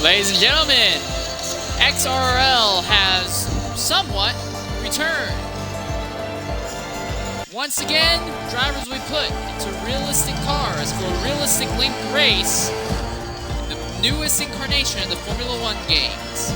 Ladies and gentlemen, XRRL has somewhat returned. Once again, drivers will be put into realistic cars for a realistic linked race, the newest incarnation of the Formula One games.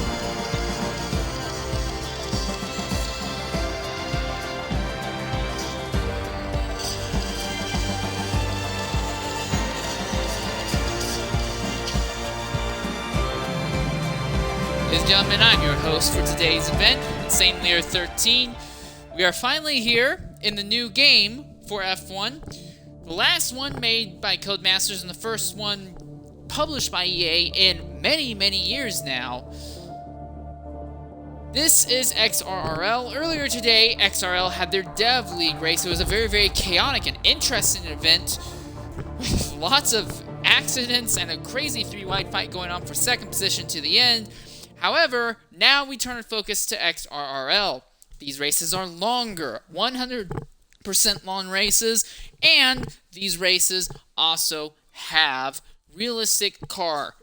Ladies and gentlemen, I'm your host for today's event, Insane Lear 13. We are finally here in the new game for F1. The last one made by Codemasters and the first one published by EA in many, many years now. This is XRRL. Earlier today, XRRL had their Dev League race. It was a very, very chaotic and interesting event with lots of accidents and a crazy three-wide fight going on for second position to the end. However, now we turn our focus to XRRL. These races are longer, 100% long races, and these races also have realistic car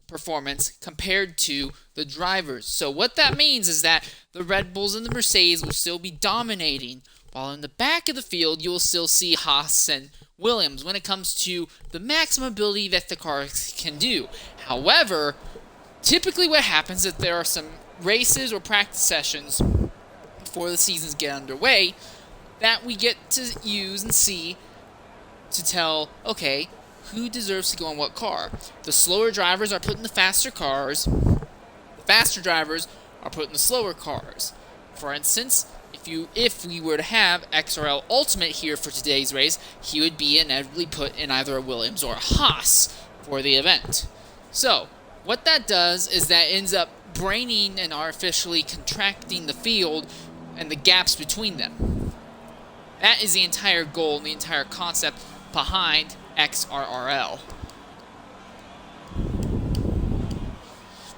performance compared to the drivers. So what that means is that the Red Bulls and the Mercedes will still be dominating, while in the back of the field you will still see Haas and Williams when it comes to the maximum ability that the cars can do. However, typically what happens is there are some races or practice sessions before the seasons get underway that we get to use and see to tell, okay, who deserves to go on what car. The slower drivers are put in the faster cars. The faster drivers are put in the slower cars. For instance, if we were to have XRL Ultimate here for today's race, he would be inevitably put in either a Williams or a Haas for the event. So, what that does is that ends up braining and artificially contracting the field and the gaps between them. That is the entire goal and the entire concept behind XRRL.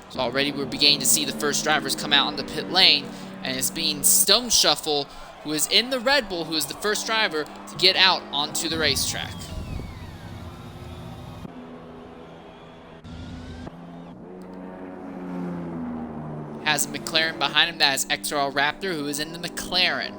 So already we're beginning to see the first drivers come out on the pit lane, and it's being Stone Shuffle, who is in the Red Bull, who is the first driver to get out onto the racetrack. Has a McLaren behind him. That is XRL Raptor, who is in the McLaren.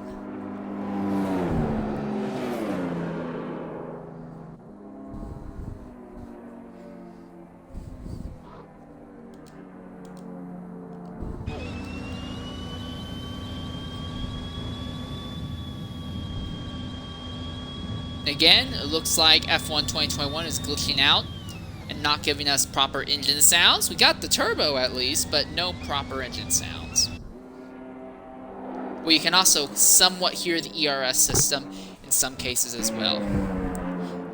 Again, it looks like F1 2021 is glitching out and not giving us proper engine sounds. We got the turbo at least, but no proper engine sounds. Well, you can also somewhat hear the ERS system in some cases as well.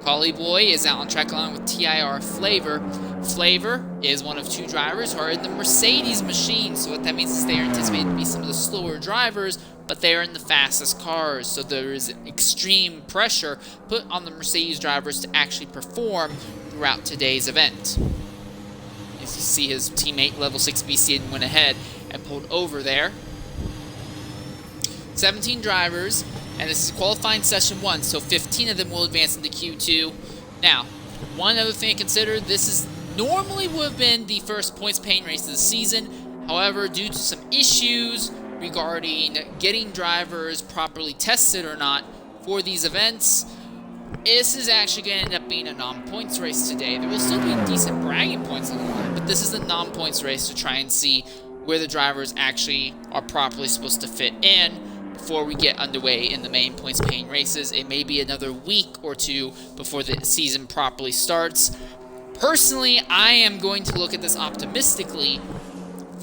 Collie Boy is out on track along with TIR Flavor. Flavor is one of two drivers who are in the Mercedes machine, so what that means is they are anticipated to be some of the slower drivers, but they are in the fastest cars, so there is extreme pressure put on the Mercedes drivers to actually perform throughout today's event. As you see, his teammate Level 6 BC went ahead and pulled over there. 17 drivers, and this is qualifying session 1, so 15 of them will advance into Q2. Now, one other thing to consider, this is normally would have been the first points paying race of the season. However, due to some issues regarding getting drivers properly tested or not for these events, this is actually going to end up being a non-points race today. There will still be decent bragging points on the line, but this is a non-points race to try and see where the drivers actually are properly supposed to fit in before we get underway in the main points paying races. It may be another week or two before the season properly starts. Personally, I am going to look at this optimistically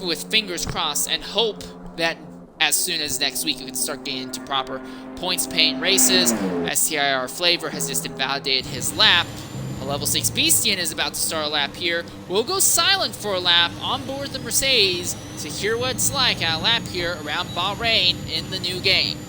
with fingers crossed and hope that as soon as next week we can start getting into proper points paying races, as TIR Flavor has just invalidated his lap. A level 6 Beastian is about to start a lap here. We'll go silent for a lap on board the Mercedes to hear what it's like at a lap here around Bahrain in the new game.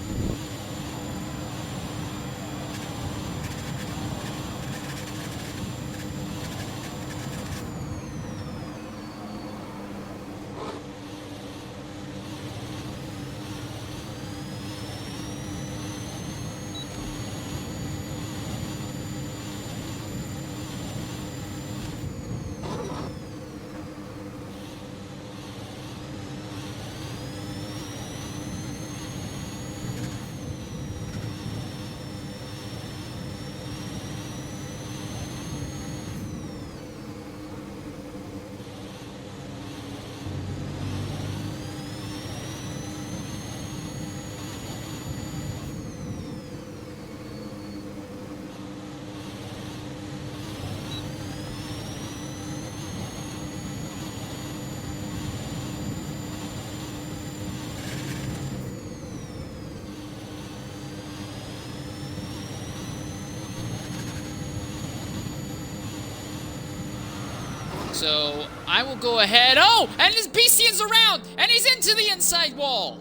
So I will go ahead. Oh, and his Beastian's around, and he's into the inside wall.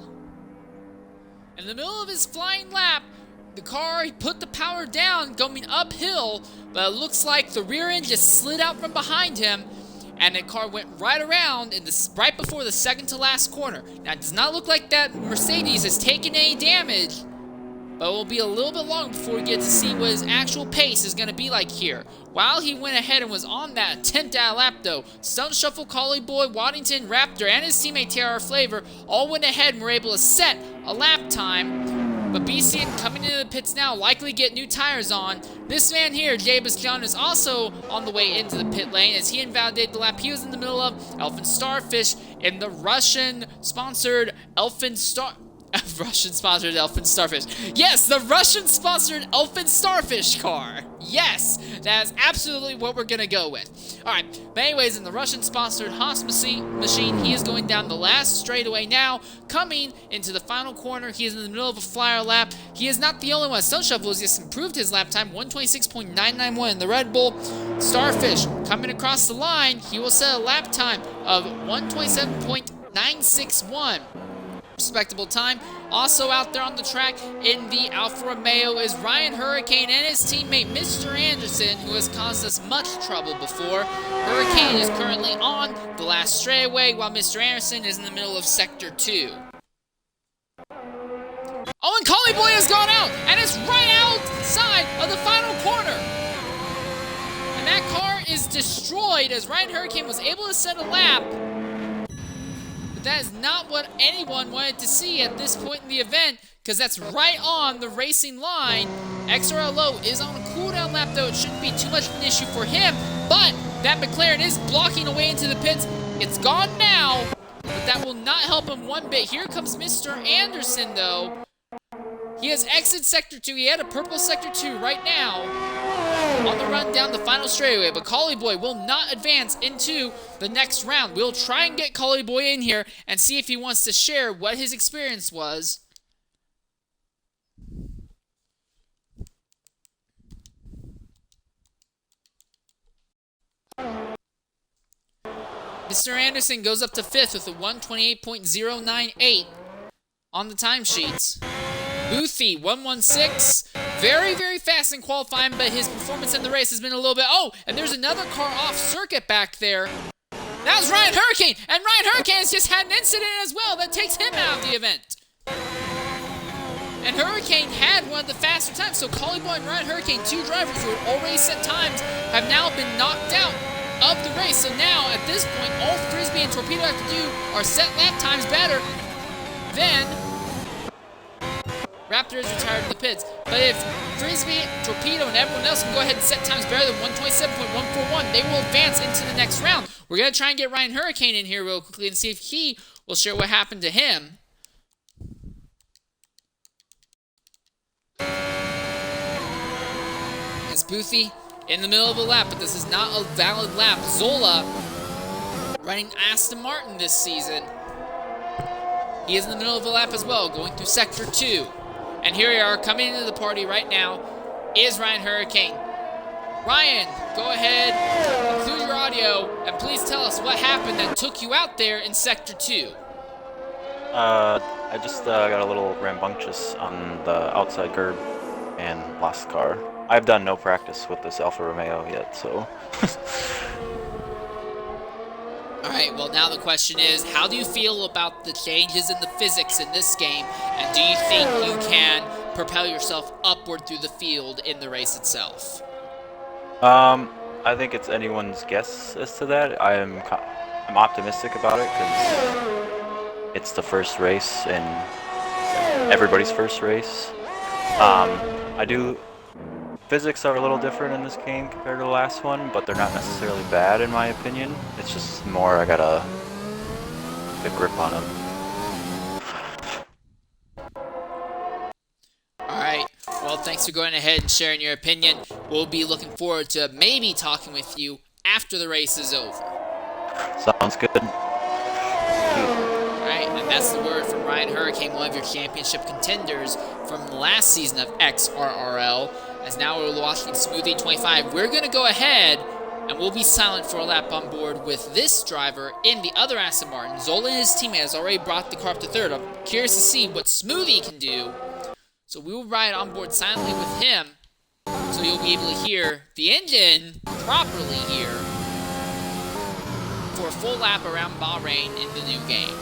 In the middle of his flying lap, the car, he put the power down, going uphill, but it looks like the rear end just slid out from behind him, and the car went right around in the, right before the second to last corner. Now, it does not look like that Mercedes has taken any damage, but it will be a little bit long before we get to see what his actual pace is going to be like here. While he went ahead and was on that attempt at a lap, though, Stunt Shuffle, Collie Boy, Waddington, Raptor, and his teammate TR Flavor all went ahead and were able to set a lap time. But BCN coming into the pits now, likely get new tires on. This man here, Jabus John, is also on the way into the pit lane as he invalidated the lap he was in the middle of. Elfin Starfish in the Russian-sponsored Russian-sponsored Elfin Starfish. Yes, the Russian-sponsored Elfin Starfish car. Yes, that is absolutely what we're going to go with. Alright, but anyways, in the Russian-sponsored Haas machine, he is going down the last straightaway now, coming into the final corner. He is in the middle of a flyer lap. He is not the only one. Stunt Shuffle has just improved his lap time, 126.991 in the Red Bull. Starfish coming across the line. He will set a lap time of 127.961. Respectable time. Also out there on the track in the Alfa Romeo is Ryan Hurricane and his teammate Mr. Anderson, who has caused us much trouble before. Hurricane is currently on the last straightaway, while Mr. Anderson is in the middle of Sector 2. Oh, and Collie Boy has gone out, and it's right outside of the final corner. And that car is destroyed as Ryan Hurricane was able to set a lap. That is not what anyone wanted to see at this point in the event, because that's right on the racing line. XRRL is on a cooldown lap, though. It shouldn't be too much of an issue for him, but that McLaren is blocking away into the pits. It's gone now, but that will not help him one bit. Here comes Mr. Anderson, though. He has exited Sector 2. He had a purple Sector 2 right now on the run down the final straightaway, but Collie Boy will not advance into the next round. We'll try and get Collie Boy in here and see if he wants to share what his experience was. Mr. Anderson goes up to 5th with a 128.098 on the timesheets. Boothy, 116. Very, very fast in qualifying, but his performance in the race has been a little bit... Oh, and there's another car off circuit back there. That was Ryan Hurricane, and Ryan Hurricane has just had an incident as well that takes him out of the event. And Hurricane had one of the faster times, so Collie Boy and Ryan Hurricane, two drivers who had already set times, have now been knocked out of the race. So now, at this point, all Frisbee and Torpedo have to do are set lap times better than Raptor is retired in the pits. But if Frisbee, Torpedo, and everyone else can go ahead and set times better than 127.141, they will advance into the next round. We're going to try and get Ryan Hurricane in here real quickly and see if he will share what happened to him. Boothie in the middle of a lap, but this is not a valid lap. Zola running Aston Martin this season. He is in the middle of a lap as well, going through Sector 2. And here we are, coming into the party right now, is Ryan Hurricane. Ryan, go ahead, include your audio, and please tell us what happened that took you out there in Sector 2. I just got a little rambunctious on the outside curb and lost the car. I've done no practice with this Alfa Romeo yet, so... Alright, well now the question is, how do you feel about the changes in the physics in this game, and do you think you can propel yourself upward through the field in the race itself? I think it's anyone's guess as to that. I'm optimistic about it because it's the first race and everybody's first race. Physics are a little different in this game compared to the last one, but they're not necessarily bad in my opinion. It's just more I gotta get a grip on them. Alright, well thanks for going ahead and sharing your opinion. We'll be looking forward to maybe talking with you after the race is over. Sounds good. Alright, and that's the word from Ryan Hurricane, one of your championship contenders from the last season of XRRL. As now we're watching Smoothie 25. We're going to go ahead and we'll be silent for a lap on board with this driver in the other Aston Martin. Zola and his teammate has already brought the car up to third. I'm curious to see what Smoothie can do. So we will ride on board silently with him so you'll be able to hear the engine properly here for a full lap around Bahrain in the new game.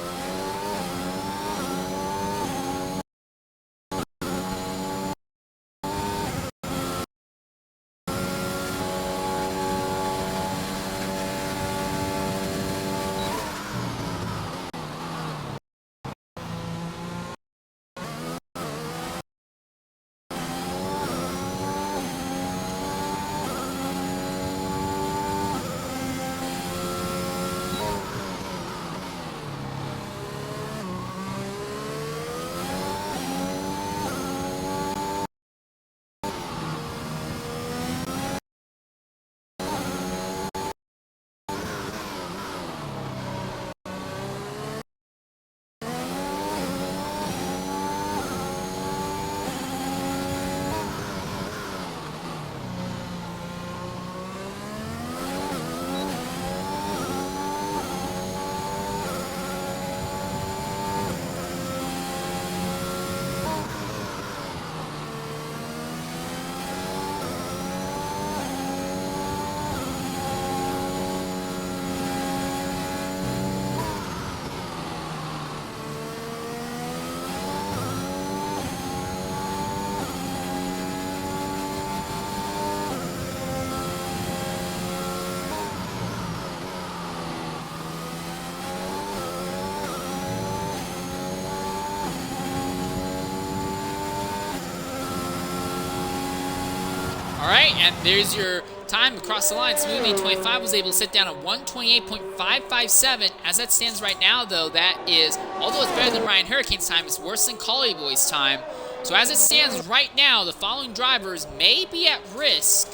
Alright, and there's your time across the line. Smoothie 25 was able to sit down at 1:28.557. As that stands right now, though, that is, although it's better than Ryan Hurricane's time, it's worse than Collie Boy's time. So as it stands right now, the following drivers may be at risk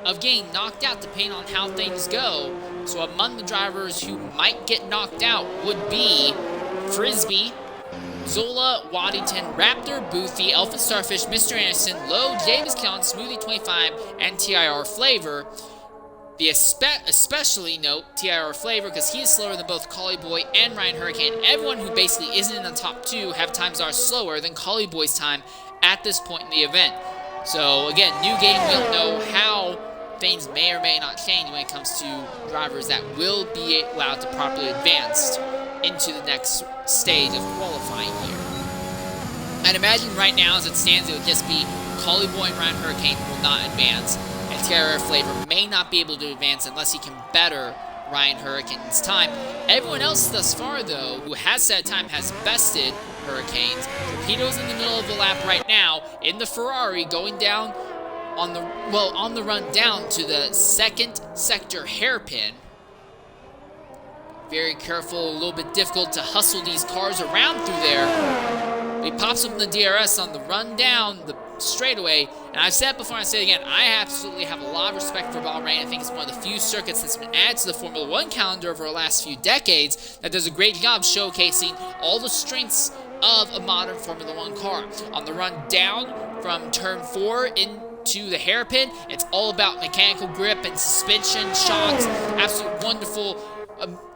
of getting knocked out depending on how things go. So among the drivers who might get knocked out would be Frisbee, Zola, Waddington, Raptor, Boothie, Elephant Starfish, Mr. Anderson, Lowe, James Kellen, Smoothie 25, and TIR Flavor. The especially note TIR Flavor because he is slower than both Collie Boy and Ryan Hurricane. Everyone who basically isn't in the top two have times are slower than Collie Boy's time at this point in the event. So again, new game, we don't know how things may or may not change when it comes to drivers that will be allowed to properly advance into the next stage of qualifying here. I'd imagine right now as it stands, it would just be Collie Boy and Ryan Hurricane will not advance, and TIR Flavor may not be able to advance unless he can better Ryan Hurricane's time. Everyone else thus far, though, who has set time has bested Hurricanes. Torpedo's in the middle of the lap right now in the Ferrari going down on the run down to the second sector hairpin. Very careful, a little bit difficult to hustle these cars around through there. He pops up in the DRS on the run down. The straightaway. And I've said it before and I say it again, I absolutely have a lot of respect for Bahrain. I think it's one of the few circuits that's been added to the Formula 1 calendar over the last few decades that does a great job showcasing all the strengths of a modern Formula 1 car. On the run down from turn 4 into the hairpin, it's all about mechanical grip and suspension, shocks, absolute wonderful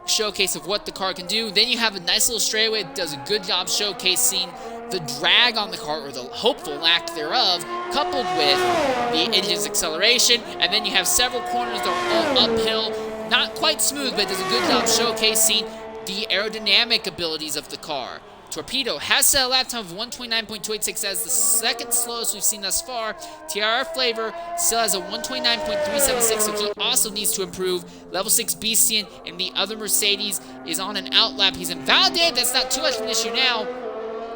showcase of what the car can do. Then you have a nice little straightaway that does a good job showcasing the drag on the car, or the hopeful lack thereof, coupled with the engine's acceleration. And then you have several corners that are all uphill, not quite smooth, but it does a good job showcasing the aerodynamic abilities of the car. Torpedo has set a lap time of 129.286 as the second slowest we've seen thus far. TRR Flavor still has a 129.376, so he also needs to improve. Level 6 Beastian and the other Mercedes is on an outlap. He's invalidated. That's not too much of an issue now.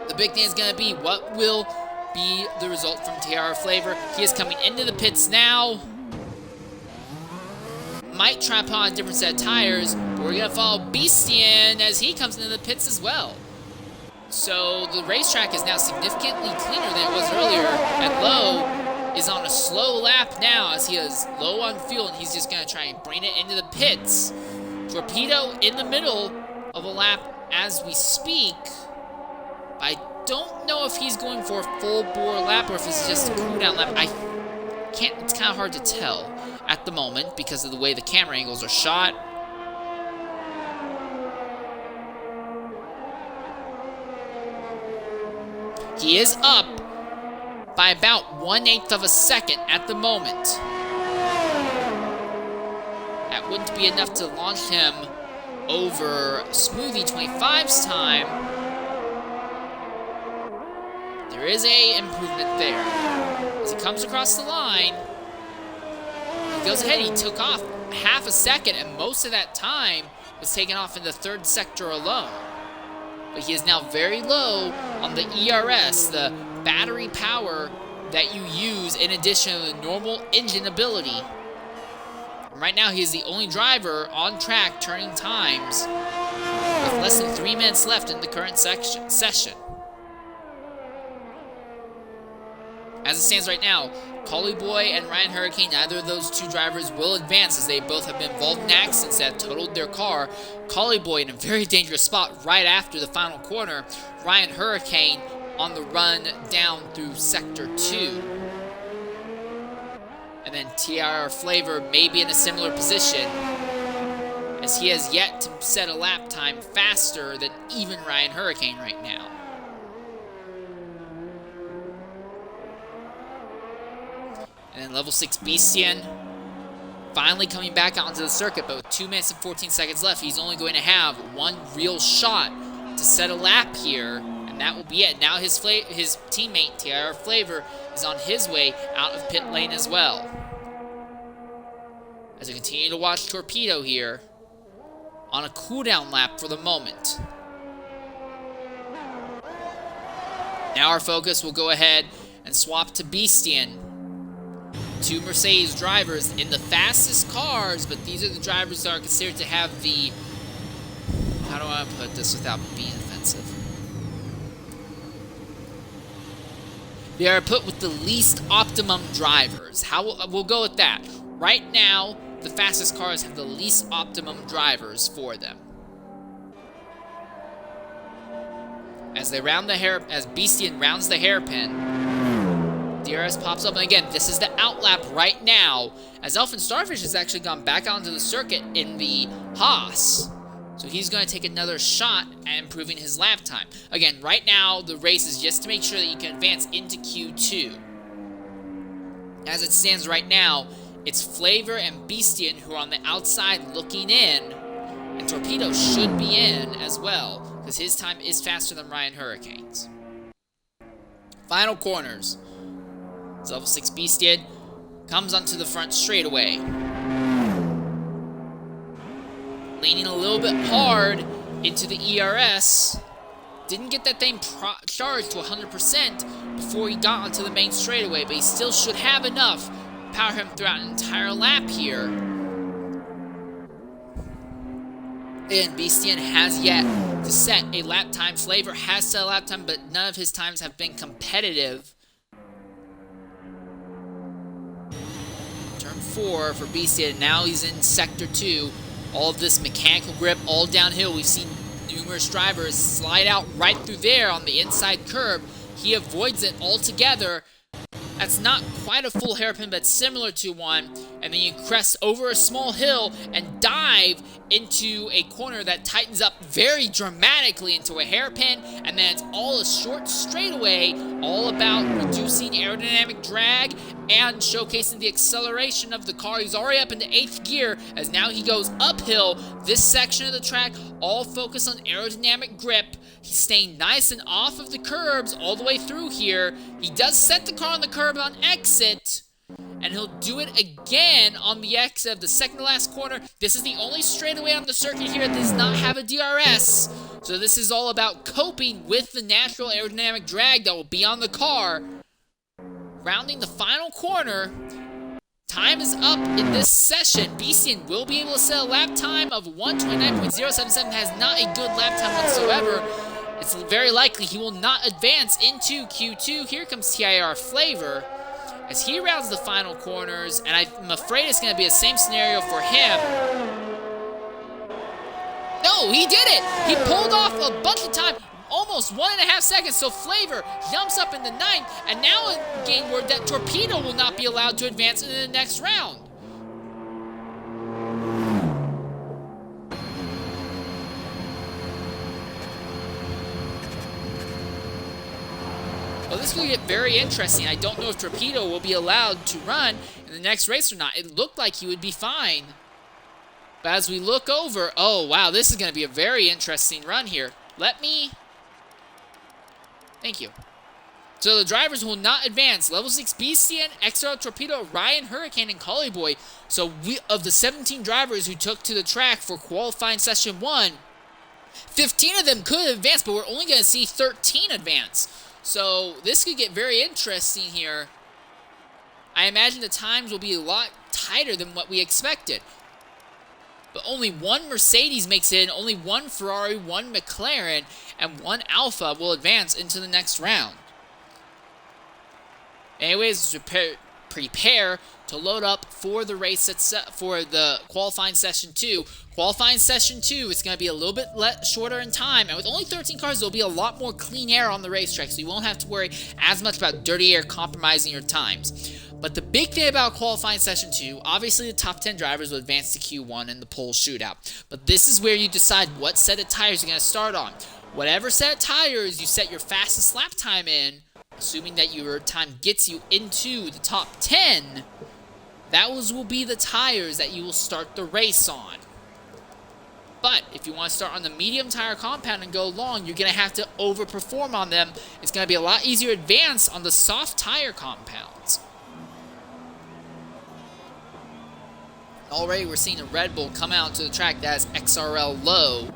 The big thing is going to be what will be the result from TRR Flavor. He is coming into the pits now. Might try to put on a different set of tires, but we're going to follow Beastian as he comes into the pits as well. So the racetrack is now significantly cleaner than it was earlier, and Lowe is on a slow lap now as he is low on fuel, and he's just going to try and bring it into the pits. Torpedo in the middle of a lap as we speak. I don't know if he's going for a full bore lap or if it's just a cool down lap. It's kind of hard to tell at the moment because of the way the camera angles are shot. He is up by about 1/8 of a second at the moment. That wouldn't be enough to launch him over Smoothie 25's time. There is a improvement there. As he comes across the line, he goes ahead. He took off half a second, and most of that time was taken off in the third sector alone. But he is now very low on the ERS, the battery power that you use in addition to the normal engine ability. And right now, he is the only driver on track turning times with less than 3 minutes left in the current session. As it stands right now, Collie Boy and Ryan Hurricane, neither of those two drivers will advance as they both have been involved in accidents that have totaled their car. Collie Boy in a very dangerous spot right after the final corner. Ryan Hurricane on the run down through Sector 2. And then TR Flavor may be in a similar position as he has yet to set a lap time faster than even Ryan Hurricane right now. And then level 6 Beastian finally coming back onto the circuit, but with 2 minutes and 14 seconds left, he's only going to have one real shot to set a lap here, and that will be it. Now his teammate, TR Flavor, is on his way out of pit lane as well. As we continue to watch Torpedo here on a cooldown lap for the moment. Now our focus will go ahead and swap to Beastian. Two Mercedes drivers in the fastest cars, but these are the drivers that are considered to have the... How do I put this without being offensive? They are put with the least optimum drivers. We'll go with that. Right now, the fastest cars have the least optimum drivers for them. As Beastian rounds the hairpin, DRS pops up, and again, this is the outlap right now, as Elfin Starfish has actually gone back onto the circuit in the Haas. So he's going to take another shot at improving his lap time. Again, right now, the race is just to make sure that you can advance into Q2. As it stands right now, it's Flavor and Beastian who are on the outside looking in, and Torpedo should be in as well, because his time is faster than Ryan Hurricane's. Final corners. Level 6 Beastian comes onto the front straightaway. Leaning a little bit hard into the ERS. Didn't get that thing charged to 100% before he got onto the main straightaway, but he still should have enough to power him throughout an entire lap here. And Beastian has yet to set a lap time. Flavor has set a lap time, but none of his times have been competitive 4 for Beastie, and now he's in Sector 2. All of this mechanical grip, all downhill. We've seen numerous drivers slide out right through there on the inside curb. He avoids it altogether. That's not quite a full hairpin, but similar to one. And then you crest over a small hill and dive into a corner that tightens up very dramatically into a hairpin. And then it's all a short straightaway, all about reducing aerodynamic drag and showcasing the acceleration of the car. He's already up into 8th gear as now he goes uphill. This section of the track, all focused on aerodynamic grip. He's staying nice and off of the curbs all the way through here. He does set the car on the curb on exit, and he'll do it again on the exit of the second to last corner. This is the only straightaway on the circuit here that does not have a DRS. So this is all about coping with the natural aerodynamic drag that will be on the car. Rounding the final corner. Time is up in this session. Beastian will be able to set a lap time of 1:29.077. Has not a good lap time whatsoever. It's very likely he will not advance into Q2. Here comes TIR Flavor as he rounds the final corners, and I'm afraid it's going to be the same scenario for him. No, he did it! He pulled off a bunch of time, almost 1.5 seconds, so Flavor jumps up in the 9th, and now it gained word that Torpedo will not be allowed to advance into the next round. Well, this will get very interesting. I don't know if Torpedo will be allowed to run in the next race or not. It looked like he would be fine. But as we look over, oh wow, this is going to be a very interesting run here. Thank you. So the drivers will not advance. Level 6 Beastian, XRRL Torpedo, Ryan, Hurricane, and Collie Boy. So of the 17 drivers who took to the track for qualifying session 1, 15 of them could advance, but we're only going to see 13 advance. So this could get very interesting here. I imagine the times will be a lot tighter than what we expected. But only one Mercedes makes it in, only one Ferrari, one McLaren, and one Alfa will advance into the next round. Anyways, prepare to load up for the race for the qualifying session 2. Qualifying session 2 is going to be a little bit shorter in time, and with only 13 cars, there'll be a lot more clean air on the racetrack, so you won't have to worry as much about dirty air compromising your times. But the big thing about qualifying session 2, obviously the top 10 drivers will advance to Q1 in the pole shootout. But this is where you decide what set of tires you're going to start on. Whatever set of tires you set your fastest lap time in, assuming that your time gets you into the top 10, those will be the tires that you will start the race on. But if you want to start on the medium tire compound and go long, you're going to have to overperform on them. It's going to be a lot easier to advance on the soft tire compounds. Already we're seeing a Red Bull come out to the track that has XRRL low.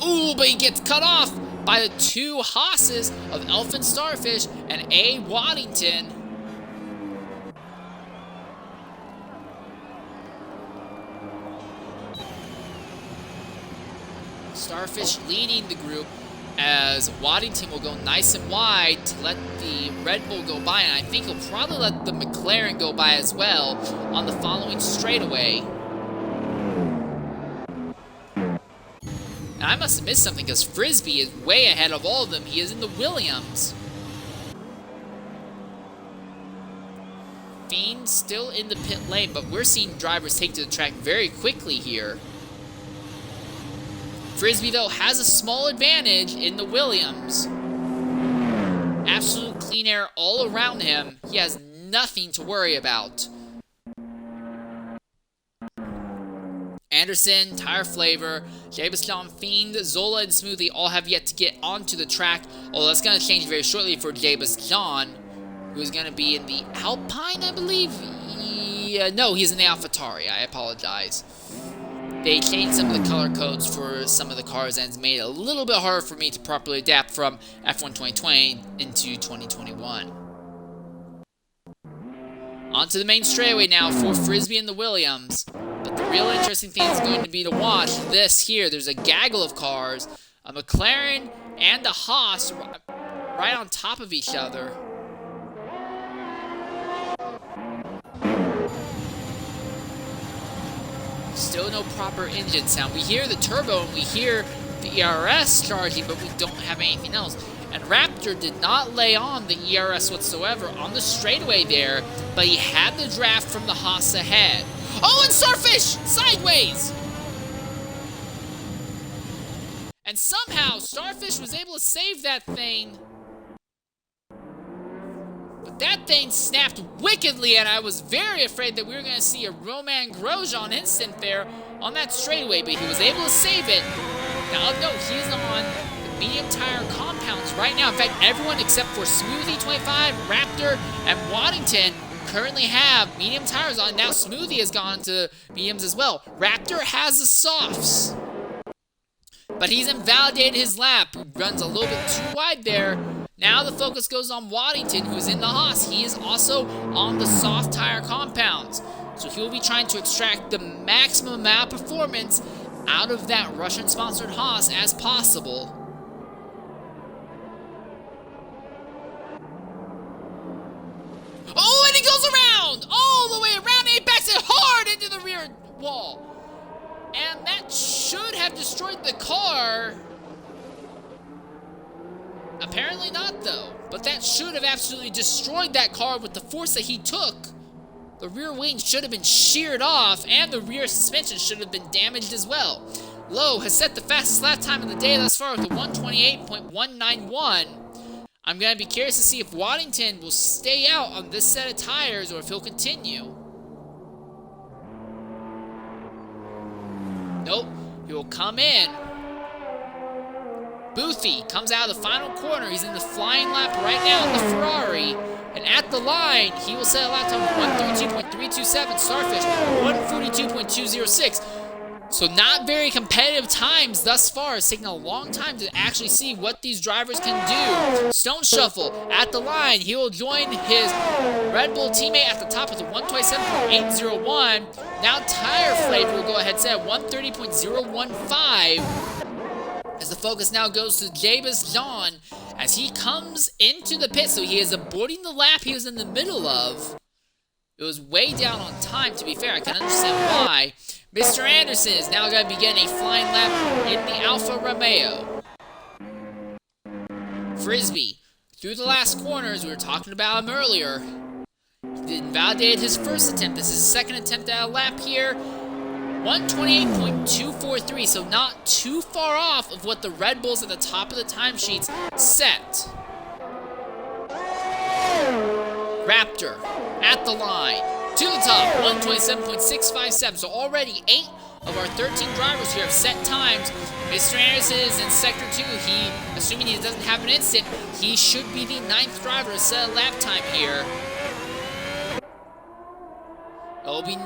Ooh, but he gets cut off by the two Haas's of Elfin Starfish and A. Waddington. Starfish leading the group as Waddington will go nice and wide to let the Red Bull go by, and I think he'll probably let the McLaren go by as well on the following straightaway. And I must have missed something because Frisbee is way ahead of all of them. He is in the Williams. Fiend still in the pit lane, but we're seeing drivers take to the track very quickly here. Frisbee, though, has a small advantage in the Williams. Absolute clean air all around him. He has nothing to worry about. Anderson, Tire Flavor, Jabaston, Fiend, Zola, and Smoothie all have yet to get onto the track, although that's going to change very shortly for Jabaston, who is going to be in the Alpine, I believe? No, he's in the AlphaTauri. I apologize. They changed some of the color codes for some of the cars and it's made it a little bit harder for me to properly adapt from F1 2020 into 2021. Onto the main straightaway now for Frisbee and the Williams. But the real interesting thing is going to be to watch this here. There's a gaggle of cars, a McLaren and a Haas right on top of each other. Still no proper engine sound. We hear the turbo and we hear the ERS charging, but we don't have anything else. And Raptor did not lay on the ERS whatsoever on the straightaway there, but he had the draft from the Haas ahead. Oh, and Starfish! Sideways! And somehow, Starfish was able to save that thing. But that thing snapped wickedly, and I was very afraid that we were going to see a Roman Grosjean instant there on that straightaway, but he was able to save it. Now, no, he's on the medium tire compounds right now. In fact, everyone except for Smoothie 25, Raptor, and Waddington currently have medium tires on. Now Smoothie has gone to mediums as well. Raptor has the softs, but he's invalidated his lap. He runs a little bit too wide there. Now the focus goes on Waddington, who's in the Haas. He is also on the soft tire compounds, so he will be trying to extract the maximum amount of performance out of that Russian-sponsored Haas as possible. Oh, and he goes around! All the way around, and he backs it hard into the rear wall. And that should have destroyed the car. Apparently not, though. But that should have absolutely destroyed that car with the force that he took. The rear wing should have been sheared off, and the rear suspension should have been damaged as well. Lowe has set the fastest lap time of the day thus far with a 1:28.191. I'm going to be curious to see if Waddington will stay out on this set of tires or if he'll continue. Nope, he will come in. Boothie comes out of the final corner. He's in the flying lap right now in the Ferrari. And at the line, he will set a lap time of 132.327. Starfish, 142.206. So not very competitive times thus far. It's taking a long time to actually see what these drivers can do. Stone Shuffle at the line. He will join his Red Bull teammate at the top with a 127.801. Now Tire Flavor will go ahead and set 130.015. As the focus now goes to Jabez John as he comes into the pit. So he is aborting the lap he was in the middle of. It was way down on time, to be fair. I can understand why. Mr. Anderson is now going to be getting a flying lap in the Alfa Romeo. Frisbee, through the last corners, we were talking about him earlier. He invalidated his first attempt. This is his second attempt at a lap here. 128.243, so not too far off of what the Red Bulls at the top of the timesheets set. Raptor at the line. To the top, 127.657. So already 8 of our 13 drivers here have set times. Mr. Anderson is in Sector 2. He, assuming he doesn't have an instant, he should be the 9th driver to set a lap time here. It will be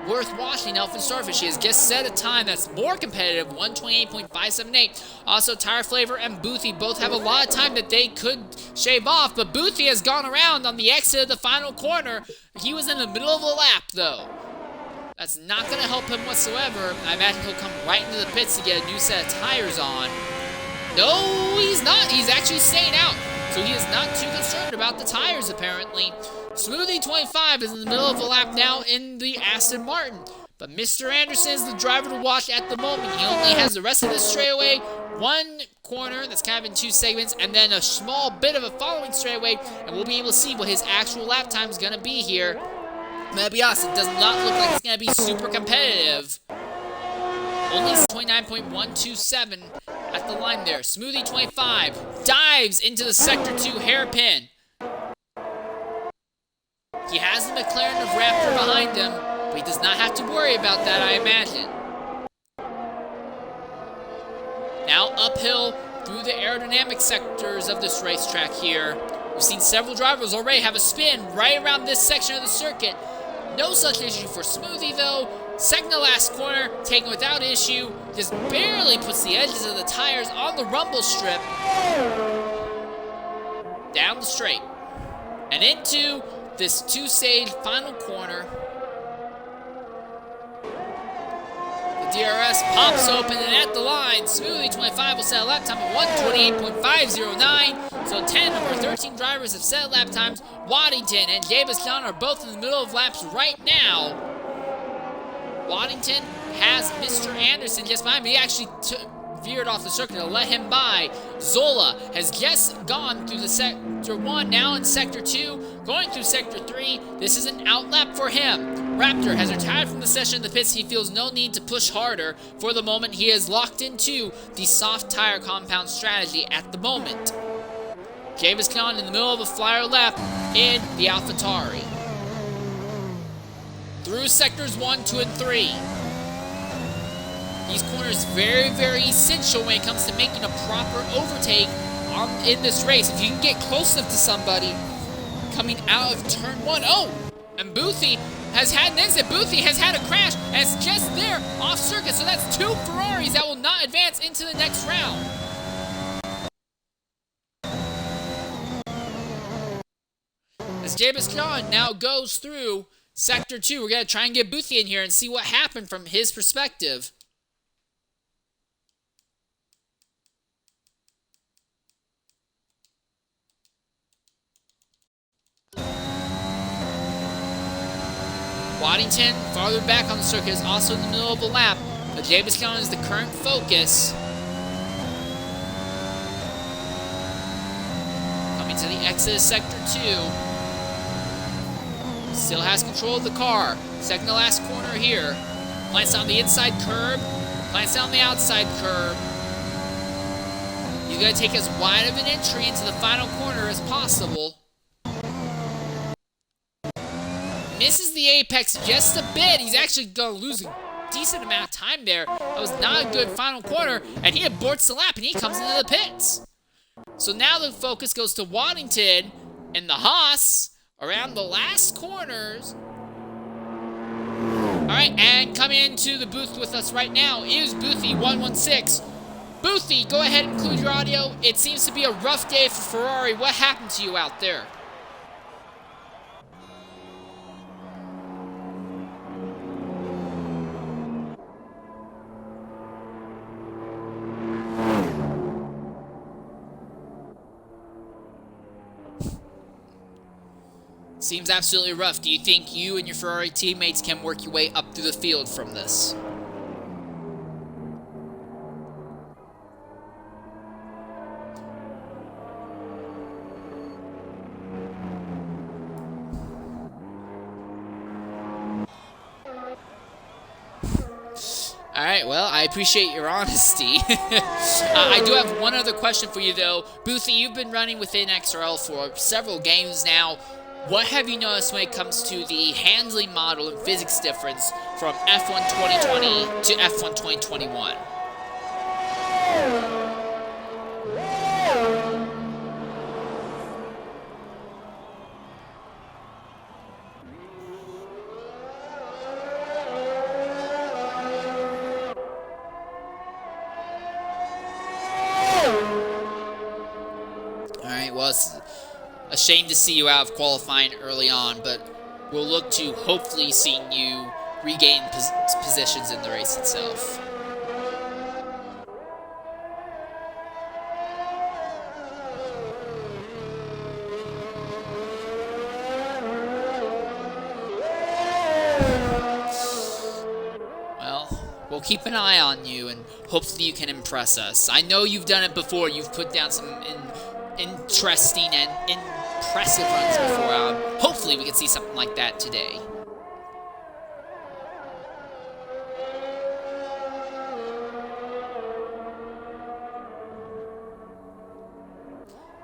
worth watching Elfin Starfish. He has just set a time that's more competitive, 128.578. Also, Tire Flavor and Boothie both have a lot of time that they could shave off, but Boothie has gone around on the exit of the final corner. He was in the middle of a lap, though. That's not going to help him whatsoever. I imagine he'll come right into the pits to get a new set of tires on. No, he's not. He's actually staying out, so he is not too concerned about the tires, apparently. Smoothie 25 is in the middle of a lap now in the Aston Martin. But Mr. Anderson is the driver to watch at the moment. He only has the rest of the straightaway, one corner that's kind of in 2 segments, and then a small bit of a following straightaway, and we'll be able to see what his actual lap time is going to be here. I'm going to be honest, it does not look like it's going to be super competitive. Only 29.127 at the line there. Smoothie 25 dives into the Sector 2 hairpin. He has the McLaren of Raptor behind him, but he does not have to worry about that, I imagine. Now uphill through the aerodynamic sectors of this racetrack here. We've seen several drivers already have a spin right around this section of the circuit. No such issue for Smoothie, though. Second to last corner, taken without issue. Just barely puts the edges of the tires on the rumble strip. Down the straight. And into this 2-stage final corner. The DRS pops open, and at the line, Smoothie 25 will set a lap time of 128.509. So 10 of our 13 drivers have set lap times. Waddington and Jabez John are both in the middle of laps right now. Waddington has Mr. Anderson just behind him. He actually veered off the circuit to let him by. Zola has just gone through the Sector 1, now in Sector 2, going through Sector 3. This is an outlap for him. Raptor has retired from the session in the pits. He feels no need to push harder. For the moment, he is locked into the soft tire compound strategy at the moment. Javis Khan in the middle of a flyer lap in the AlphaTauri. Through Sectors 1, 2, and 3. These corners very, very essential when it comes to making a proper overtake in this race. If you can get close enough to somebody coming out of turn 1. Oh! And Boothie has had an incident. Boothie has had a crash, and it's just there off circuit. So that's 2 Ferraris that will not advance into the next round. As Javis Khan now goes through Sector 2, we're going to try and get Boothie in here and see what happened from his perspective. Waddington, farther back on the circuit, is also in the middle of a lap, but Javis Khan is the current focus. Coming to the exit of Sector 2. Still has control of the car. Second to last corner here. Plants on the inside curb. Plants on the outside curb. You gotta take as wide of an entry into the final corner as possible. Misses the apex just a bit. He's actually going to lose a decent amount of time there. That was not a good final corner, and he aborts the lap, and he comes into the pits. So now the focus goes to Waddington and the Haas around the last corners. All right, and coming into the booth with us right now is Boothie116. Boothie, go ahead and include your audio. It seems to be a rough day for Ferrari. What happened to you out there? Seems absolutely rough. Do you think you and your Ferrari teammates can work your way up through the field from this? Alright, well, I appreciate your honesty. I do have one other question for you, though. Boothie, you've been running within XRL for several games now. What have you noticed when it comes to the handling model and physics difference from F1 2020 to F1 2021? Alright, well, it's a shame to see you out of qualifying early on, but we'll look to hopefully seeing you regain positions in the race itself. Well, we'll keep an eye on you, and hopefully you can impress us. I know you've done it before. You've put down some interesting and impressive runs before. Hopefully we can see something like that today.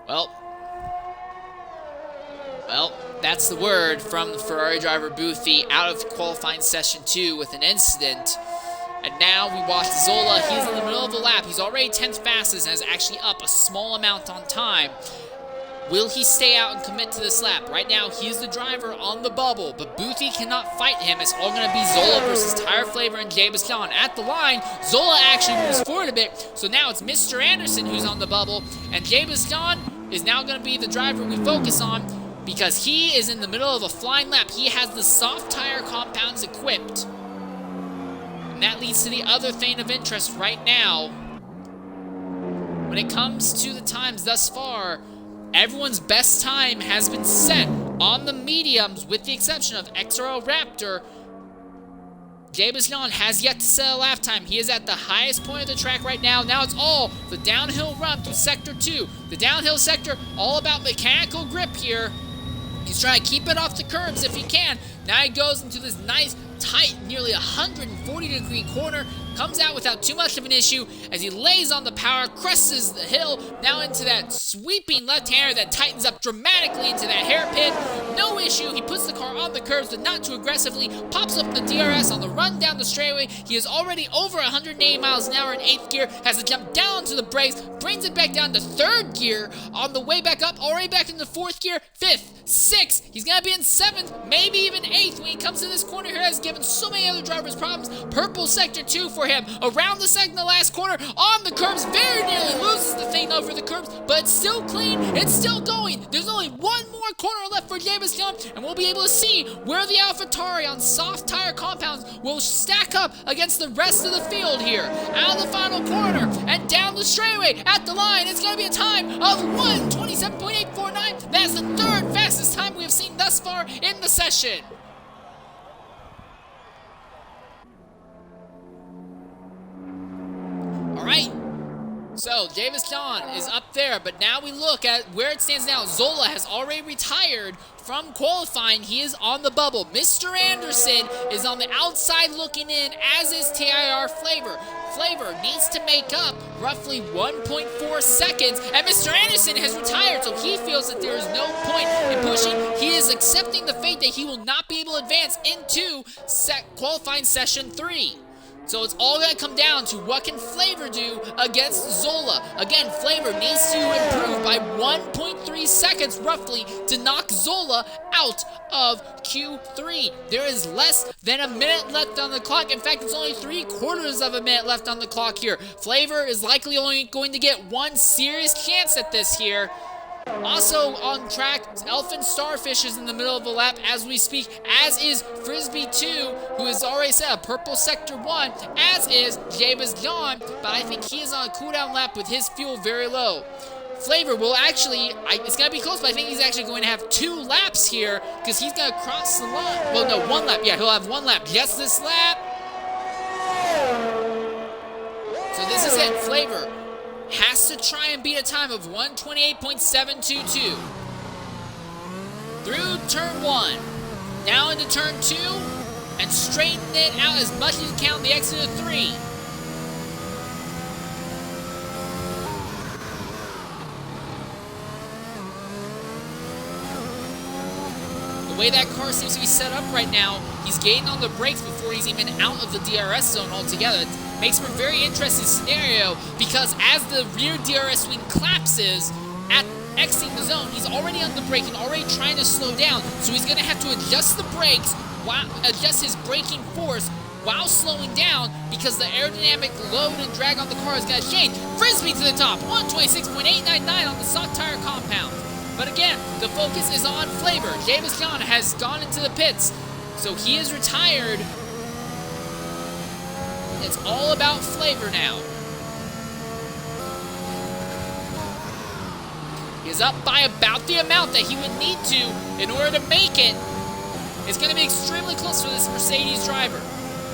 Well, that's the word from the Ferrari driver Boothie out of qualifying session 2 with an incident. And now we watch Zola. He's in the middle of the lap. He's already 10th fastest and is actually up a small amount on time. Will he stay out and commit to this lap? Right now, he's the driver on the bubble, but Boothie cannot fight him. It's all going to be Zola versus Tire Flavor and Javis Khan. At the line, Zola actually moves forward a bit, so now it's Mr. Anderson who's on the bubble, and Javis Khan is now going to be the driver we focus on because he is in the middle of a flying lap. He has the soft tire compounds equipped. And that leads to the other thing of interest right now. When it comes to the times thus far, everyone's best time has been set on the mediums with the exception of XRRL Raptor. Jameson has yet to set a lap time. He is at the highest point of the track right now. Now it's all the downhill run through Sector 2. The downhill sector, all about mechanical grip here. He's trying to keep it off the curbs if he can. Now he goes into this nice, tight, nearly 140-degree corner. Comes out without too much of an issue as he lays on the power, crests the hill, now into that sweeping left-hander that tightens up dramatically into that hairpin. No issue, he puts the car on the curbs, but not too aggressively, pops up the DRS on the run down the straightaway. He is already over 180 miles an hour in 8th gear, has to jump down to the brakes, brings it back down to 3rd gear, on the way back up, already back into 4th gear, 5th, 6th, he's gonna be in 7th, maybe even 8th when he comes to this corner here. Has given so many other drivers problems. Purple Sector 2 for him, around the second to last corner, on the curbs, very nearly loses the thing over the curbs, but it's still clean, it's still going. There's only one more corner left for James Young, and we'll be able to see where the AlphaTauri on soft tire compounds will stack up against the rest of the field here. Out of the final corner, and down the straightaway, at the line, it's going to be a time of 1:27.849. That's the 3rd fastest time we have seen thus far in the session. Alright, so Davis John is up there, but now we look at where it stands now. Zola has already retired from qualifying. He is on the bubble. Mr. Anderson is on the outside looking in, as is TIR Flavor. Flavor needs to make up roughly 1.4 seconds, and Mr. Anderson has retired, so he feels that there is no point in pushing. He is accepting the fate that he will not be able to advance into qualifying session 3. So it's all going to come down to what can Flavor do against Zola. Again, Flavor needs to improve by 1.3 seconds roughly to knock Zola out of Q3. There is less than a minute left on the clock. In fact, it's only 3/4 of a minute left on the clock here. Flavor is likely only going to get one serious chance at this here. Also on track, Elfin Starfish is in the middle of the lap as we speak, as is Frisbee 2, who has already set a purple Sector 1, as is Jabez John, but I think he is on a cooldown lap with his fuel very low. Flavor will actually, it's going to be close, but I think he's actually going to have 2 laps here, because he's going to cross the line. Well, no, 1 lap. Yeah, he'll have 1 lap. Just this lap. So this is it. Flavor has to try and beat a time of 1:28.722 through turn 1, now into turn 2, and straighten it out as much as you can on the exit of 3. The way that car seems to be set up right now, he's getting on the brakes before he's even out of the DRS zone altogether. It makes for a very interesting scenario, because as the rear DRS swing collapses at exiting the zone, he's already on the brake and already trying to slow down, so he's going to have to adjust the brakes, adjust his braking force while slowing down, because the aerodynamic load and drag on the car is going to change. Frisbee to the top, 1:26.899 on the soft tire compound. But again, the focus is on Flavor. James John has gone into the pits, so he is retired. It's all about Flavor now. He is up by about the amount that he would need to in order to make it. It's going to be extremely close for this Mercedes driver.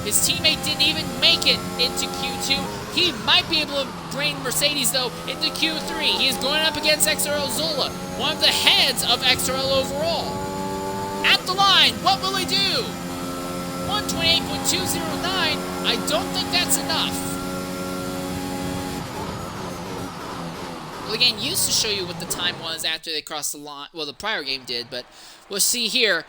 His teammate didn't even make it into Q2. He might be able to bring Mercedes, though, into Q3. He is going up against XRRL Zola, one of the heads of XRRL overall. At the line, what will he do? 1:28.209. I don't think that's enough. Well, the game used to show you what the time was after they crossed the line. Well, the prior game did, but we'll see here.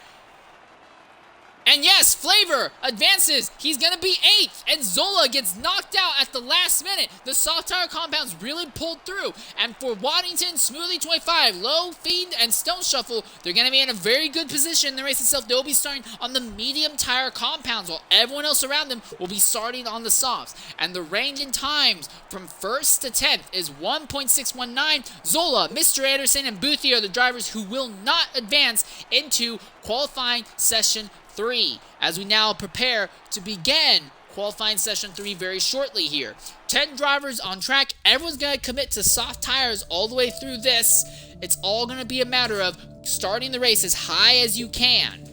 And yes, Flavor advances. He's going to be 8th, and Zola gets knocked out at the last minute. The soft tire compounds really pulled through. And for Waddington, Smoothie 25, Low, Feed, and Stone Shuffle, they're going to be in a very good position in the race itself. They'll be starting on the medium tire compounds, while everyone else around them will be starting on the softs. And the range in times from 1st to 10th is 1.619. Zola, Mr. Anderson, and Boothie are the drivers who will not advance into qualifying session 3, as we now prepare to begin qualifying session 3 very shortly here. 10 drivers on track. Everyone's going to commit to soft tires all the way through this. It's all going to be a matter of starting the race as high as you can.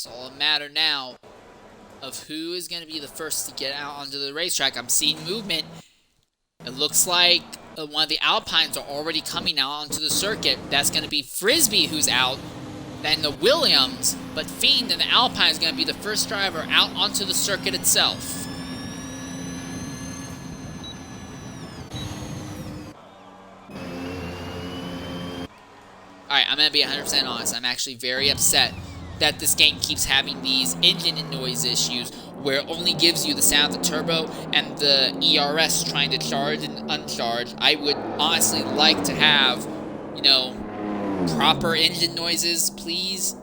It's all a matter now of who is going to be the first to get out onto the racetrack. I'm seeing movement. It looks like one of the Alpines are already coming out onto the circuit. That's going to be Frisbee who's out. Then the Williams, but Fiend and the Alpine is going to be the first driver out onto the circuit itself. Alright, I'm going to be 100% honest. I'm actually very upset that this game keeps having these engine and noise issues where it only gives you the sound of the turbo and the ERS trying to charge and uncharge. I would honestly like to have, you know, proper engine noises, please.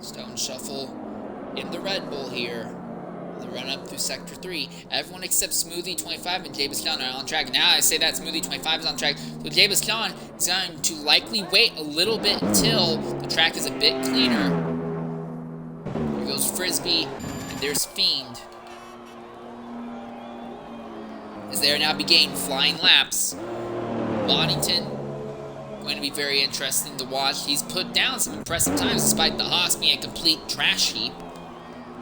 Stone Shuffle in the Red Bull here. The run up through Sector 3. Everyone except Smoothie 25 and Jabez Khan are on track. Now I say that Smoothie 25 is on track. So Jabez Khan is going to likely wait a little bit until the track is a bit cleaner. Here goes Frisbee, and there's Fiend. As they are now beginning flying laps. Boddington, going to be very interesting to watch. He's put down some impressive times despite the Haas being a complete trash heap.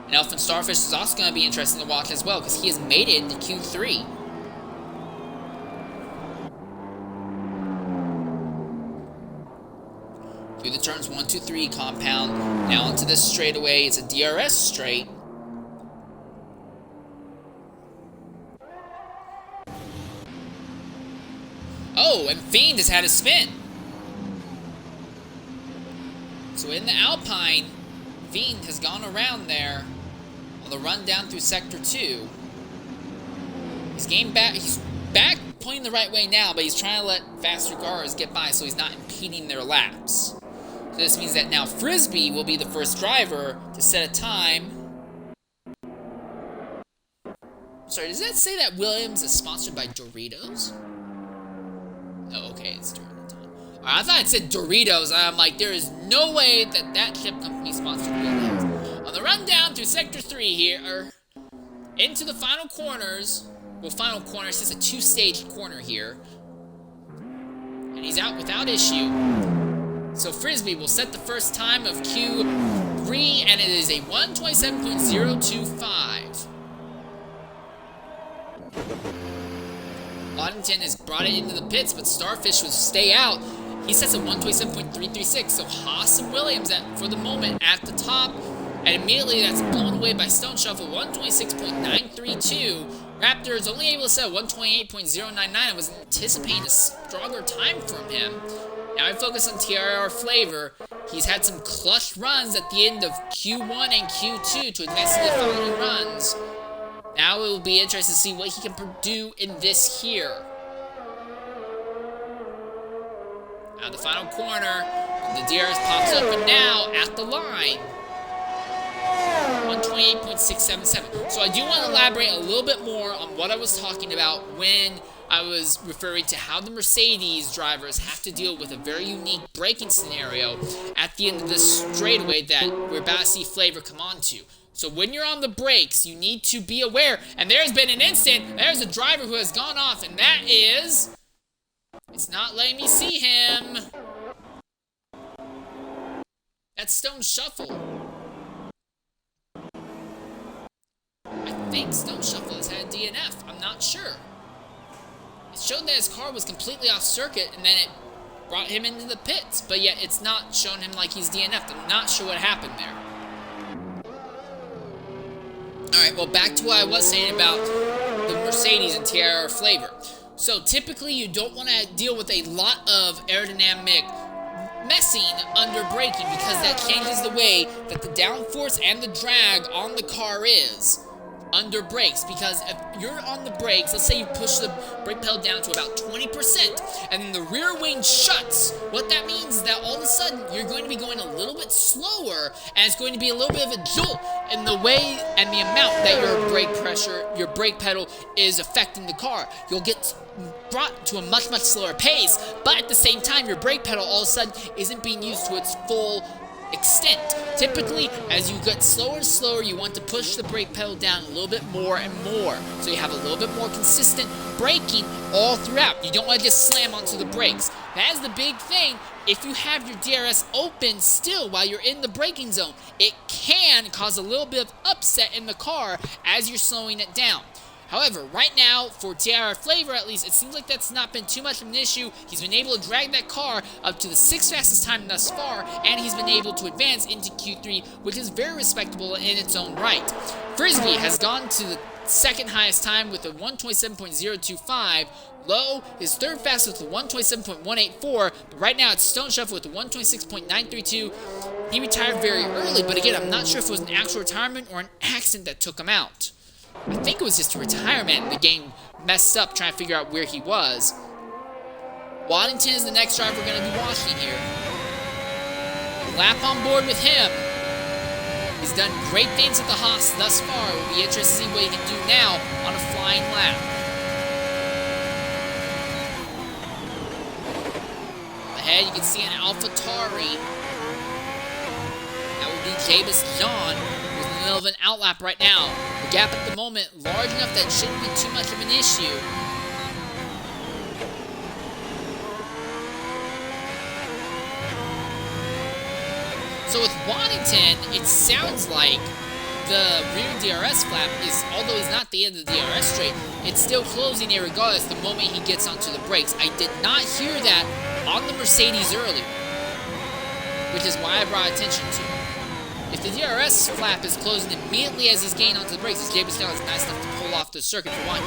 And Elfin Starfish is also going to be interesting to watch as well because he has made it into Q3. Through the turns 1, 2, 3 compound. Now into this straightaway. It's a DRS straight. Oh, and Fiend has had a spin. So in the Alpine, Fiend has gone around there on the run down through Sector 2. He's back pointing the right way now, but he's trying to let faster cars get by so he's not impeding their laps. So this means that now Frisbee will be the first driver to set a time. Sorry, does that say that Williams is sponsored by Doritos? Oh, okay, it's Doritos. I thought it said Doritos. I'm like, there is no way that that chip company sponsored Williams. On the run down through Sector 3 here, into the final corners. Well, final corners, it's a two-stage corner here. And he's out without issue. So Frisbee will set the first time of Q3, and it is a 127.025. Boddington has brought it into the pits, but Starfish will stay out. He sets a 127.336, so Haas and Williams for the moment at the top. And immediately that's blown away by Stone Shuffle, 126.932. Raptor is only able to set a 128.099. I was anticipating a stronger time from him. Now I focus on XRRL Flavor. He's had some clutch runs at the end of Q1 and Q2 to advance to the following runs. Now it will be interesting to see what he can do in this here. Now the final corner, the DRS pops up, and now at the line, 128.677. So I do want to elaborate a little bit more on what I was talking about when I was referring to how the Mercedes drivers have to deal with a very unique braking scenario at the end of this straightaway that we're about to see Flavor come on to. So when you're on the brakes, you need to be aware. And there's been an instant, there's a driver who has gone off, and that is... It's not letting me see him. That's Stone Shuffle. I think Stone Shuffle has had a DNF. I'm not sure. It showed that his car was completely off circuit, and then it brought him into the pits. But yet it's not showing him like he's DNF'd. I'm not sure what happened there. Alright, well, back to what I was saying about the Mercedes and XRRL Flavor. So typically you don't want to deal with a lot of aerodynamic messing under braking because that changes the way that the downforce and the drag on the car is under brakes. Because if you're on the brakes, let's say you push the brake pedal down to about 20% and then the rear wing shuts, what that means is that all of a sudden you're going to be going a little bit slower, and it's going to be a little bit of a jolt in the way and the amount that your brake pressure, your brake pedal is affecting the car. You'll get brought to a much slower pace, but at the same time your brake pedal all of a sudden isn't being used to its full extent. Typically, as you get slower and slower, you want to push the brake pedal down a little bit more and more, so you have a little bit more consistent braking all throughout. You don't want to just slam onto the brakes. That is the big thing. If you have your DRS open still while you're in the braking zone, it can cause a little bit of upset in the car as you're slowing it down. However, right now, for TR Flavor at least, it seems like that's not been too much of an issue. He's been able to drag that car up to the 6th fastest time thus far, and he's been able to advance into Q3, which is very respectable in its own right. Frisbee has gone to the 2nd highest time with a 127.025. Low is 3rd fastest with a 127.184, but right now it's Stone Shuffle with a 126.932. He retired very early, but again, I'm not sure if it was an actual retirement or an accident that took him out. I think it was just a retirement, and the game messed up trying to figure out where he was. Waddington is the next driver we're going to be watching here. Lap on board with him. He's done great things at the Haas thus far. It will be interesting to see what he can do now on a flying lap. Ahead, you can see an AlphaTauri. That will be Jabus John, who's in the middle of an outlap right now. The gap at the moment large enough that it shouldn't be too much of an issue. So with Waddington, it sounds like the rear DRS flap is, although he's not at the end of the DRS straight, it's still closing irregardless the moment he gets onto the brakes. I did not hear that on the Mercedes earlier, which is why I brought attention to it. If the DRS flap is closing immediately as he's getting onto the brakes, as Jabus John is nice enough to pull off the circuit for one.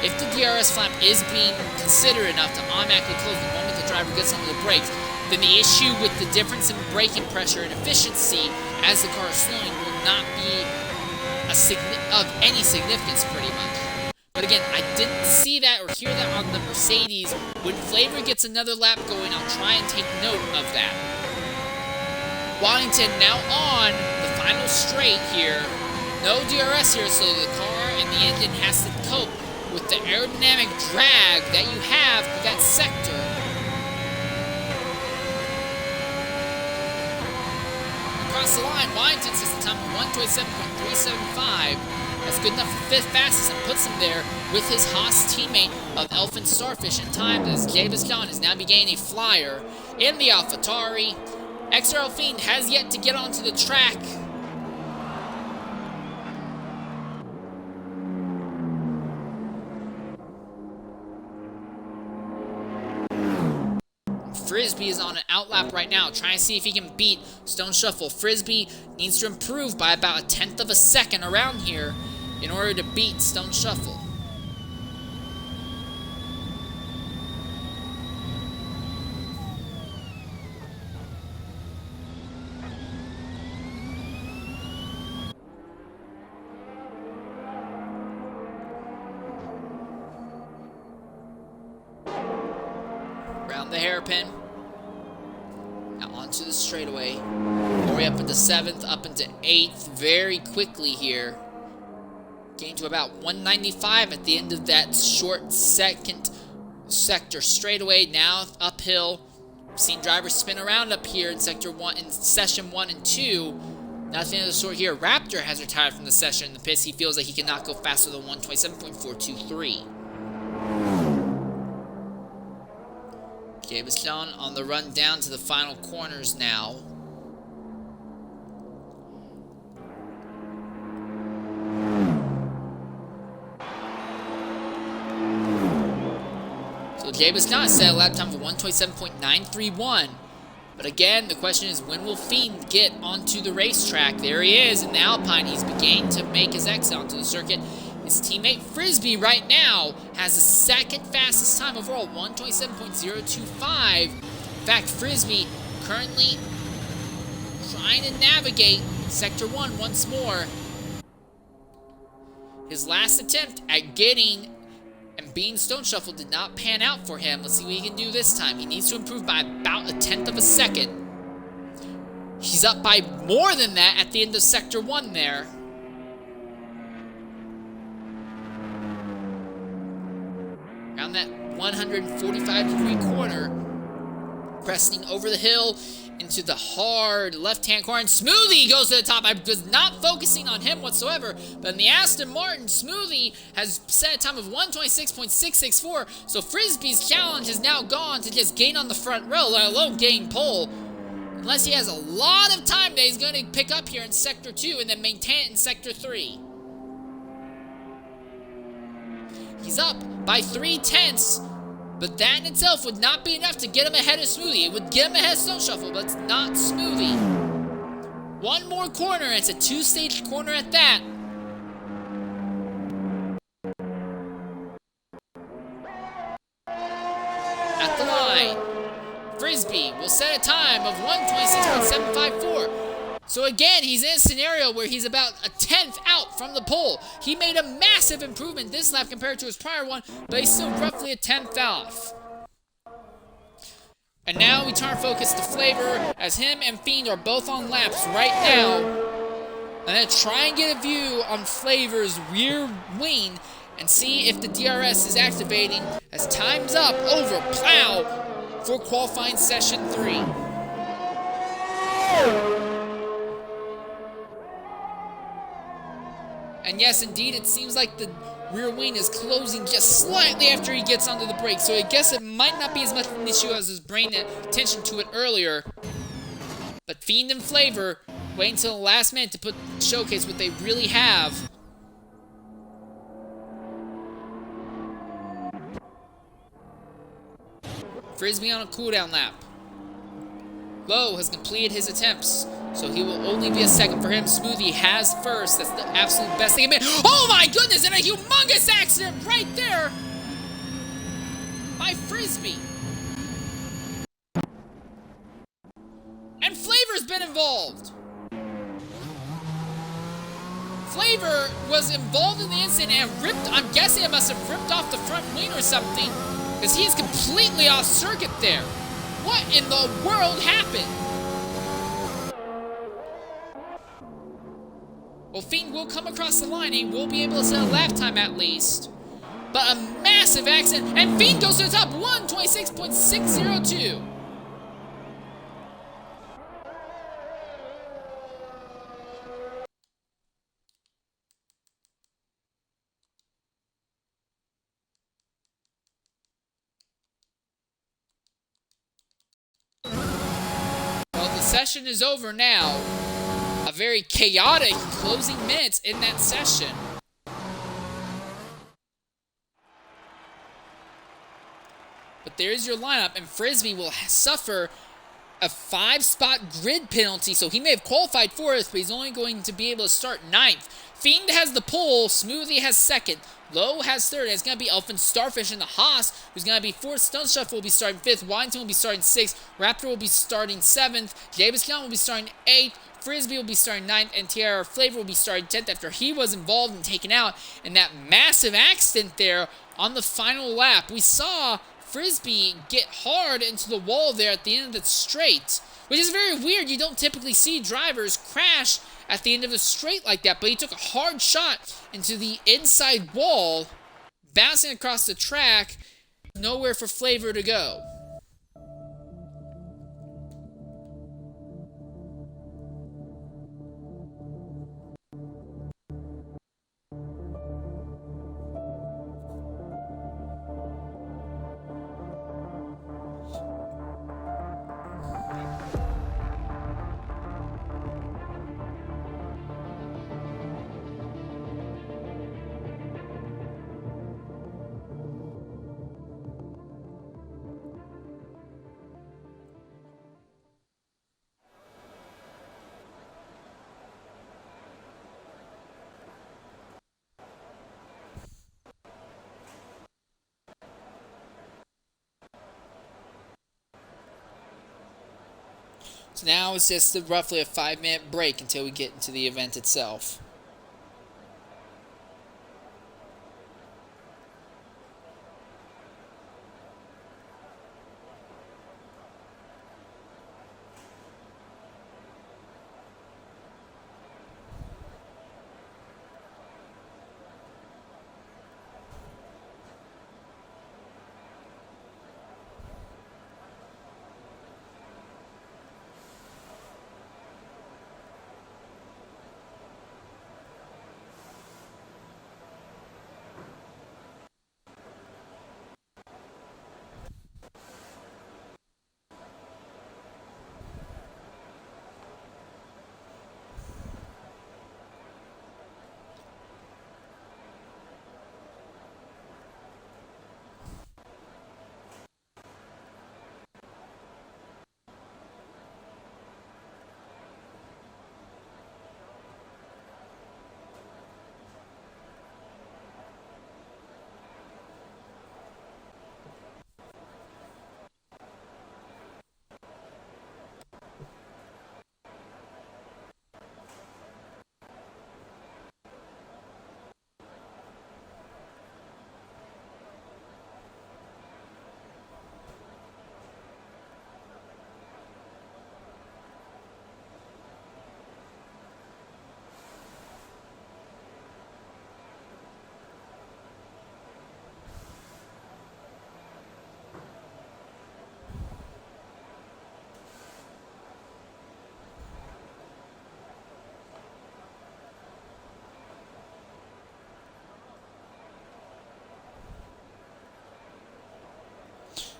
If the DRS flap is being considerate enough to automatically close the moment the driver gets onto the brakes, then the issue with the difference in braking pressure and efficiency as the car is slowing will not be of any significance pretty much. But again, I didn't see that or hear that on the Mercedes. When Flavor gets another lap going, I'll try and take note of that. Waddington now on the final straight here. No DRS here, so the car and the engine has to cope with the aerodynamic drag that you have with that sector. Across the line, Waddington sets the time of 127.375. That's good enough for 5th fastest and puts him there with his Haas teammate of Elfin Starfish in time, as Jabus John is now beginning a flyer in the AlphaTauri. XRRL Fiend has yet to get onto the track. Frisbee is on an outlap right now, trying to see if he can beat Stone Shuffle. Frisbee needs to improve by about 1/10 of a second around here in order to beat Stone Shuffle. Around the hairpin. Now onto the straightaway. Lori up into 7th, up into 8th very quickly here. Getting to about 195 at the end of that short second sector straightaway. Now uphill. We've seen drivers spin around up here in sector 1, in session 1 and 2. Nothing of the sort here. Raptor has retired from the session in the pits. He feels like he cannot go faster than 127.423. Jabus John on the run down to the final corners now. So Jabus John set a lap time of 127.931. But again, the question is, when will Fiend get onto the racetrack? There he is in the Alpine. He's beginning to make his exit onto the circuit. His teammate Frisbee right now has the 2nd fastest time overall, 127.025. In fact, Frisbee currently trying to navigate Sector 1 once more. His last attempt at getting and being stone shuffled did not pan out for him. Let's see what he can do this time. He needs to improve by about 1/10 of a second. He's up by more than that at the end of Sector 1 there. Around that 145-degree corner, cresting over the hill into the hard left-hand corner. And Smoothie goes to the top. I was not focusing on him whatsoever, but in the Aston Martin, Smoothie has set a time of 126.664, so Frisbee's challenge is now gone to just gain on the front row, let alone gain pole. Unless he has a lot of time that he's going to pick up here in Sector 2 and then maintain it in Sector 3. He's up by 3/10, but that in itself would not be enough to get him ahead of Smoothie. It would get him ahead of Stone Shuffle, but it's not Smoothie. One more corner, and it's a 2-stage corner at that. At the line, Frisbee will set a time of 126.754. So again, he's in a scenario where he's about 1/10 out from the pole. He made a massive improvement this lap compared to his prior one, but he's still roughly 1/10 off. And now we turn focus to Flavor, as him and Fiend are both on laps right now. I'm going to try and get a view on Flavor's rear wing and see if the DRS is activating as time's up over Plow for qualifying session 3. And yes, indeed, it seems like the rear wing is closing just slightly after he gets onto the brake, so I guess it might not be as much of an issue as his brain attention to it earlier. But Fiend and Flavor wait until the last minute to showcase what they really have. Frisbee on a cooldown lap. Low has completed his attempts, so he will only be a second for him. Smoothie has first. That's the absolute best thing. Oh my goodness, and a humongous accident right there by Frisbee. And Flavor's been involved. Flavor was involved in the incident and ripped, I'm guessing it must have ripped off the front wing or something, because he's completely off circuit there. What in the world happened? Well, Fiend will come across the line. He will be able to set a lap time at least. But a massive accident, and Fiend goes to the top, 126.602. Session is over now. A very chaotic closing minutes in that session. But there's your lineup, and Frisbee will suffer a 5-spot grid penalty, so he may have qualified 4th, but he's only going to be able to start 9th. Fiend has the pole, Smoothie has 2nd, Low has 3rd, and it's going to be Elfin Starfish in the Haas, who's going to be 4th, Stone Shuffle will be starting 5th, Waddington will be starting 6th, Raptor will be starting 7th, Jameson will be starting 8th, Frisbee will be starting 9th, and TR Flavor will be starting 10th after he was involved and taken out in that massive accident there on the final lap. We saw Frisbee get hard into the wall there at the end of the straight, which is very weird. You don't typically see drivers crash at the end of a straight like that, but he took a hard shot into the inside wall, bouncing across the track, nowhere for Flavor to go. So now it's just roughly a 5-minute break until we get into the event itself.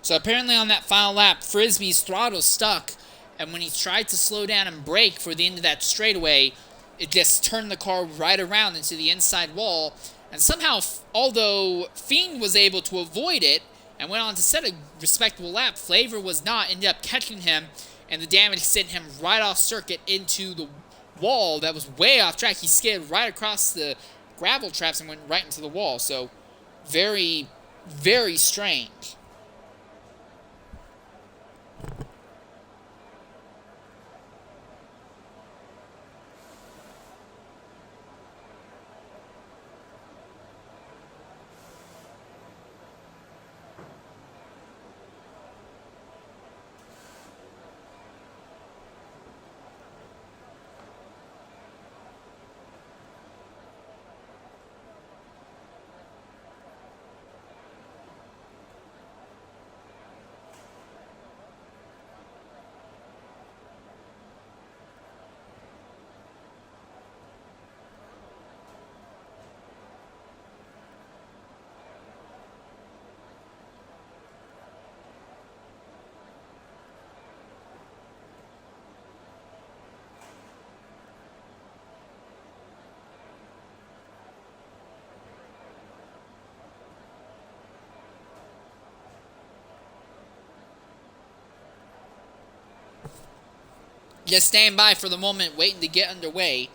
So apparently on that final lap, Frisbee's throttle stuck, and when he tried to slow down and brake for the end of that straightaway, it just turned the car right around into the inside wall, and somehow, although Fiend was able to avoid it and went on to set a respectable lap, Flavor was not, ended up catching him, and the damage sent him right off circuit into the wall that was way off track. He skidded right across the gravel traps and went right into the wall, so very, very strange. Just stand by for the moment, waiting to get underway.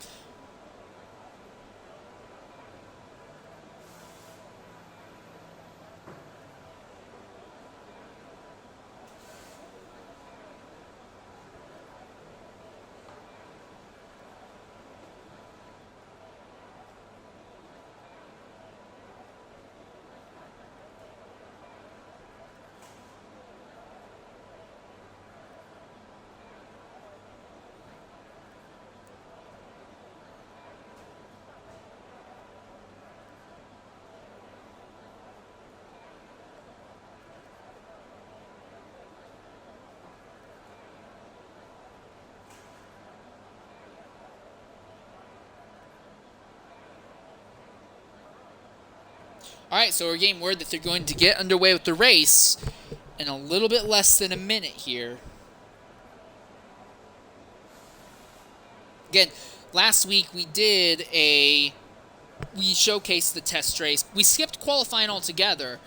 Alright, so we're getting word that they're going to get underway with the race in a little bit less than a minute here. Again, last week we showcased the test race. We skipped qualifying altogether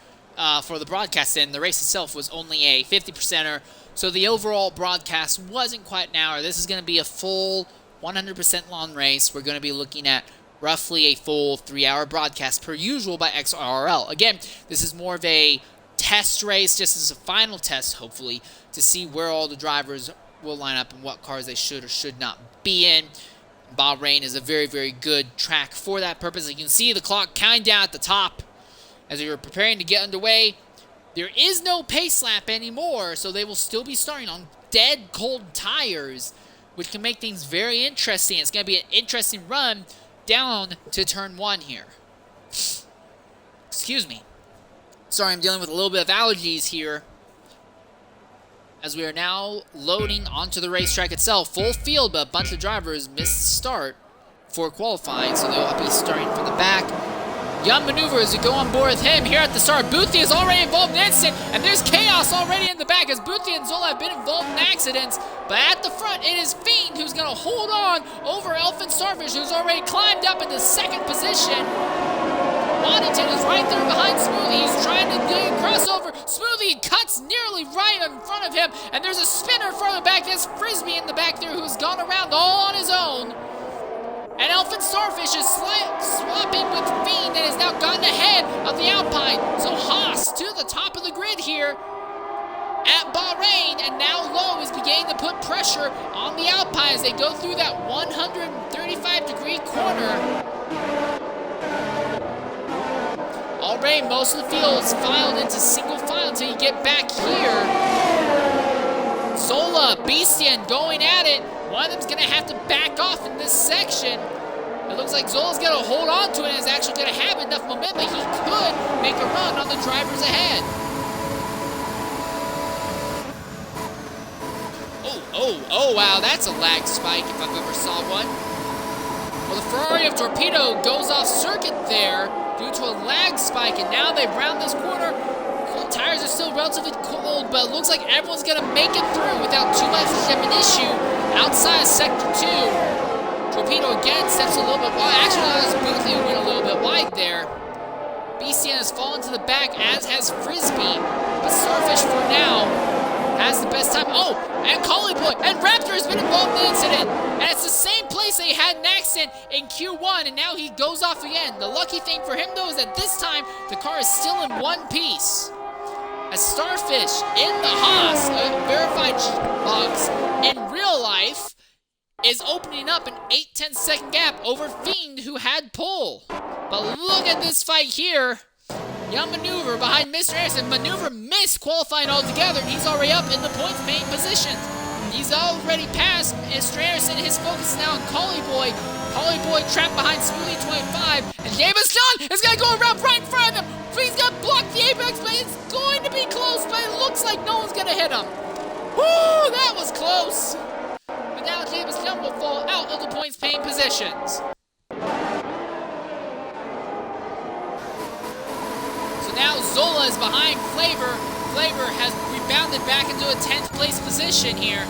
for the broadcast, and the race itself was only a 50%er, so the overall broadcast wasn't quite an hour. This is going to be a full 100% lawn race. We're going to be looking at roughly a full 3-hour broadcast per usual by XRRL. Again, this is more of a test race, just as a final test, hopefully, to see where all the drivers will line up and what cars they should or should not be in. Bahrain is a very, very good track for that purpose. You can see the clock counting down at the top as we were preparing to get underway. There is no pace lap anymore, so they will still be starting on dead cold tires, which can make things very interesting. It's going to be an interesting run down to turn 1 here. Excuse me. Sorry, I'm dealing with a little bit of allergies here, as we are now loading onto the racetrack itself. Full field, but a bunch of drivers missed the start for qualifying, so they'll be starting from the back. Young maneuvers to go on board with him here at the start. Boothie is already involved in an incident, and there's chaos already in the back as Boothie and Zola have been involved in accidents. But at the front, it is Fiend who's going to hold on over Elfin Starfish, who's already climbed up into second position. Waddington is right there behind Smoothie. He's trying to do a crossover. Smoothie cuts nearly right in front of him, and there's a spinner further back. There's Frisbee in the back there who's gone around all on his own. And Elfin Starfish is swapping with Fiend and has now gotten ahead of the Alpine. So Haas to the top of the grid here at Bahrain, and now Lowe is beginning to put pressure on the Alpine as they go through that 135-degree corner. Already most of the field is filed into single file until you get back here. Zola, Beastian going at it. One of them's going to have to back off in this section. It looks like Zola's going to hold on to it and is actually going to have enough momentum that he could make a run on the drivers ahead. Oh, wow, that's a lag spike if I've ever saw one. Well, the Ferrari of Torpedo goes off circuit there due to a lag spike, and now they've rounded this corner. Cold tires are still relatively cold, but it looks like everyone's going to make it through without too much of an issue outside of Sector 2. Torpedo again steps a little bit wide. Actually, that was Boothie who went a little bit wide there. BCN has fallen to the back, as has Frisbee, but Starfish for now has the best time. Oh, and Collie-Boy and Raptor has been involved in the incident. And it's the same place they had an accident in Q1, and now he goes off again. The lucky thing for him, though, is that this time the car is still in one piece. As Starfish in the Haas, verified box, in real life, is opening up an 8-10 second gap over Fiend, who had pole. But look at this fight here. Young Maneuver behind Mr. Anderson. Maneuver missed qualifying altogether, and he's already up in the points main positions. He's already passed Mr. Anderson. His focus is now on Collie-Boy. Collie-Boy trapped behind Smoothie 25. And Davis John is going to go around right in front of him. He's going to block the apex, but it's going to be close, but it looks like no one's going to hit him. Woo, that was close. But now Davis John will fall out of the points main positions. Now Zola is behind Flavor. Flavor has rebounded back into a 10th place position here.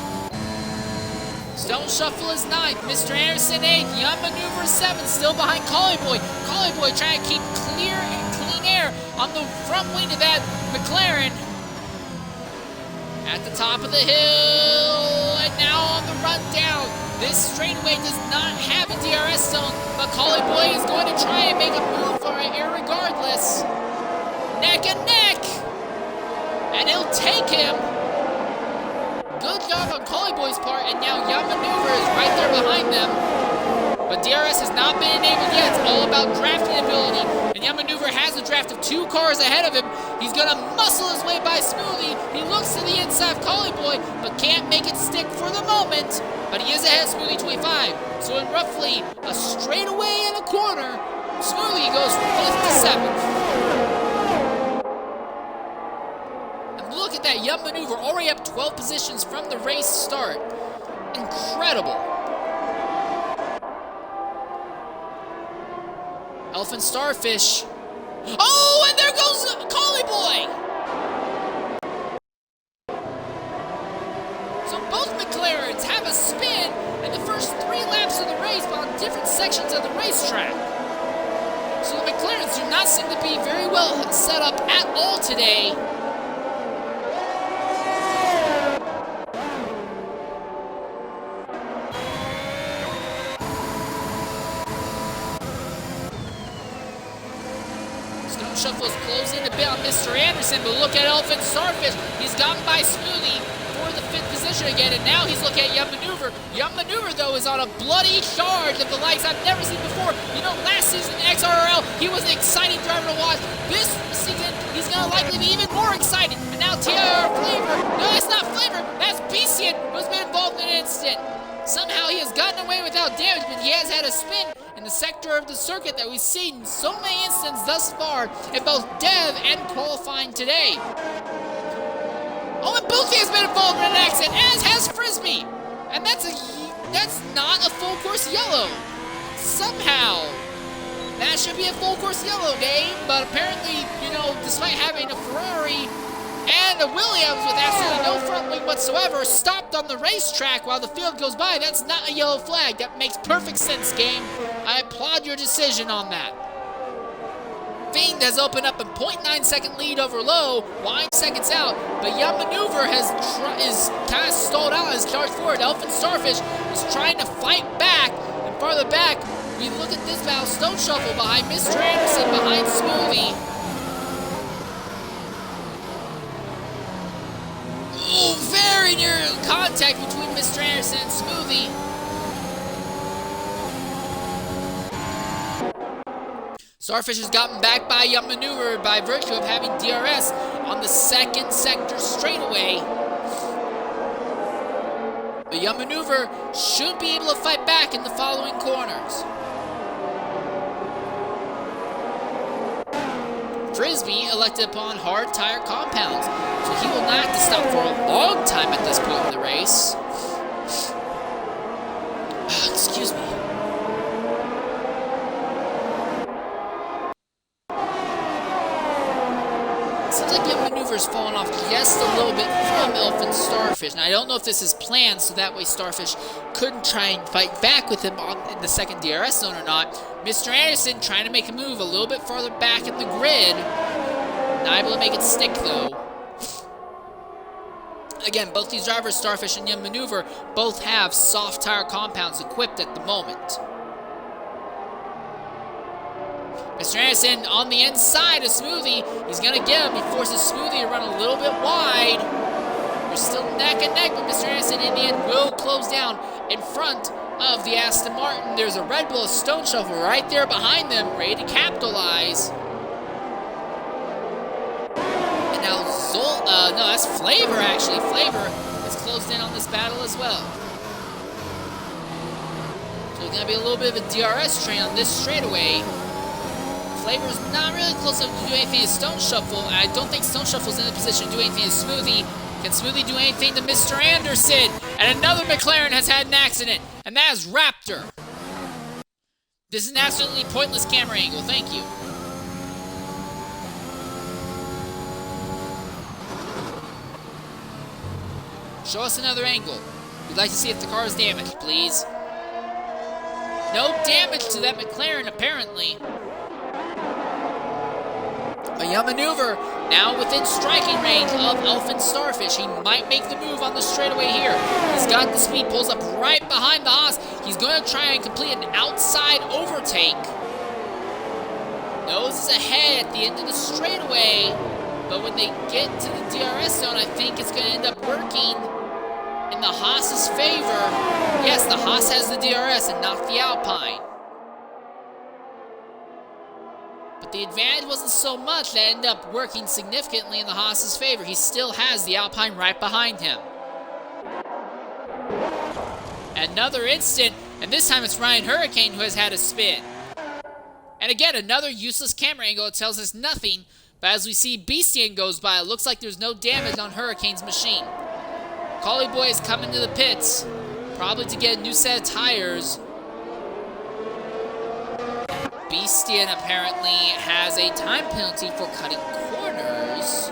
Stone Shuffle is 9th. Mr. Anderson 8th. Young Maneuver 7th. Still behind Collie-Boy. Collie-Boy trying to keep clear and clean air on the front wing of that McLaren. At the top of the hill. And now on the run down. This straightaway does not have a DRS zone, but Collie-Boy is going to try and make a move for it irregardless. Neck and neck, and he'll take him. Good job on Collie-Boy's part, and now Young Maneuver is right there behind them. But DRS has not been enabled yet. It's all about drafting ability, and Young Maneuver has a draft of 2 cars ahead of him. He's going to muscle his way by Smoothie. He looks to the inside of Collie-Boy, but can't make it stick for the moment. But he is ahead of Smoothie 25. So in roughly a straightaway and a corner, Smoothie goes from 5th to 7th. Look at that Young Maneuver, already up 12 positions from the race start. Incredible. Elfin Starfish. Oh, and there goes Collie-Boy! So both McLarens have a spin in the first 3 laps of the race, but on different sections of the racetrack. So the McLarens do not seem to be very well set up at all today. Shuffle is closing a bit on Mr. Anderson, but look at Elfin Starfish. He's gotten by Smoothie for the 5th position again, and now he's looking at Young Maneuver. Young Maneuver, though, is on a bloody charge of the likes I've never seen before. You know, last season in XRRL, he was an exciting driver to watch. This season, he's going to likely be even more exciting. And now TR Flavor, no, it's not Flavor, that's Beastian, who's been involved in an incident. Somehow he has gotten away without damage, but he has had a spin in the sector of the circuit that we've seen so many instances thus far in both dev and qualifying today. Oh, and Boothie has been involved in an accident, as has Frisbee. And that's not a full course yellow. Somehow, that should be a full course yellow game, but apparently, you know, despite having a Ferrari and a Williams with absolutely no front wing whatsoever stopped on the racetrack while the field goes by, that's not a yellow flag. That makes perfect sense, game. I applaud your decision on that. Fiend has opened up a 0.9 second lead over Low, 9 seconds out, but Young Maneuver is kind of stalled out as charged forward. Elfin Starfish is trying to fight back, and farther back, we look at this battle. Stone Shuffle behind Mr. Anderson, behind Smoothie. Oh, very near contact between Mr. Anderson and Smoothie. Starfish has gotten back by Young Maneuver by virtue of having DRS on the 2nd sector straightaway. But Young Maneuver should be able to fight back in the following corners. Frisbee elected upon hard tire compounds, so he will not have to stop for a long time at this point in the race. Excuse me. Seems like Young Maneuver's fallen off just a little bit from Elfin Starfish. Now, I don't know if this is planned, so that way Starfish couldn't try and fight back with him in the 2nd DRS zone or not. Mr. Anderson trying to make a move a little bit farther back in the grid. Not able to make it stick, though. Again, both these drivers, Starfish and Young Maneuver, both have soft tire compounds equipped at the moment. Mr. Anderson on the inside of Smoothie. He's going to get him. He forces Smoothie to run a little bit wide. They're still neck and neck, but Mr. Anderson in the end will close down in front of the Aston Martin. There's a Red Bull Stone Shuffle right there behind them, ready to capitalize. And now no, that's Flavor actually. Flavor has closed in on this battle as well. So there's going to be a little bit of a DRS train on this straightaway. Flavor's not really close enough to do anything to Stone Shuffle, and I don't think Stone Shuffle's in a position to do anything to Smoothie. Can Smoothie do anything to Mr. Anderson? And another McLaren has had an accident, and that is Raptor. This is an absolutely pointless camera angle, thank you. Show us another angle. We'd like to see if the car is damaged, please. No damage to that McLaren, apparently. A Young Maneuver now within striking range of Elfin Starfish. He might make the move on the straightaway here. He's got the speed, pulls up right behind the Haas. He's going to try and complete an outside overtake. Nose is ahead at the end of the straightaway, but when they get to the DRS zone, I think it's going to end up working in the Haas's favor. Yes, the Haas has the DRS and not the Alpine. But the advantage wasn't so much that ended up working significantly in the Haas's favor. He still has the Alpine right behind him. Another instant, and this time it's Ryan Hurricane who has had a spin. And again, another useless camera angle. It tells us nothing, but as we see Beastian goes by, it looks like there's no damage on Hurricane's machine. Collie Boy is coming to the pits, probably to get a new set of tires. Beastian apparently has a time penalty for cutting corners.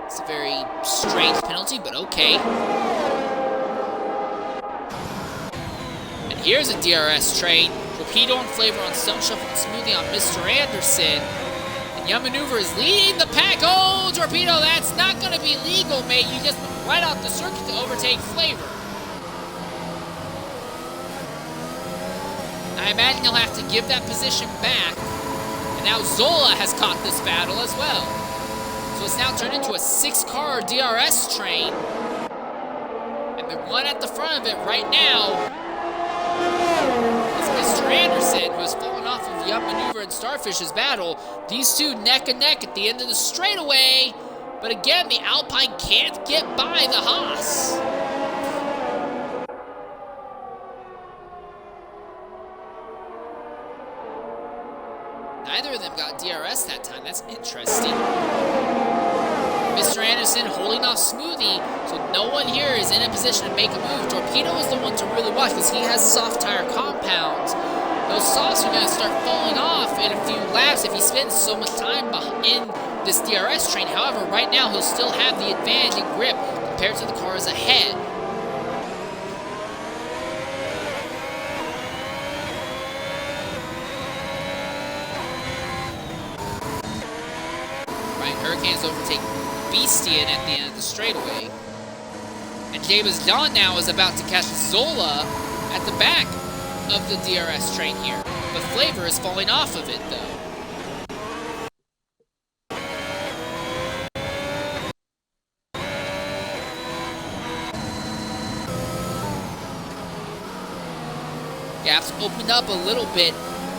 It's a very strange penalty, but okay. And here's a DRS train. Torpedo and Flavor on Stone Shuffle and Smoothie on Mr. Anderson. And Young Maneuver is leading the pack. Oh, Torpedo, that's not going to be legal, mate. You just went right off the circuit to overtake Flavor. I imagine he'll have to give that position back. And now Zola has caught this battle as well. So it's now turned into a 6-car DRS train. The one at the front of it right now is Mr. Anderson, who has fallen off of Yum Maneuver and Starfish's battle. These two neck and neck at the end of the straightaway. But again, the Alpine can't get by the Haas. Neither of them got DRS that time. That's interesting. Mr. Anderson holding off Smoothie, so no one here is in a position to make a move. Torpedo is the one to really watch because he has soft tire compounds. Those softs are going to start falling off in a few laps if he spends so much time in this DRS train. However, right now he'll still have the advantage in grip compared to the cars ahead. Hurricanes overtake Beastian at the end of the straightaway. And James John now is about to catch Zola at the back of the DRS train here. But Flavor is falling off of it, though. Gaps opened up a little bit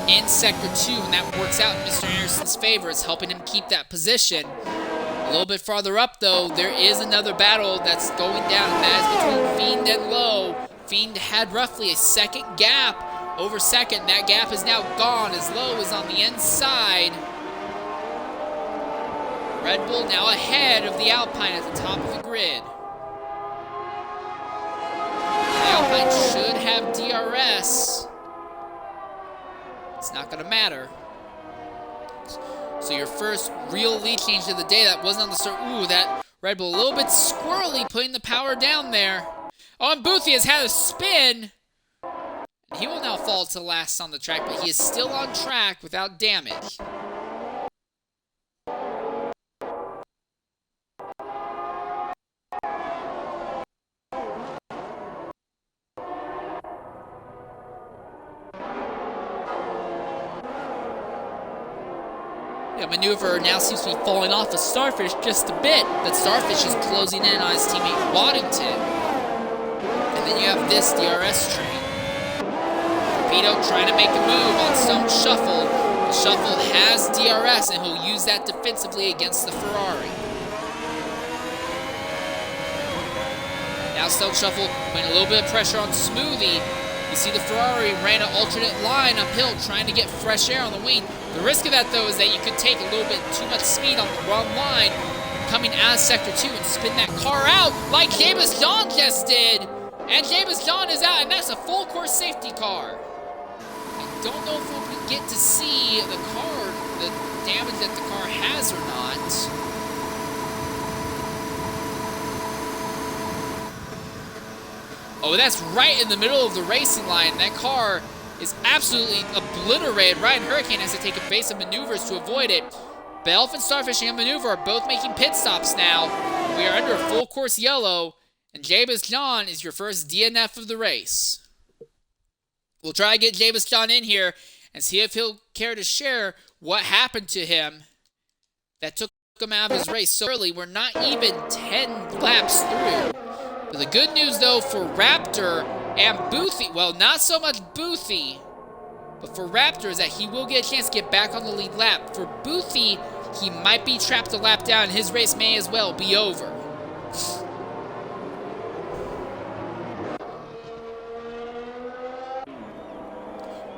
in Sector 2, and that works out in Mr. Anderson's favor. It's helping him keep that position. A little bit farther up, though, there is another battle that's going down, and that is between Fiend and Low. Fiend had roughly a second gap over second. That gap is now gone as Low is on the inside. Red Bull now ahead of the Alpine at the top of the grid. The Alpine should have DRS. It's not going to matter. So your first real lead change of the day, that wasn't on the start. Ooh, that Red Bull a little bit squirrely, putting the power down there. Oh, and Boothie has had a spin. He will now fall to last on the track, but he is still on track without damage. Maneuver now seems to be falling off of Starfish just a bit, but Starfish is closing in on his teammate Waddington. And then you have this DRS train. Torpedo trying to make a move on Stone Shuffle. The Shuffle has DRS, and he'll use that defensively against the Ferrari. Now Stone Shuffle putting a little bit of pressure on Smoothie. You see the Ferrari ran an alternate line uphill trying to get fresh air on the wing. The risk of that, though, is that you could take a little bit too much speed on the wrong line coming out of Sector 2 and spin that car out like James John just did. And James John is out, and that's a full course safety car. I don't know if we'll get to see the car, the damage that the car has or not. Oh, that's right in the middle of the racing line. That car is absolutely obliterated. Ryan Hurricane has to take evasive maneuvers to avoid it. But Elf and Starfish and Maneuver are both making pit stops now. We are under a full course yellow, and Jabez John is your first DNF of the race. We'll try to get Jabez John in here and see if he'll care to share what happened to him that took him out of his race so early. We're not even 10 laps through. But the good news, though, for Raptor and Boothie, well, not so much Boothie, but for Raptor is that he will get a chance to get back on the lead lap. For Boothie, he might be trapped a lap down, and his race may as well be over.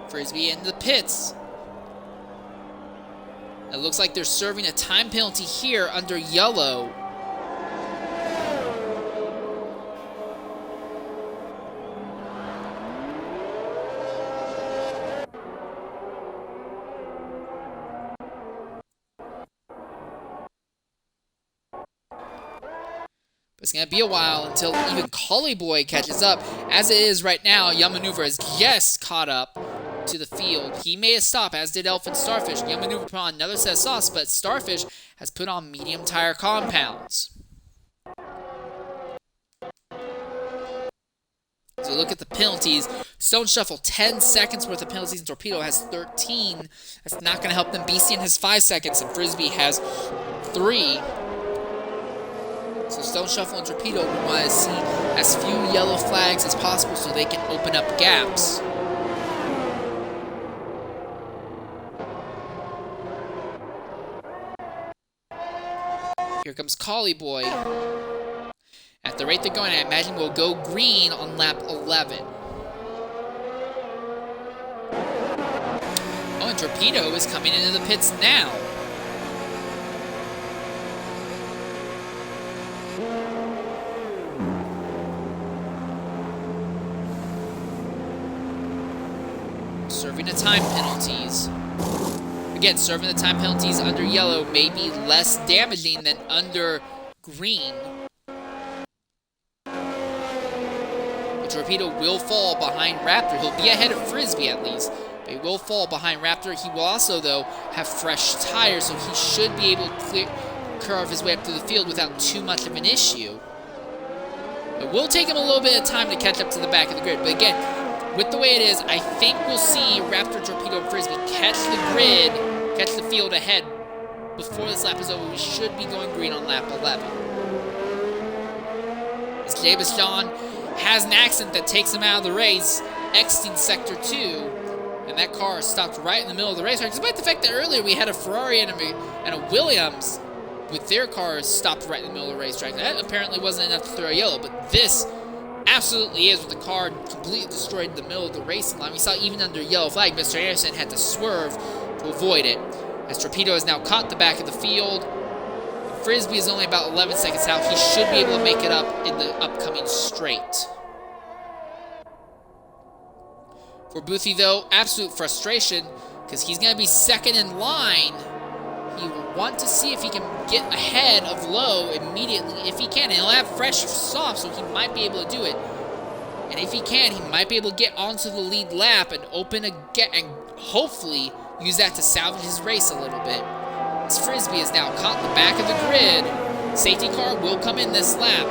Frisbee in the pits. It looks like they're serving a time penalty here under yellow. It's going to be a while until even Collie Boy catches up. As it is right now, Young Maneuver has just caught up to the field. He made a stop, as did Elf and Starfish. Young Maneuver put on another set of sauce, but Starfish has put on medium tire compounds. So look at the penalties. Stone Shuffle, 10 seconds worth of penalties, and Torpedo has 13. That's not going to help them. Beastian has 5 seconds, and Frisbee has 3. So Stone Shuffle and Torpedo want to see as few yellow flags as possible so they can open up gaps. Here comes Collie Boy. At the rate they're going, I imagine we'll go green on lap 11. Oh, and Torpedo is coming into the pits now. Serving the time penalties. Again, serving the time penalties under yellow may be less damaging than under green. But Torpedo will fall behind Raptor. He'll be ahead of Frisbee at least. But he will fall behind Raptor. He will also, though, have fresh tires, so he should be able to curve his way up through the field without too much of an issue. It will take him a little bit of time to catch up to the back of the grid. But again, with the way it is, I think we'll see Raptor, Torpedo, and Frisbee catch the grid, catch the field ahead before this lap is over. We should be going green on lap 11. As James John has an accident that takes him out of the race, exiting Sector 2, and that car stopped right in the middle of the racetrack, despite the fact that earlier we had a Ferrari and a Williams with their cars stopped right in the middle of the racetrack. That apparently wasn't enough to throw a yellow, but this absolutely is, with the car completely destroyed in the middle of the racing line. We saw even under yellow flag, Mr. Anderson had to swerve to avoid it. As Torpedo has now caught the back of the field, Frisbee is only about 11 seconds out. He should be able to make it up in the upcoming straight. For Boothie, though, absolute frustration, because he's going to be second in line. He will want to see if he can get ahead of Lowe immediately, if he can. And he'll have fresh softs, so he might be able to do it. And if he can, he might be able to get onto the lead lap and open a gap, and hopefully use that to salvage his race a little bit. As Frisbee is now caught in the back of the grid, safety car will come in this lap.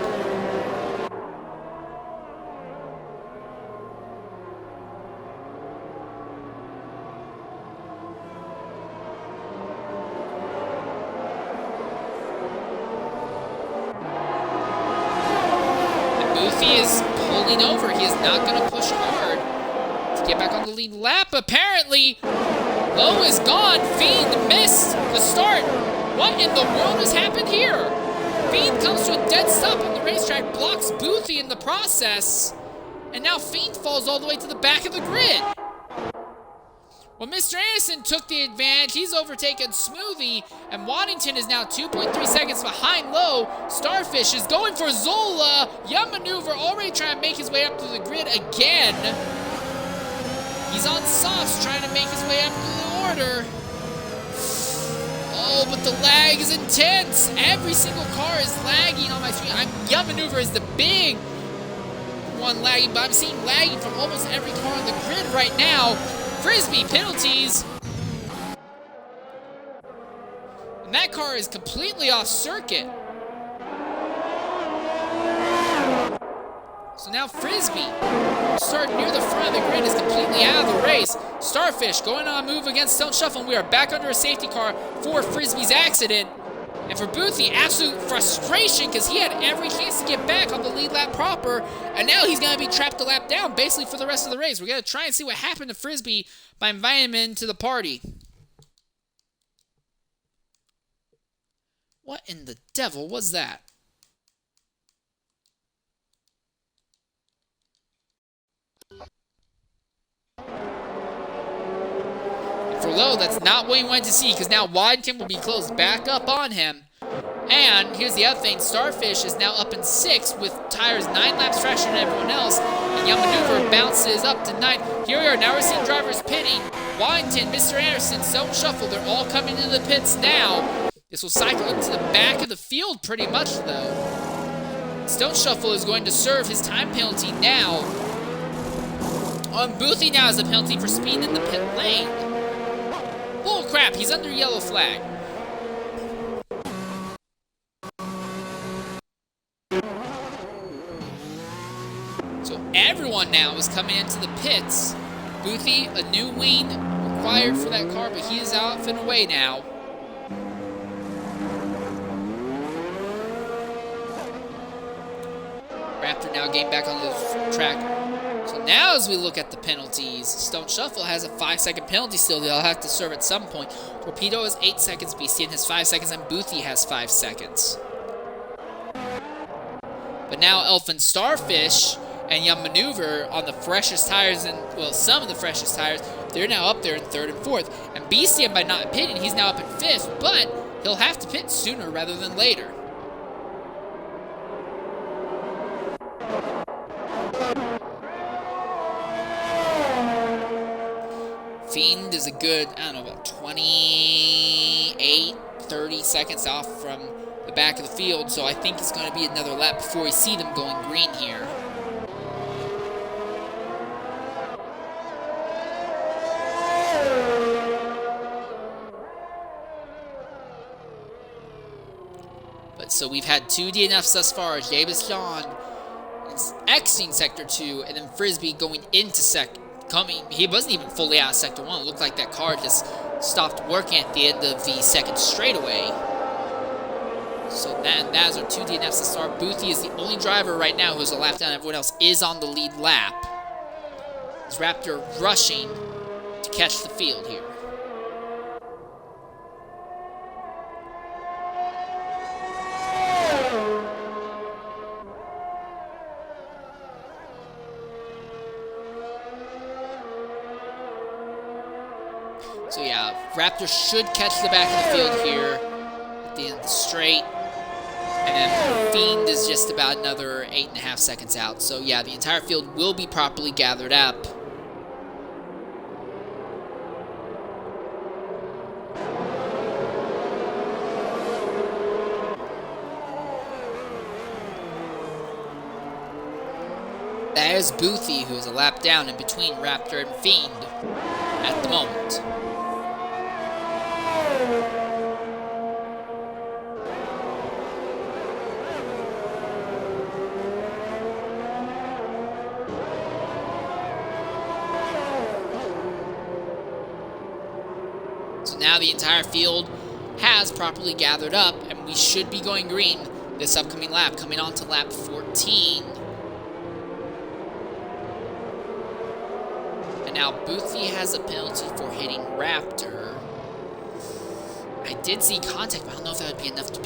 He is pulling over. He is not going to push hard to get back on the lead lap. Apparently, Lowe is gone. Fiend missed the start. What in the world has happened here? Fiend comes to a dead stop on the racetrack, blocks Boothie in the process, and now Fiend falls all the way to the back of the grid. Well, Mr. Anderson took the advantage. He's overtaken Smoothie, and Waddington is now 2.3 seconds behind Lowe. Starfish is going for Zola. Young Maneuver already trying to make his way up to the grid again. He's on softs trying to make his way up to the order. Oh, but the lag is intense. Every single car is lagging on my screen. Young Maneuver is the big one lagging, but I'm seeing lagging from almost every car on the grid right now. Frisbee, penalties. And that car is completely off circuit. So now Frisbee, starting near the front of the grid, is completely out of the race. Starfish going on a move against Stone Shuffle, and we are back under a safety car for Frisbee's accident. And for Boothie, absolute frustration, because he had every chance to get back on the lead lap proper, and now he's going to be trapped a lap down basically for the rest of the race. We're going to try and see what happened to Frisbee by inviting him into the party. What in the devil was that? For Lowe, that's not what he wanted to see, because now Waddington will be closed back up on him. And here's the other thing, Starfish is now up in 6th with tires 9 laps fresher than everyone else. And Young Maneuver bounces up to 9th. Here we are, now we're seeing drivers pitting. Waddington, Mr. Anderson, Stone Shuffle, they're all coming into the pits now. This will cycle into the back of the field pretty much, though. Stone Shuffle is going to serve his time penalty now. Boothie now has a penalty for speeding in the pit lane. Bull crap, he's under yellow flag. So everyone now is coming into the pits. Boothie, a new wing required for that car, but he is out and away now. Raptor now getting back on the track. So now as we look at the penalties, Stone Shuffle has a 5-second penalty still they'll have to serve at some point. Torpedo has 8 seconds, BCN has 5 seconds, and Boothie has 5 seconds. But now Elfin Starfish and Young Maneuver on the freshest tires, and well, some of the freshest tires, they're now up there in 3rd and 4th. And BCN, by not pitting, he's now up in 5th, but he'll have to pit sooner rather than later. Fiend is a good, I don't know, about 28, 30 seconds off from the back of the field, so I think it's going to be another lap before we see them going green here. But so we've had 2 DNFs thus far. Davis John is exiting Sector 2, and then Frisbee going into he wasn't even fully out of Sector 1. It looked like that car just stopped working at the end of the second straightaway. So that is our 2 DNFs to start. Boothie is the only driver right now who's a lap down. Everyone else is on the lead lap. Is Raptor rushing to catch the field here. So yeah, Raptor should catch the back of the field here at the end of the straight. And then Fiend is just about another 8.5 seconds out. So yeah, the entire field will be properly gathered up. There's Boothie, who is a lap down in between Raptor and Fiend at the moment. So now the entire field has properly gathered up, and we should be going green this upcoming lap, coming on to lap 14. And now Boothie has a penalty for hitting Raptor. I did see contact, but I don't know if that would be enough to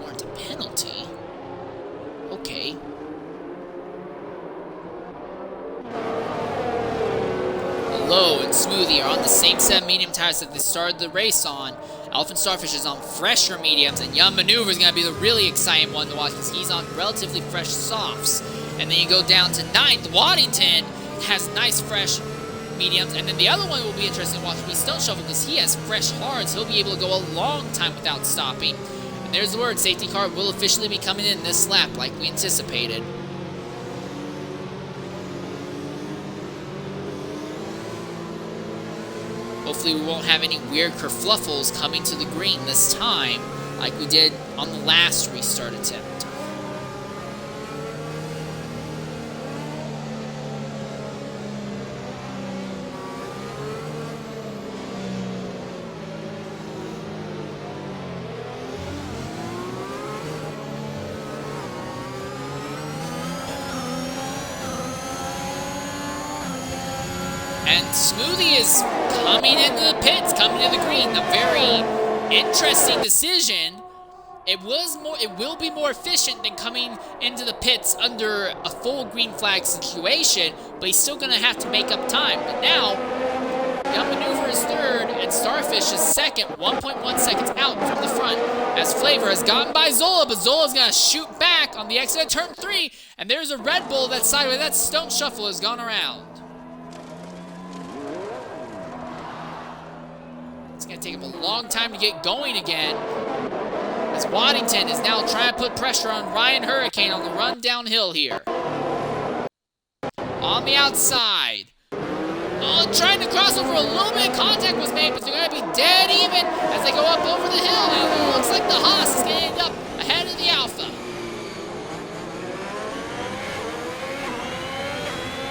warrant a penalty. Okay. Low and Smoothie are on the same set of medium tires that they started the race on. Elfin Starfish is on fresher mediums, and Young Maneuver is going to be the really exciting one to watch because he's on relatively fresh softs. And then you go down to 9th. Waddington has nice fresh mediums, and then the other one will be interesting to watch will be Stone Shovel because he has fresh hards. He'll be able to go a long time without stopping. And there's the word, safety car will officially be coming in this lap like we anticipated. Hopefully we won't have any weird kerfluffles coming to the green this time, like we did on the last restart attempt. And Smoothie is coming into the pits, coming into the green. A very interesting decision. It will be more efficient than coming into the pits under a full green flag situation, but he's still going to have to make up time. But now, Young Maneuver is 3rd, and Starfish is 2nd, 1.1 seconds out from the front, as Flavor has gotten by Zola, but Zola's going to shoot back on the exit of turn 3, and there's a Red Bull that's sideways. That Stone Shuffle has gone around. It's going to take him a long time to get going again, as Waddington is now trying to put pressure on Ryan Hurricane on the run downhill here. On the outside. Oh, trying to cross over, a little bit of contact was made, but they're going to be dead even as they go up over the hill. And it looks like the Haas is going to end up ahead of the Alpha.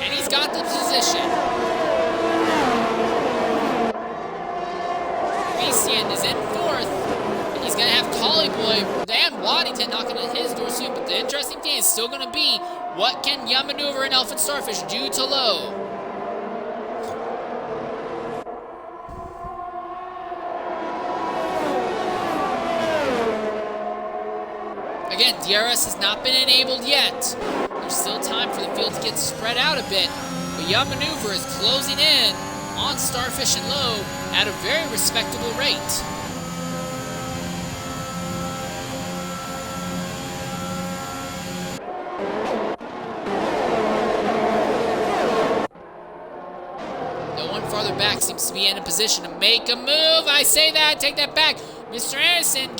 And he's got the position. Is in 4th, and he's going to have Collie Boy and Waddington content knocking on his door soon, but the interesting thing is still going to be, what can Young Maneuver and Elephant Starfish do to Low? Again, DRS has not been enabled yet. There's still time for the field to get spread out a bit, but Young Maneuver is closing in on Starfish and Low at a very respectable rate. No one farther back seems to be in a position to make a move. I say that, take that back. Mr. Anderson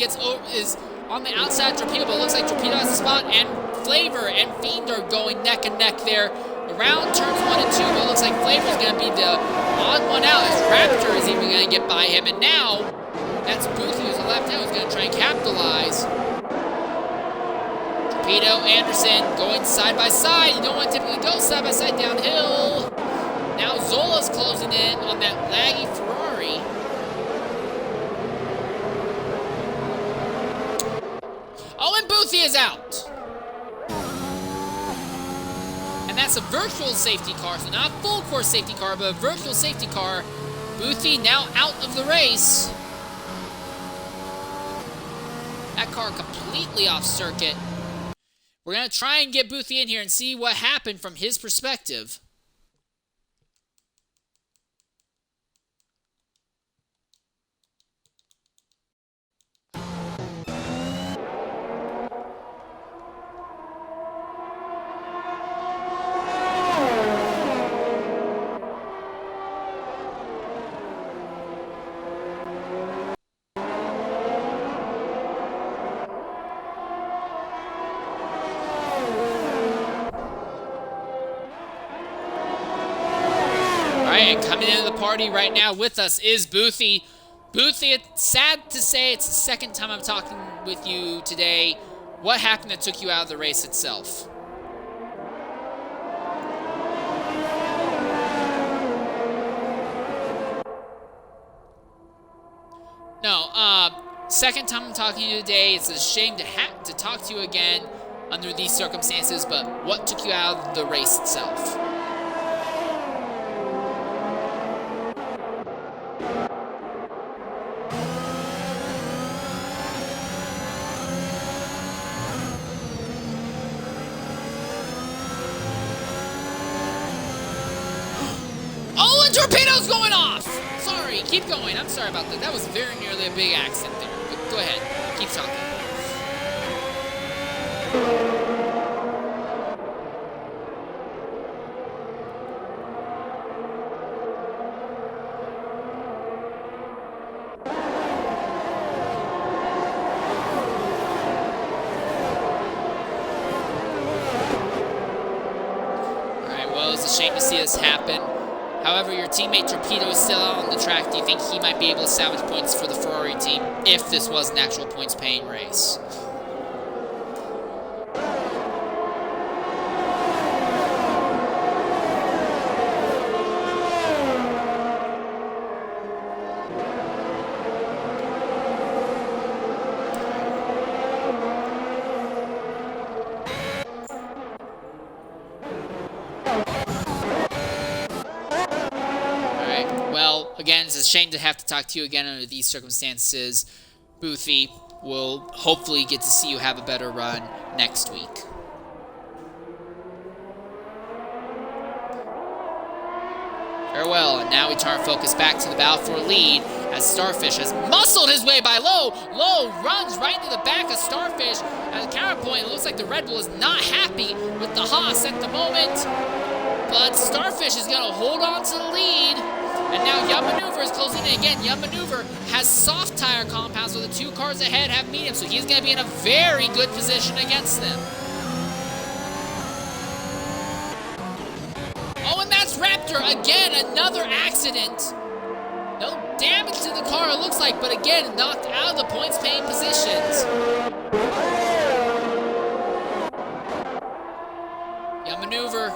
is on the outside of Torpedo, but it looks like Torpedo has a spot, and Flavor and Fiend are going neck and neck there. Around turns 1 and 2, but it looks like Flavor's going to be the odd one out, as Raptor is even going to get by him, and now that's Booth, who's the left hand, who's going to try and capitalize. Torpedo, Anderson going side by side. You don't want to typically go side by side downhill. Now Zola's closing in on that laggy Ferrari. Oh, and Boothie is out. And that's a virtual safety car, so not a full course safety car, but a virtual safety car. Boothie now out of the race. That car completely off circuit. We're going to try and get Boothie in here and see what happened from his perspective. And coming into the party right now with us is Boothie. Boothie, it's sad to say it's the second time I'm talking with you today. What happened that took you out of the race itself? No, second time I'm talking to you today. It's a shame to have to talk to you again under these circumstances, but what took you out of the race itself? Torpedo's going off! Sorry, keep going. I'm sorry about that. That was very nearly a big accident there. But go ahead. Keep talking. Alright, well, it's a shame to see this happen. However, your teammate Torpedo is still out on the track. Do you think he might be able to salvage points for the Ferrari team if this was an actual points-paying race? Again, it's a shame to have to talk to you again under these circumstances. Boothie, we'll hopefully get to see you have a better run next week. Farewell, and now we turn our focus back to the battle for lead as Starfish has muscled his way by Low. Low runs right into the back of Starfish. At the counterpoint, it looks like the Red Bull is not happy with the Haas at the moment. But Starfish is going to hold on to the lead. And now Young Maneuver is closing in again. Young Maneuver has soft tire compounds, so the two cars ahead have medium, so he's going to be in a very good position against them. Oh, and that's Raptor. Again, another accident. No damage to the car, it looks like, but again, knocked out of the points-paying positions. Young Maneuver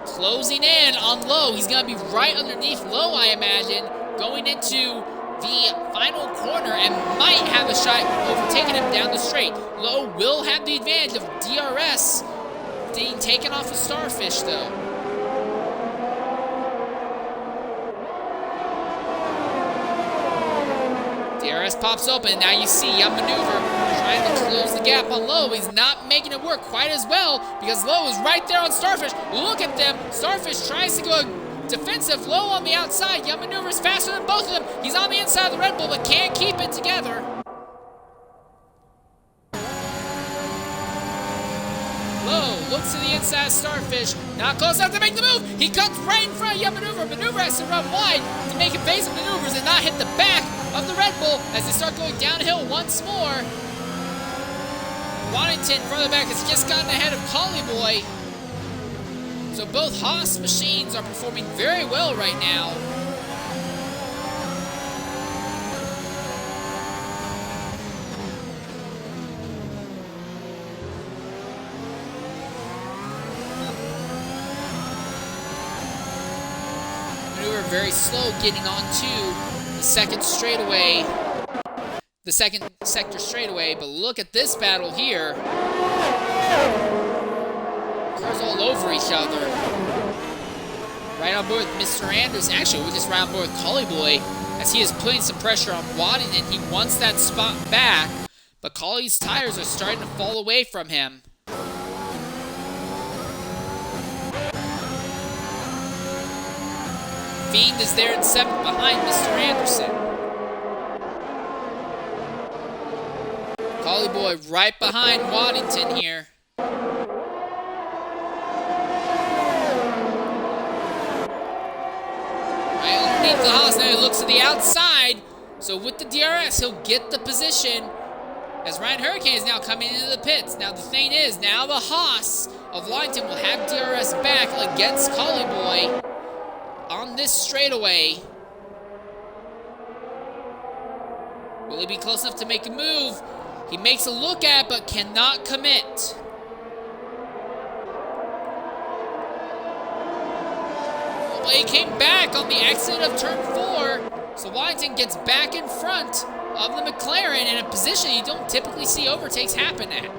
closing in on Low. He's going to be right underneath Low, I imagine, going into the final corner and might have a shot overtaking him down the straight. Lowe will have the advantage of DRS being taken off of Starfish, though. DRS pops open, and now you see Young Maneuver trying to close the gap on Lowe. He's not making it work quite as well because Lowe is right there on Starfish. Look at them. Starfish tries to go defensive. Lowe on the outside. Young Maneuver is faster than both of them. He's on the inside of the Red Bull, but can't keep it together. Lowe looks to the inside of Starfish. Not close enough to make the move. He comes right in front of Young Maneuver. Maneuver has to run wide to make evasive maneuvers and not hit the back of the Red Bull as they start going downhill once more. Waddington further back has just gotten ahead of Collie Boy. So both Haas machines are performing very well right now. Maneuver very slow getting onto the second straightaway. The second sector straightaway, but look at this battle here. Cars all over each other. Right on board with Mr. Anderson. Actually, we're just right on board with Collie Boy as he is putting some pressure on Waddington. He wants that spot back, but Collie's tires are starting to fall away from him. Fiend is there in 7th behind Mr. Anderson. Collie Boy right behind Waddington here. Right underneath the Haas. Now he looks to the outside. So with the DRS, he'll get the position as Ryan Hurricane is now coming into the pits. Now the thing is, now the Haas of Waddington will have DRS back against Collie Boy on this straightaway. Will he be close enough to make a move? He makes a look at, but cannot commit. But he came back on the exit of turn 4. So Waddington gets back in front of the McLaren in a position you don't typically see overtakes happen at.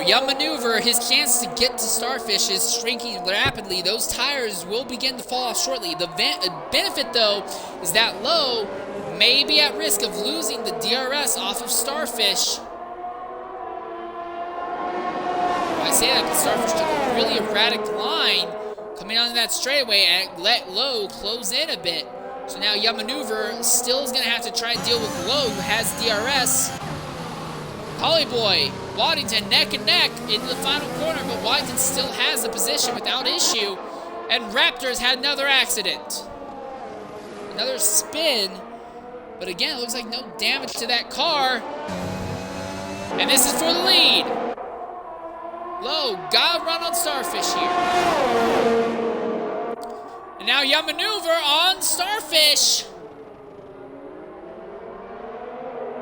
Young Maneuver, his chance to get to Starfish is shrinking rapidly. Those tires will begin to fall off shortly. The benefit, though, is that Lowe may be at risk of losing the DRS off of Starfish. I say that because Starfish took a really erratic line coming onto that straightaway and let Lowe close in a bit. So now Young Maneuver still is going to have to try and deal with Lowe, who has DRS. Collie Boy, Waddington neck and neck into the final corner, but Waddington still has the position without issue. And Raptors had another accident. Another spin. But again, it looks like no damage to that car. And this is for the lead. Lowe, gotta run on Starfish here. And now Young Maneuver on Starfish.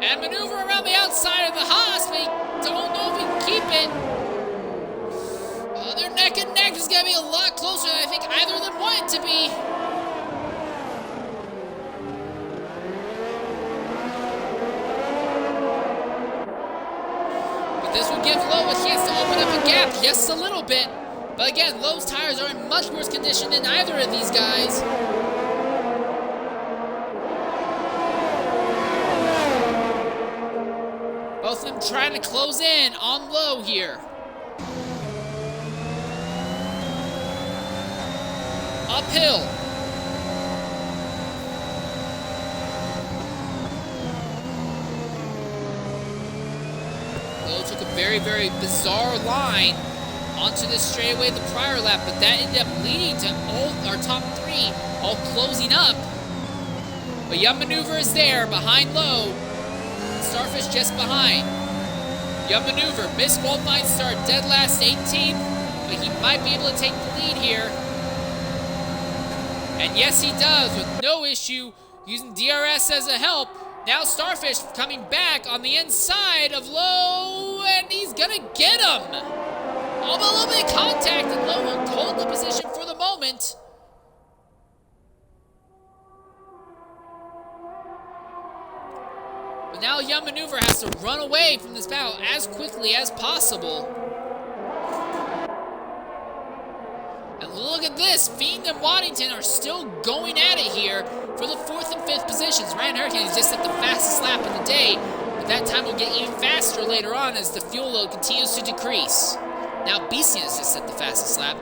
And Maneuver around the outside of the Haas, but he don't know if he can keep it. Oh, they're neck and neck. This is going to be a lot closer than I think either of them want it to be. But this will give Lowe a chance to open up a gap just a little bit. But again, Lowe's tires are in much worse condition than either of these guys. Both of them trying to close in on Lowe here. Uphill. Lowe took a very, very bizarre line onto this straightaway the prior lap, but that ended up leading to all our top 3 all closing up. But Young Maneuver is there behind Lowe. Starfish just behind. Young Maneuver, missed qualifying start, dead last 18th, but he might be able to take the lead here. And yes, he does, with no issue using DRS as a help. Now Starfish coming back on the inside of Low, and he's gonna get him. Although a little bit of contact, and Low will hold the position for the moment. But now Young Maneuver has to run away from this battle as quickly as possible. And look at this, Fiend and Waddington are still going at it here for the 4th and 5th positions. Ryan Hurricane is just at the fastest lap of the day, but that time will get even faster later on as the fuel load continues to decrease. Now Beastian is just at the fastest lap.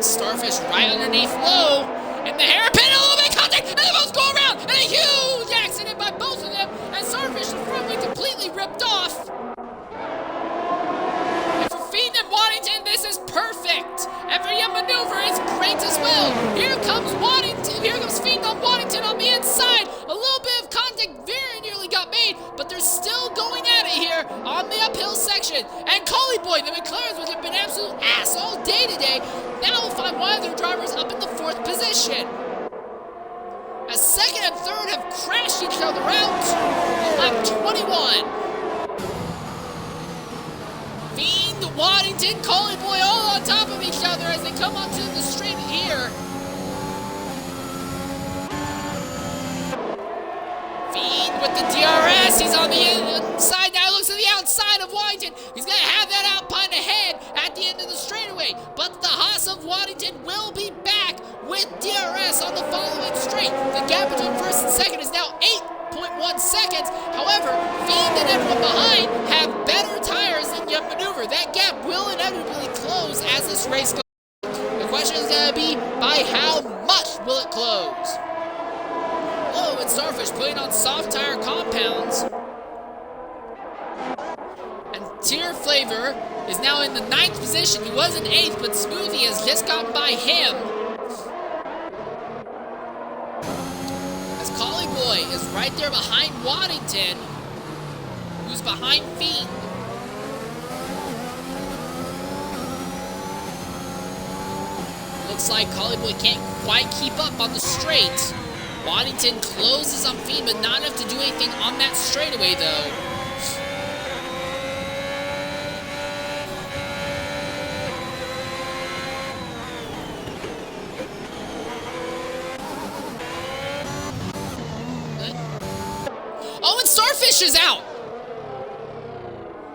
Starfish right underneath Low, and the hairpin, a little bit of contact, and they both go around, and a huge accident by both of them, and Starfish in front wing completely ripped off. And for Fiend and Waddington, this is perfect. And for Young Maneuver, it's great as well. Here comes Waddington, here comes Fiend on Waddington on the inside. A little bit of contact very nearly got made, but they're still going at it here on the uphill section. And Collie Boy, the McLarens, which have been absolute ass all day today, now will find one of their drivers up in the 4th position. As 2nd and 3rd have crashed each other out on lap 21. Fiend, Waddington, Collie Boy all on top of each other as they come onto the straight here. Fiend with the DRS, he's on the inside now, looks to the outside of Waddington. He's going to have that Alpine ahead at the end of the straightaway, but the Haas of Waddington will be back with DRS on the following straight. The gap between 1st and 2nd is now 8.1 seconds. However, Fiend and everyone behind have better tires than Young Maneuver. That gap will inevitably close as this race goes. The question is going to be, by how much will it close? Low and Starfish putting on soft tire compounds. And Tier Flavor is now in the 9th position. He was in 8th, but Smoothie has just gotten by him. As Collie Boy is right there behind Waddington, who's behind Fiend. Looks like Collie Boy can't quite keep up on the straight. Waddington closes on Fiend, but not enough to do anything on that straightaway, though. Oh, and Starfish is out!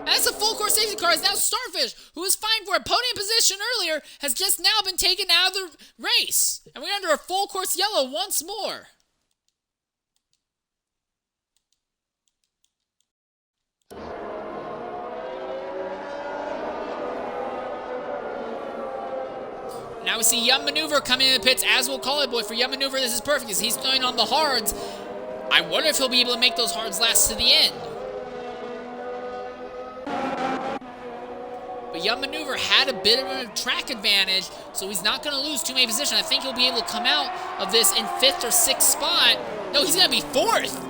That's a full course safety car. Is now Starfish, who was fine for a podium position earlier, has just now been taken out of the race. And we're under a full course yellow once more. Now we see Young Maneuver coming in the pits, as will Collie Boy. For Young Maneuver, this is perfect because he's going on the hards. I wonder if he'll be able to make those hards last to the end. But Young Maneuver had a bit of a track advantage, so he's not going to lose too many positions. I think he'll be able to come out of this in 5th or 6th spot. No, he's going to be 4th.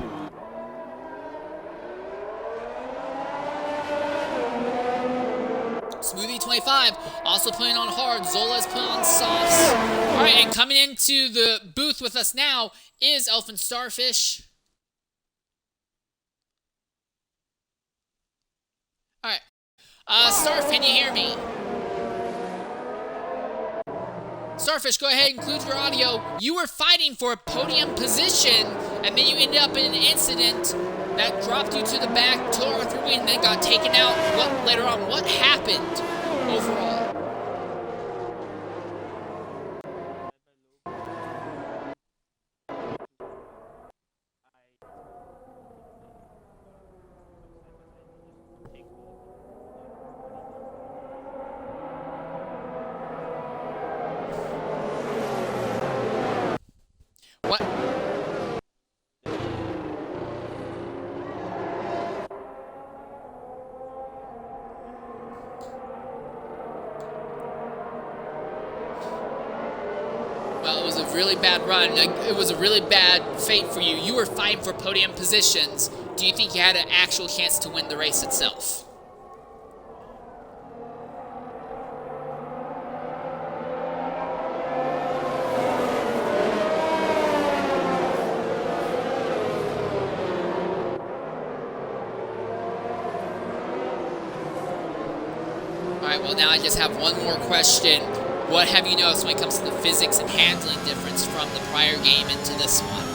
Smoothie 25, also putting on hard. Zola's putting on softs. All right, and coming into the booth with us now is Elfin Starfish. All right. Starf, can you hear me? Starfish, go ahead and include your audio. You were fighting for a podium position, and then you ended up in an incident that dropped you to the back, to R3 and then got taken out. Later on, what happened overall? What? Well, it was a really bad run. It was a really bad fate for you. You were fighting for podium positions. Do you think you had an actual chance to win the race itself? Alright, well now I just have one more question. What have you noticed when it comes to the physics and handling difference from the prior game into this one?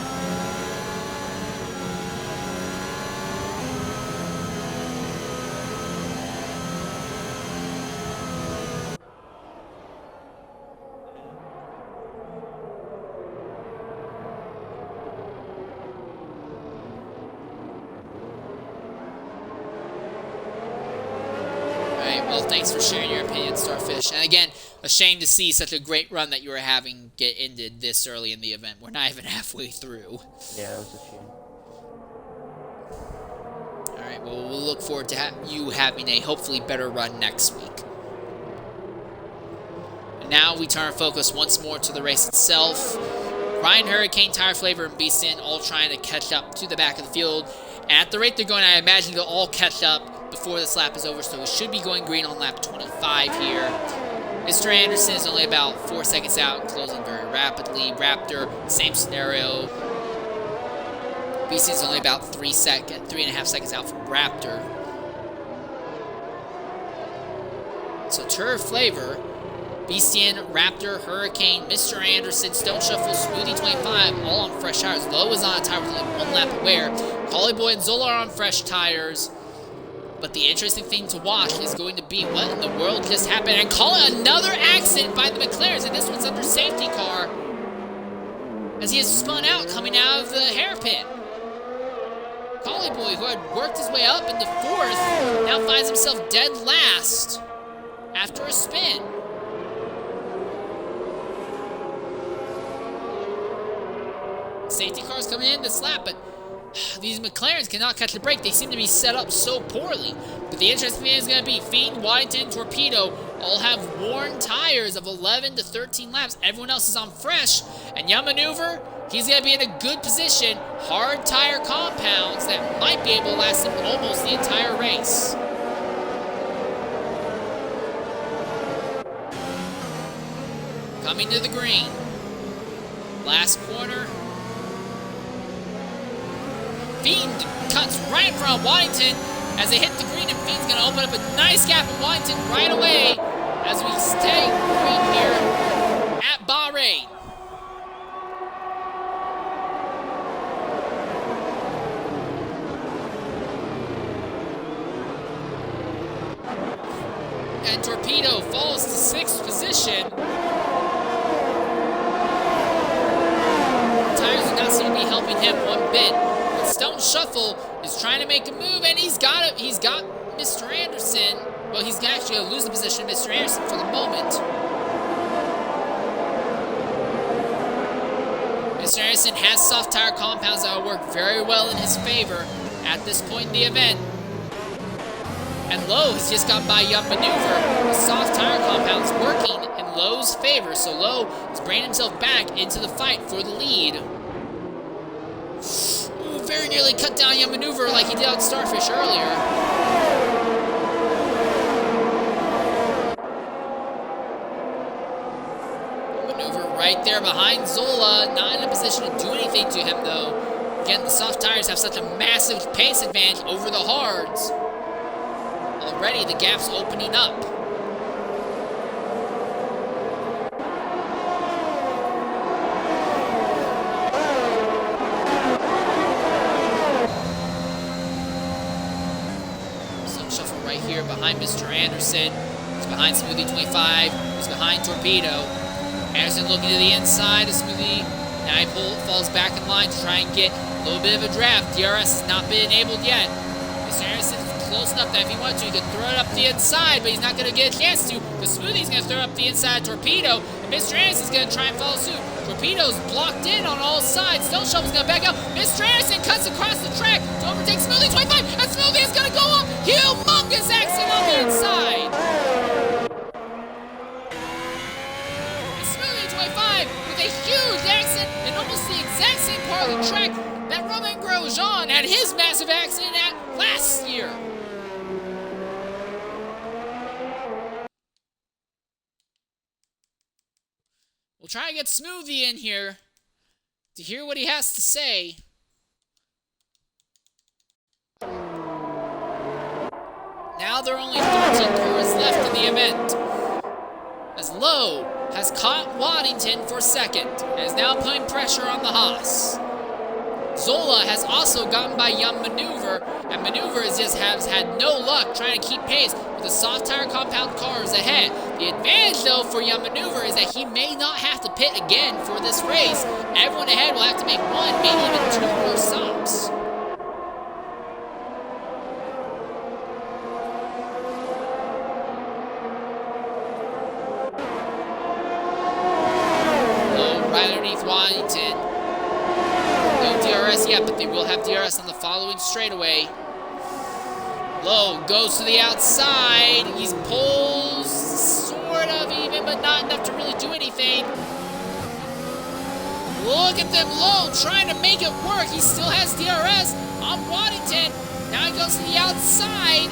Well, thanks for sharing your opinion, Starfish. And again, a shame to see such a great run that you were having get ended this early in the event. We're not even halfway through. Yeah, it was a shame. Alright, well, we'll look forward to you having a hopefully better run next week. And now we turn our focus once more to the race itself. Ryan, Hurricane, Tire Flavor, and Beastin all trying to catch up to the back of the field. And at the rate they're going, I imagine they'll all catch up before this lap is over, so we should be going green on lap 25 here. Mr. Anderson is only about 4 seconds out, closing very rapidly. Raptor, same scenario. BC is only about 3.5 seconds out from Raptor. So Turf Flavor, Beastian, Raptor, Hurricane, Mr. Anderson, Stone Shuffle, Smoothie 25, all on fresh tires. Low is on a tire with only 1 lap aware. Collie Boy and Zola are on fresh tires. But the interesting thing to watch is going to be what in the world just happened. And call it another accident by the McLarens, and this one's under safety car, as he has spun out coming out of the hairpin. Collie Boy, who had worked his way up into 4th, now finds himself dead last after a spin. Safety cars coming in this lap, but these McLarens cannot catch a break. They seem to be set up so poorly. But the interesting thing is going to be Fiend, Waddington, Torpedo all have worn tires of 11 to 13 laps. Everyone else is on fresh. And Young Maneuver, he's going to be in a good position. Hard tire compounds that might be able to last him almost the entire race. Coming to the green. Last corner. Fiend cuts right in front of Waddington as they hit the green, and Fiend's going to open up a nice gap in Waddington right away as we stay green here at Bahrain. And Torpedo falls to 6th position. Tires do not seem to be helping him one bit. Stone Shuffle is trying to make a move, and he's got Mr. Anderson. Well, he's actually going to lose the position of Mr. Anderson for the moment. Mr. Anderson has soft tire compounds that will work very well in his favor at this point in the event. And Lowe has just gotten by Young Maneuver. The soft tire compounds working in Lowe's favor, so Lowe is bringing himself back into the fight for the lead. Very nearly cut down Young Maneuver like he did on Starfish earlier. Maneuver right there behind Zola, not in a position to do anything to him though. Again, the soft tires have such a massive pace advantage over the hards. Already the gap's opening up. Here behind Mr. Anderson. He's behind Smoothie 25. He's behind Torpedo. Anderson looking to the inside of Smoothie. Now he falls back in line to try and get a little bit of a draft. DRS has not been enabled yet. Mr. Anderson is close enough that if he wants to, he could throw it up the inside, but he's not going to get a chance to, because Smoothie's going to throw it up the inside of Torpedo, and Mr. Anderson's going to try and follow suit. Torpedo's blocked in on all sides. Stone Shuffle's going to back out. Mr. Anderson cuts across the track to overtake Smoothie 25, and Smoothie is going to go up. Humongous accident on the inside. And Smoothie 25 with a huge accident in almost the exact same part of the track that Romain Grosjean had his massive accident at last year. We'll try to get Smoothie in here to hear what he has to say. Now now there are only 13 cars left in the event. As Lowe has caught Waddington for second and is now putting pressure on the Haas. Zola has also gotten by Young Maneuver, and Maneuver has had no luck trying to keep pace with the soft tire compound cars ahead. The advantage, though, for Young Maneuver is that he may not have to pit again for this race. Everyone ahead will have to make one, maybe even two more stops. Oh, right underneath Waddington. No DRS yet, but they will have DRS on the following straightaway. Lowe goes to the outside. He's pulls, sort of even, but not enough to really do anything. Look at them, Lowe trying to make it work. He still has DRS on Waddington. Now he goes to the outside.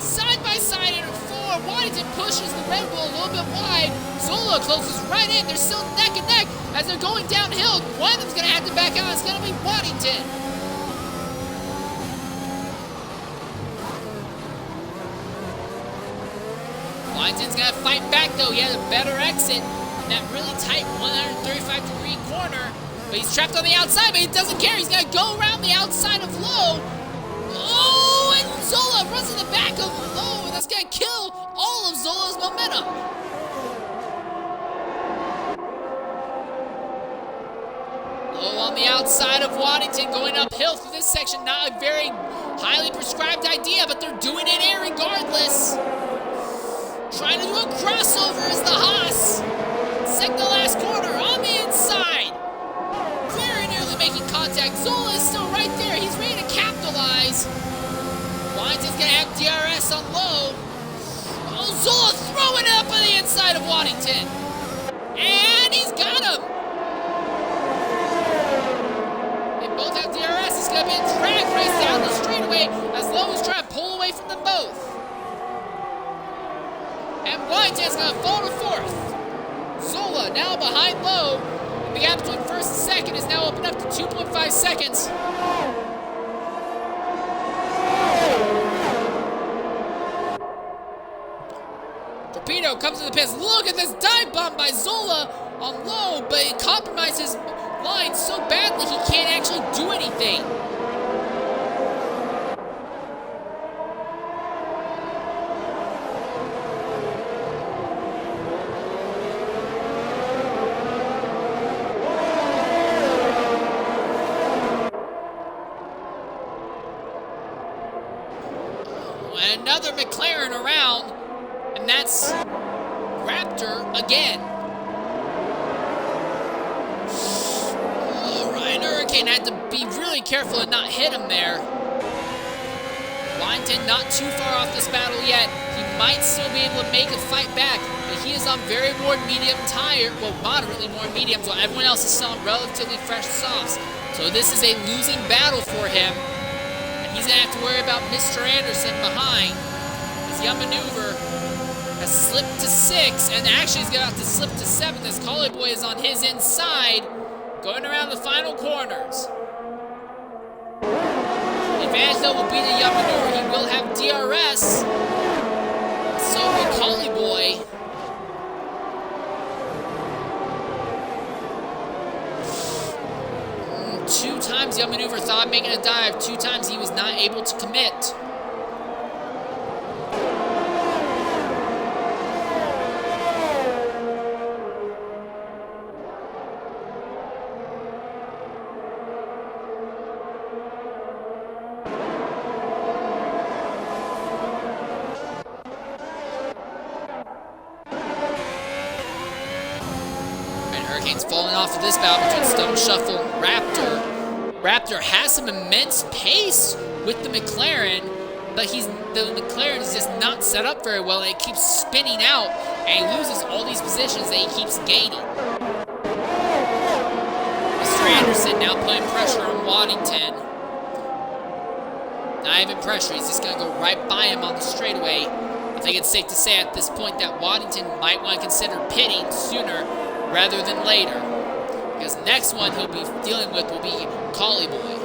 Side by side in four. Waddington pushes the Red Bull a little bit wide. Zola closes right in. They're still neck and neck as they're going downhill. One of them's going to have to back out. It's going to be Waddington. Waddington's going to fight back, though. He had a better exit in that really tight 135-degree corner. But he's trapped on the outside, but he doesn't care. He's going to go around the outside of Lowe. Oh, and Zola runs in the back of Lowe, and that's going to kill all of Zola's momentum. Lowe on the outside of Waddington, going uphill through this section. Not a very highly prescribed idea, but they're doing it here regardless. Trying to do a crossover is the Haas. Second to last corner on the inside. Very nearly making contact. Zola is still right there. He's ready to capitalize. Waddington's going to have DRS on Lowe. Oh, Zola throwing it up on the inside of Waddington. And he's got him. They both have DRS. It's going to be a drag race down the straightaway as Lowe is trying to pull away from them both. And Waddington's going to fall to fourth. Zola now behind Lowe. The gap between first and second is now opened up to 2.5 seconds. Torpedo comes to the pits. Look at this dive bomb by Zola on Lowe, but it compromises line so badly he can't actually do anything. Another McLaren around, and that's Raptor again. Oh, Ryan Hurricane had to be really careful and not hit him there. Waddington not too far off this battle yet. He might still be able to make a fight back, but he is on very more medium tire, well, moderately more mediums, while everyone else is still on relatively fresh softs. So this is a losing battle for him. He's going to have to worry about Mr. Anderson behind. His Young Maneuver has slipped to 6, and actually he's going to have to slip to 7 as Collie Boy is on his inside, going around the final corners. The advantage, though, will be the Young Maneuver. He will have DRS. So will Collie Boy. Two times Young Maneuver thought of making a dive. 2 times he was not able to commit. And Hurricane's falling off of this battle between Stone Shuffle and Raptor. Raptor has some immense pace with the McLaren, but the McLaren is just not set up very well, and it keeps spinning out, and he loses all these positions that he keeps gaining. Mr. Anderson now putting pressure on Waddington. Not even pressure, he's just going to go right by him on the straightaway. I think it's safe to say at this point that Waddington might want to consider pitting sooner rather than later. Because the next one he'll be dealing with will be Collie Boy.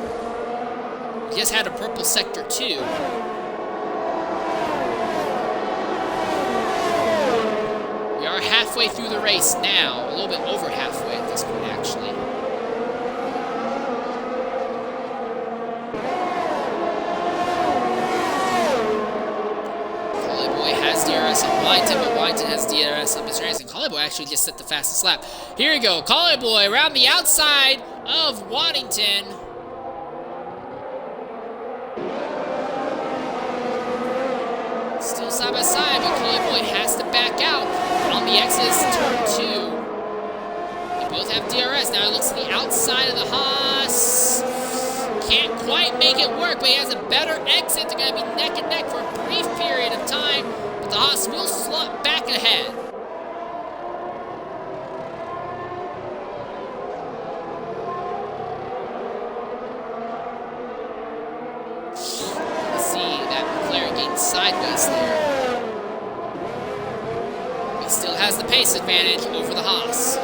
He just had a purple sector too. halfway through the race now. A little bit over halfway at this point, actually. Collie has DRS on Wyington, but Wyington has DRS on Mr. Anderson. Collie actually just set the fastest lap. Here we go. Collie around the outside of Waddington. Still side by side, but Collie has to back out on the exits turn 2. They both have DRS. Now he looks to the outside of the Haas. Can't quite make it work, but he has a better exit. They're going to be neck and neck for a brief period of time, but the Haas will slot back ahead. Let's see that McLaren getting sideways there. He still has the pace advantage over the Haas.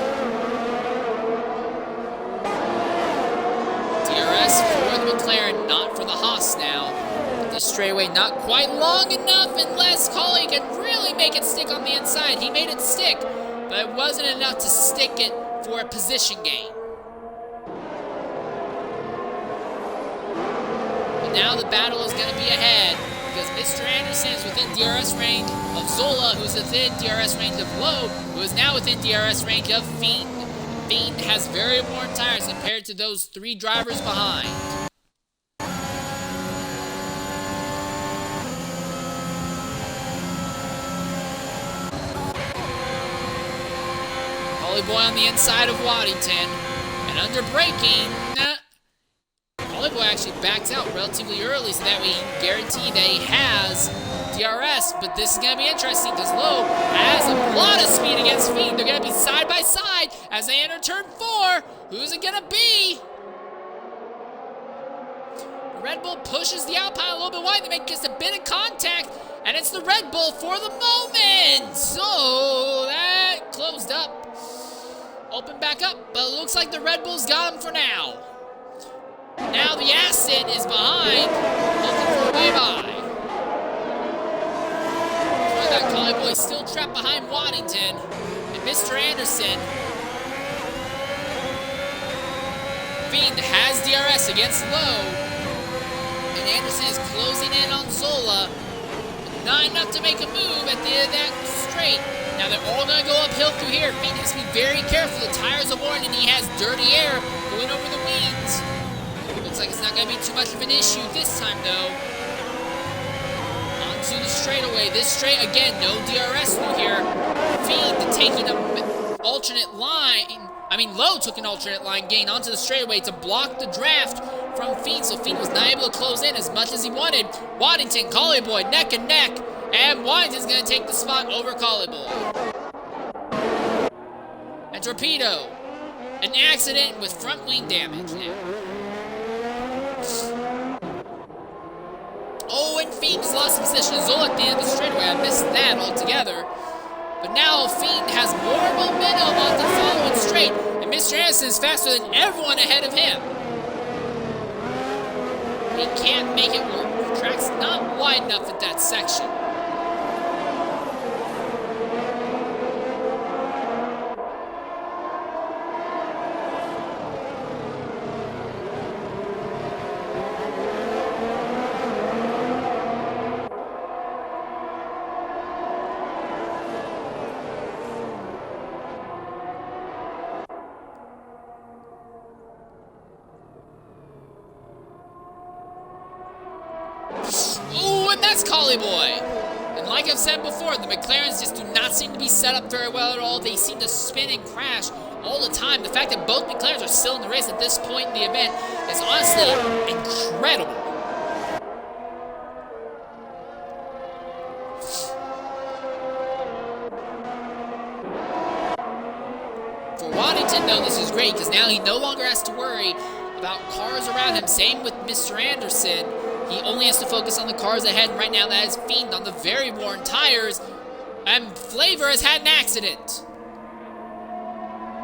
DRS for the McLaren, not for the Haas now. But this straightaway not quite long enough unless Collie can really make it stick on the inside. He made it stick, but it wasn't enough to stick it for a position gain. But now the battle is going to be ahead because Mr. Anderson is within DRS range of Zola, who's within DRS range of Loeb, who is now within DRS range of Fiend. Fiend has very worn tires compared to those 3 drivers behind. Collie on the inside of Waddington, and under braking, Collie actually backs out relatively early so that we can guarantee that he has DRS, but this is going to be interesting because Loeb has a lot of speed against Fiend. They're going to be side by side as they enter turn 4. Who's it going to be? Red Bull pushes the Alpine a little bit wide. They make just a bit of contact, and it's the Red Bull for the moment. So that closed up. Open back up, but it looks like the Red Bull's got him for now. Now the Aston is behind, looking for a way by. That Collie still trapped behind Waddington, and Mr. Anderson. Fiend has DRS against Lowe, and Anderson is closing in on Zola. Not enough to make a move at the end of that straight. Now they're all going to go uphill through here. Fiend has to be very careful. The tires are worn, and he has dirty air going over the wings. Looks like it's not going to be too much of an issue this time, though. To the straightaway. This straight, again, no DRS through here. Fiend taking an alternate line. Lowe took an alternate line gain onto the straightaway to block the draft from Fiend, so Fiend was not able to close in as much as he wanted. Waddington, Collie neck and neck, and Waddington's going to take the spot over Collie. And Torpedo, an accident with front wing damage now. Oh, and Fiend has lost position. Zola at the end of the straightaway. I missed that altogether. But now Fiend has more momentum on the following straight. And Mr. Anderson is faster than everyone ahead of him. He can't make it work. The track's not wide enough at that section. Ooh, and that's Collie Boy. And like I've said before, the McLarens just do not seem to be set up very well at all. They seem to spin and crash all the time. The fact that both McLarens are still in the race at this point in the event is honestly incredible. For Waddington, though, this is great because now he no longer has to worry about cars around him. Same with Mr. Anderson. He only has to focus on the cars ahead, and right now that is Fiend on the very worn tires, and Flavor has had an accident.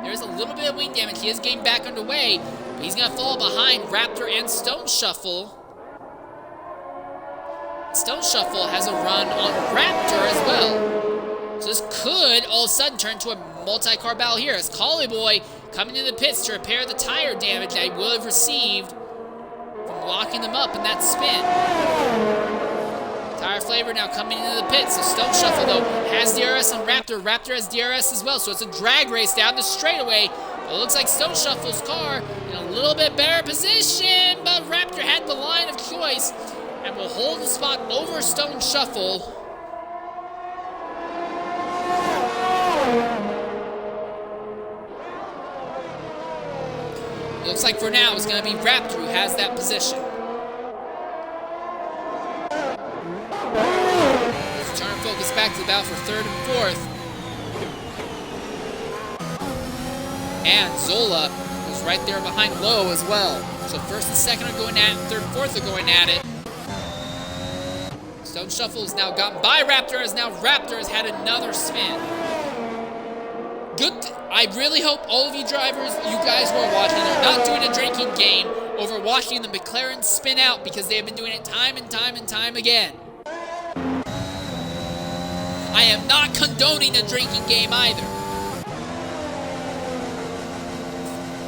There's a little bit of wing damage. He is getting back underway, but he's going to fall behind Raptor and Stone Shuffle. Stone Shuffle has a run on Raptor as well. So this could all of a sudden turn into a multi-car battle here as Collie Boy coming into the pits to repair the tire damage that he will have received from locking them up in that spin. Tire Flavor now coming into the pits. So Stone Shuffle, though, has DRS on Raptor. Raptor has DRS as well, so it's a drag race down the straightaway. But it looks like Stone Shuffle's car in a little bit better position, but Raptor had the line of choice and will hold the spot over Stone Shuffle. It looks like for now it's going to be Raptor who has that position. Let's turn focus back to the battle for third and fourth. And Zola was right there behind Lowe as well. So first and second are going at it, third and fourth are going at it. Stone Shuffle has now gotten by Raptor, as now Raptor has had another spin. I really hope all of you drivers, you guys who are watching, are not doing a drinking game over watching the McLaren spin out, because they have been doing it time and time and time again. I am not condoning a drinking game either.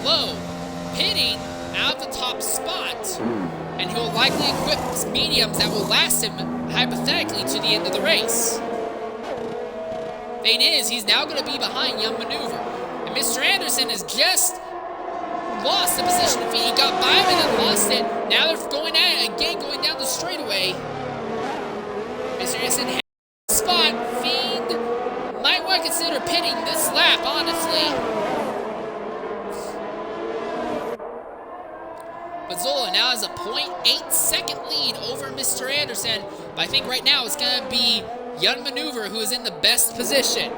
Lowe pitting out of the top spot, and he will likely equip mediums that will last him hypothetically to the end of the race. Thing is, he's now going to be behind Young Maneuver. And Mr. Anderson has just lost the position of Fiend. He got by him and then lost it. Now they're going at it again, going down the straightaway. Mr. Anderson has the spot. Fiend might want to consider pitting this lap, honestly. But Zola now has a 0.8 second lead over Mr. Anderson. But I think right now it's going to be Young Maneuver who is in the best position.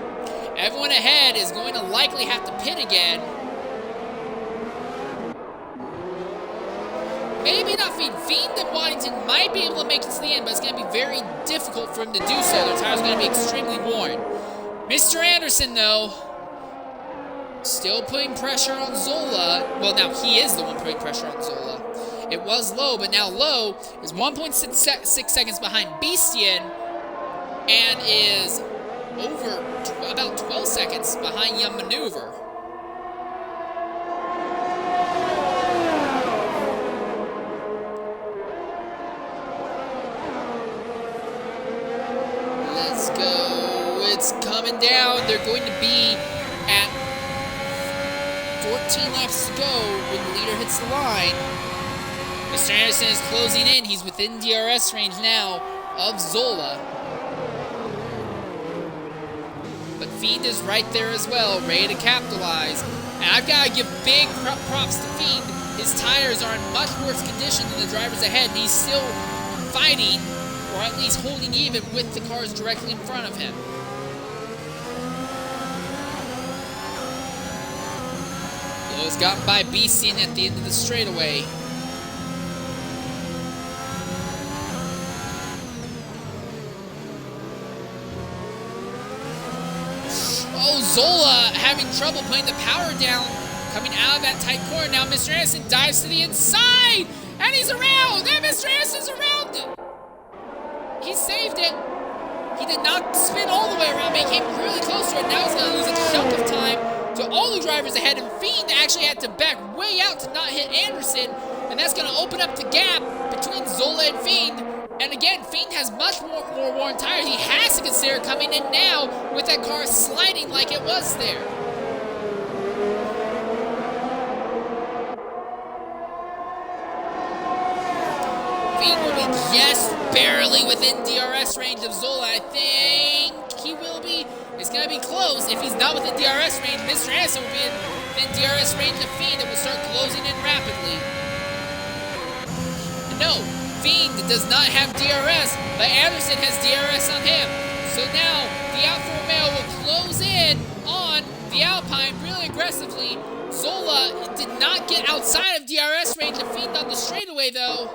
Everyone ahead is going to likely have to pit again. Maybe not Fiend. Fiend and Waddington might be able to make it to the end, but it's going to be very difficult for him to do so. Their tires are going to be extremely worn. Mr. Anderson, though, still putting pressure on Zola. Well, now he is the one putting pressure on Zola. It was Lowe, but now Lowe is 1.6 seconds behind Beastian and is over about 12 seconds behind Young Maneuver. Let's go. It's coming down. They're going to be at 14 laps to go when the leader hits the line. Mr. Anderson is closing in. He's within DRS range now of Zola. But Fiend is right there as well, ready to capitalize. And I've got to give big props to Fiend. His tires are in much worse condition than the drivers ahead, and he's still fighting, or at least holding even with the cars directly in front of him. Lowe's gotten by Beastian at the end of the straightaway. Oh, Zola having trouble putting the power down, coming out of that tight corner. Now Mr. Anderson dives to the inside, and he's around, and Mr. Anderson's around it. He saved it. He did not spin all the way around, but he came really close to it. Now he's going to lose a chunk of time to all the drivers ahead, and Fiend actually had to back way out to not hit Anderson, and that's going to open up the gap between Zola and Fiend. And again, Fiend has much more worn tires. He has to consider coming in now with that car sliding like it was there. Fiend will be just barely within DRS range of Zola. I think he will be. It's going to be close. If he's not within DRS range, Mr. Anderson will be within DRS range of Fiend and will start closing in rapidly. No. Fiend does not have DRS, but Anderson has DRS on him. So now the Alfa Romeo will close in on the Alpine really aggressively. Zola did not get outside of DRS range of Fiend on the straightaway though.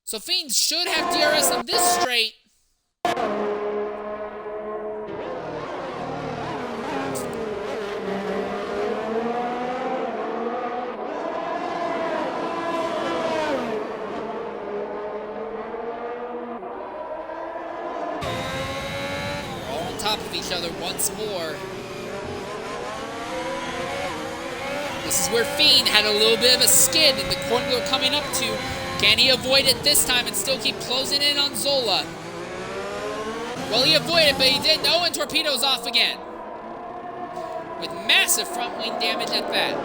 So Fiend should have DRS on this straight. top of each other once more. This is where Fiend had a little bit of a skid in the corner they were coming up to. Can he avoid it this time and still keep closing in on Zola? Well, he avoided, but he didn't. Oh, and Torpedo's off again. With massive front wing damage at that.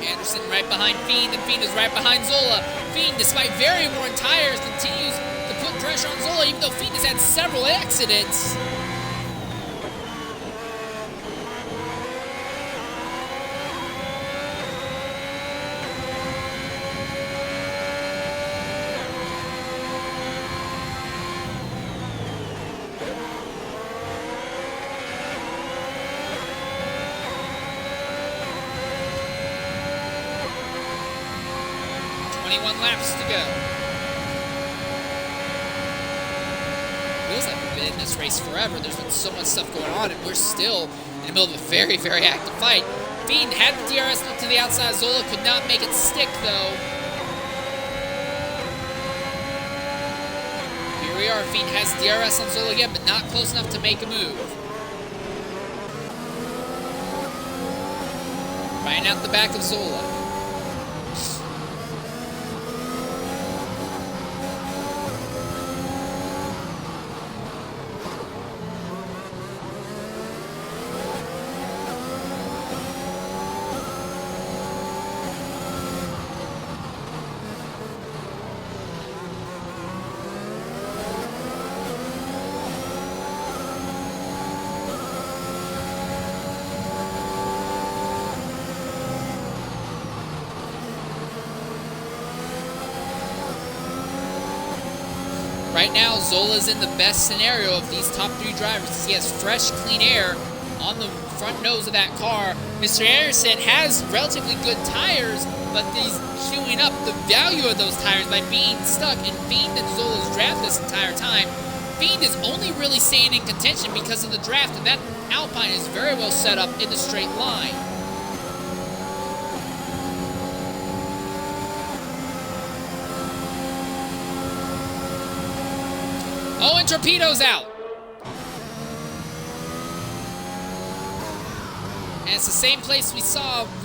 Anderson right behind Fiend, and Fiend is right behind Zola. Fiend, despite very worn tires, continues to put pressure on Zola, even though Fiend has had several accidents. Laps to go. Feels like we've been in this race forever. There's been so much stuff going on, and we're still in the middle of a very, very active fight. Fiend had the DRS up to the outside. Zola could not make it stick, though. Here we are. Fiend has DRS on Zola again, but not close enough to make a move. Right out the back of Zola. Right now, Zola's in the best scenario of these top three drivers. He has fresh, clean air on the front nose of that car. Mr. Anderson has relatively good tires, but he's chewing up the value of those tires by being stuck in Fiend and Zola's draft this entire time. Fiend is only really staying in contention because of the draft, and that Alpine is very well set up in the straight line. Oh, and Torpedo's out. And it's the same place we've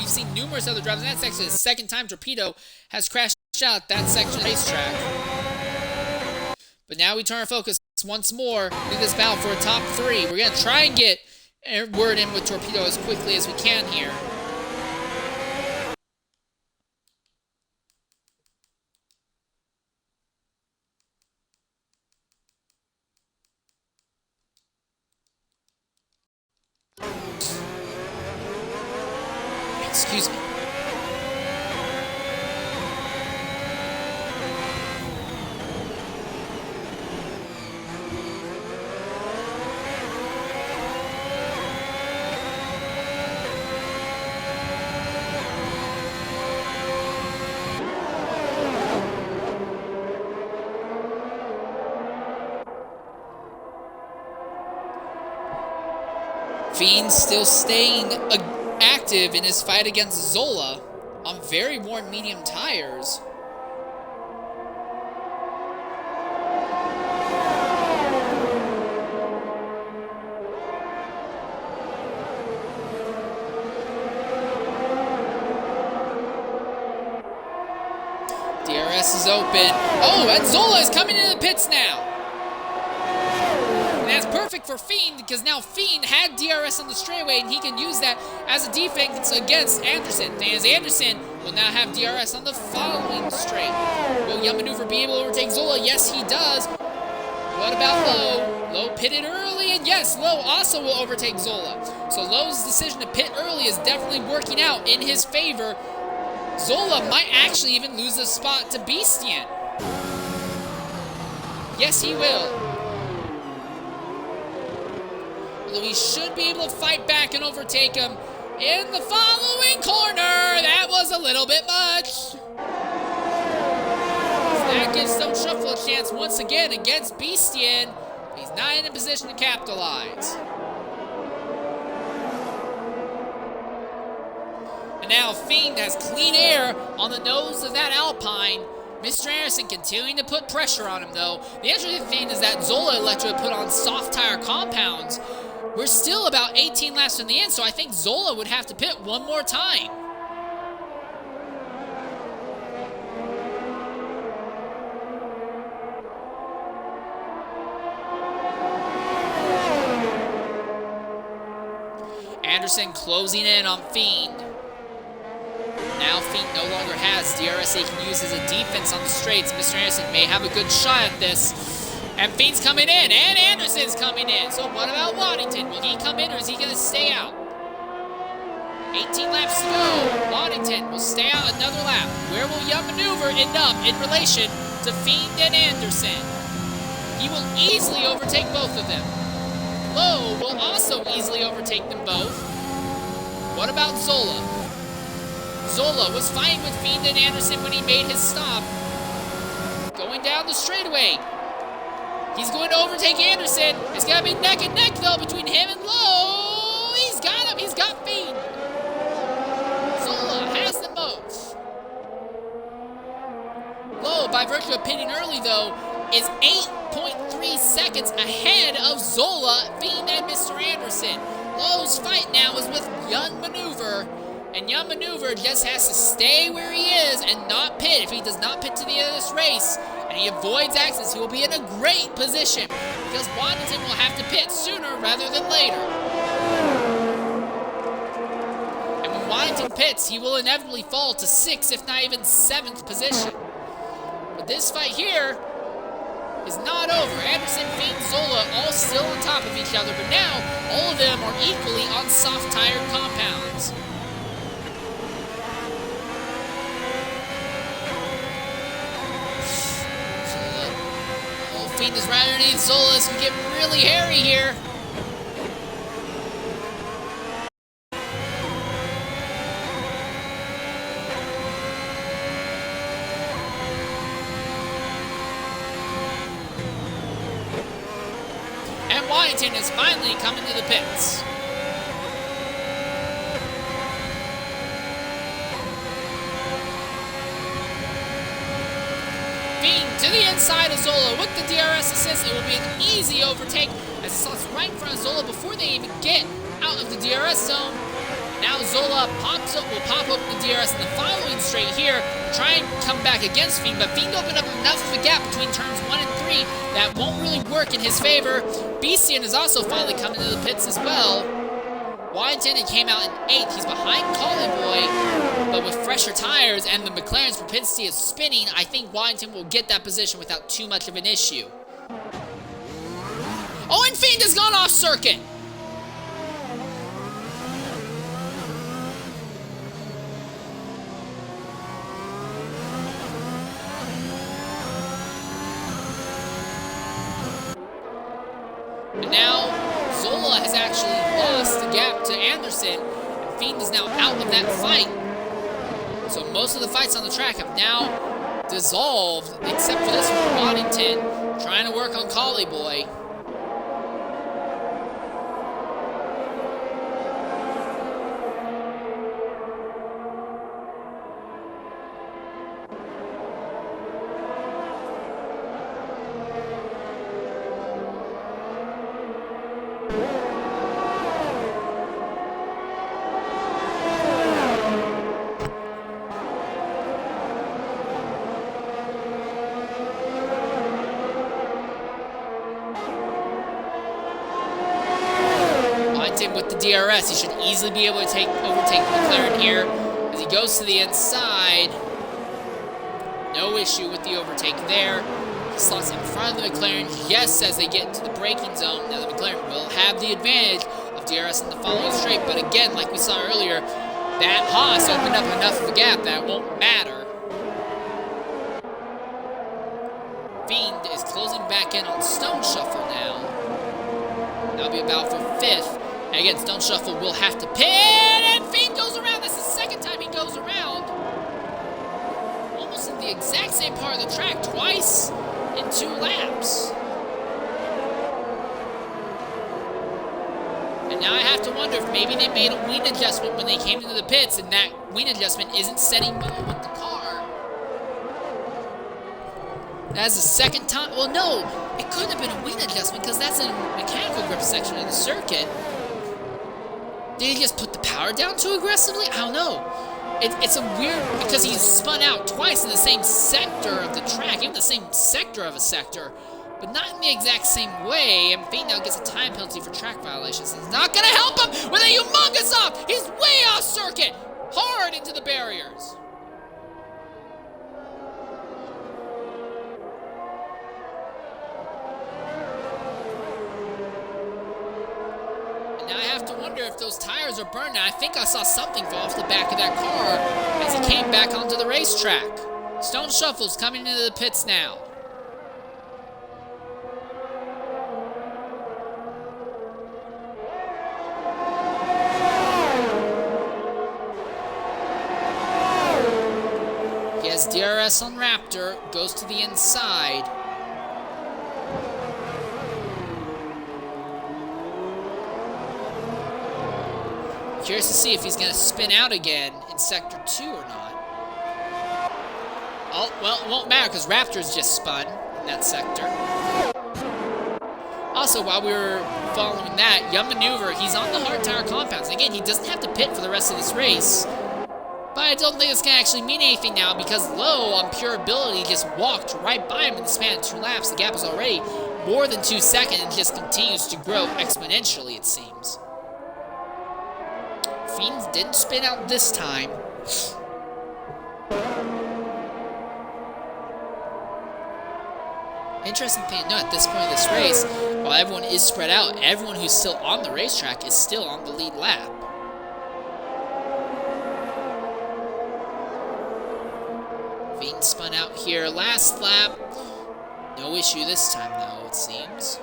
seen numerous other drivers. And that's actually the second time Torpedo has crashed out at that section of the racetrack. But now we turn our focus once more in this battle for a top three. We're going to try and get a word in with Torpedo as quickly as we can here. Excuse me. Fiend still staying active in his fight against Zola on very worn medium tires. DRS is open. Oh, and Zola is coming into the pits now. And that's perfect for Fiend, because now Fiend had DRS on the straightaway, and he can use that as a defense against Anderson. As Anderson will now have DRS on the following straight. Will Young Maneuver be able to overtake Zola? Yes, he does. What about Lowe? Lowe pitted early, and yes, Lowe also will overtake Zola. So Lowe's decision to pit early is definitely working out in his favor. Zola might actually even lose the spot to Beastian. Yes, he will. Although he should be able to fight back and overtake him in the following corner. That was a little bit much. So that gives Stone Shuffle a chance once again against Beastian. He's not in a position to capitalize. And now Fiend has clean air on the nose of that Alpine. Mr. Anderson continuing to put pressure on him, though. The interesting thing is that Zola Electro put on soft tire compounds. We're still about 18 laps from the end, so I think Zola would have to pit one more time. Anderson closing in on Fiend. Now Fiend no longer has DRS he can use as a defense on the straights. Mr. Anderson may have a good shot at this. And Fiend's coming in, and Anderson's coming in. So what about Waddington? Will he come in, or is he going to stay out? 18 laps to go. Waddington will stay out another lap. Where will Young Maneuver end up in relation to Fiend and Anderson? He will easily overtake both of them. Lowe will also easily overtake them both. What about Zola? Zola was fighting with Fiend and Anderson when he made his stop. Going down the straightaway. He's going to overtake Anderson. It's going to be neck and neck, though, between him and Lowe. He's got him. He's got Fiend. Zola has them both. Lowe, by virtue of pitting early, though, is 8.3 seconds ahead of Zola, Fiend, and Mr. Anderson. Lowe's fight now is with Young Maneuver, and Young Maneuver just has to stay where he is and not pit. If he does not pit to the end of this race, and he avoids accidents, he will be in a great position, because Waddington will have to pit sooner rather than later. And when Waddington pits, he will inevitably fall to 6th, if not even 7th position. But this fight here is not over. Anderson, Fiend, Zola all still on top of each other, but now all of them are equally on soft tire compounds. Zola. Oh, Fiend is right underneath Zola. This can get really hairy here. Waddington is finally coming to the pits. Fiend to the inside of Zola with the DRS assist. It will be an easy overtake as it slots right in front of Zola before they even get out of the DRS zone. Now Zola will pop up the DRS in the following straight here, try and come back against Fiend, but Fiend opened up enough of a gap between turns 1 and 3 that won't really work in his favor. Beastian is also finally coming to the pits as well. Waddington came out in 8th. He's behind Collie Boy, but with fresher tires and the McLaren's propensity is spinning, I think Waddington will get that position without too much of an issue. Oh, and Fiend has gone off circuit. And now, Zola has actually lost the gap to Anderson, and Fiend is now out of that fight. So most of the fights on the track have now dissolved, except for this one, Waddington, trying to work on Collie Boy. With the DRS, he should easily be able to overtake McLaren here as he goes to the inside. No issue with the overtake there. He slots in front of the McLaren just as they get into the braking zone. Now the McLaren will have the advantage of DRS in the following straight, but again, like we saw earlier, that Haas opened up enough of a gap that it won't matter. Fiend is closing back in on Stone Shuffle now. That'll be about for 5th. And again, Stone Shuffle will have to pit, and Fiend goes around. That's the second time he goes around. Almost in the exact same part of the track, twice in 2 laps. And now I have to wonder if maybe they made a wing adjustment when they came into the pits, and that wing adjustment isn't setting well with the car. That's the second time. Well, no, it couldn't have been a wing adjustment because that's in a mechanical grip section of the circuit. Did he just put the power down too aggressively? I don't know. It's a weird, because he's spun out twice in the same sector of the track, even the same sector of a sector, but not in the exact same way, and Fate now gets a time penalty for track violations. It's not going to help him with a humongous off! He's way off circuit! Hard into the barriers! And now I have to wonder if those tires are burned. Now, I think I saw something fall off the back of that car as he came back onto the racetrack. Stone Shuffle's coming into the pits now. He has DRS on Raptor, goes to the inside. Curious to see if he's going to spin out again in Sector 2 or not. Oh, well, it won't matter because Raptor's just spun in that sector. Also, while we were following that, Young Maneuver, he's on the hard tire compounds. Again, he doesn't have to pit for the rest of this race. But I don't think it's going to actually mean anything now because Lowe, on pure ability, just walked right by him in the span of 2 laps. The gap is already more than 2 seconds and just continues to grow exponentially, it seems. Fiends didn't spin out this time. Interesting thing to note, at this point of this race, while everyone is spread out, everyone who's still on the racetrack is still on the lead lap. Fiends spun out here last lap. No issue this time, though, it seems.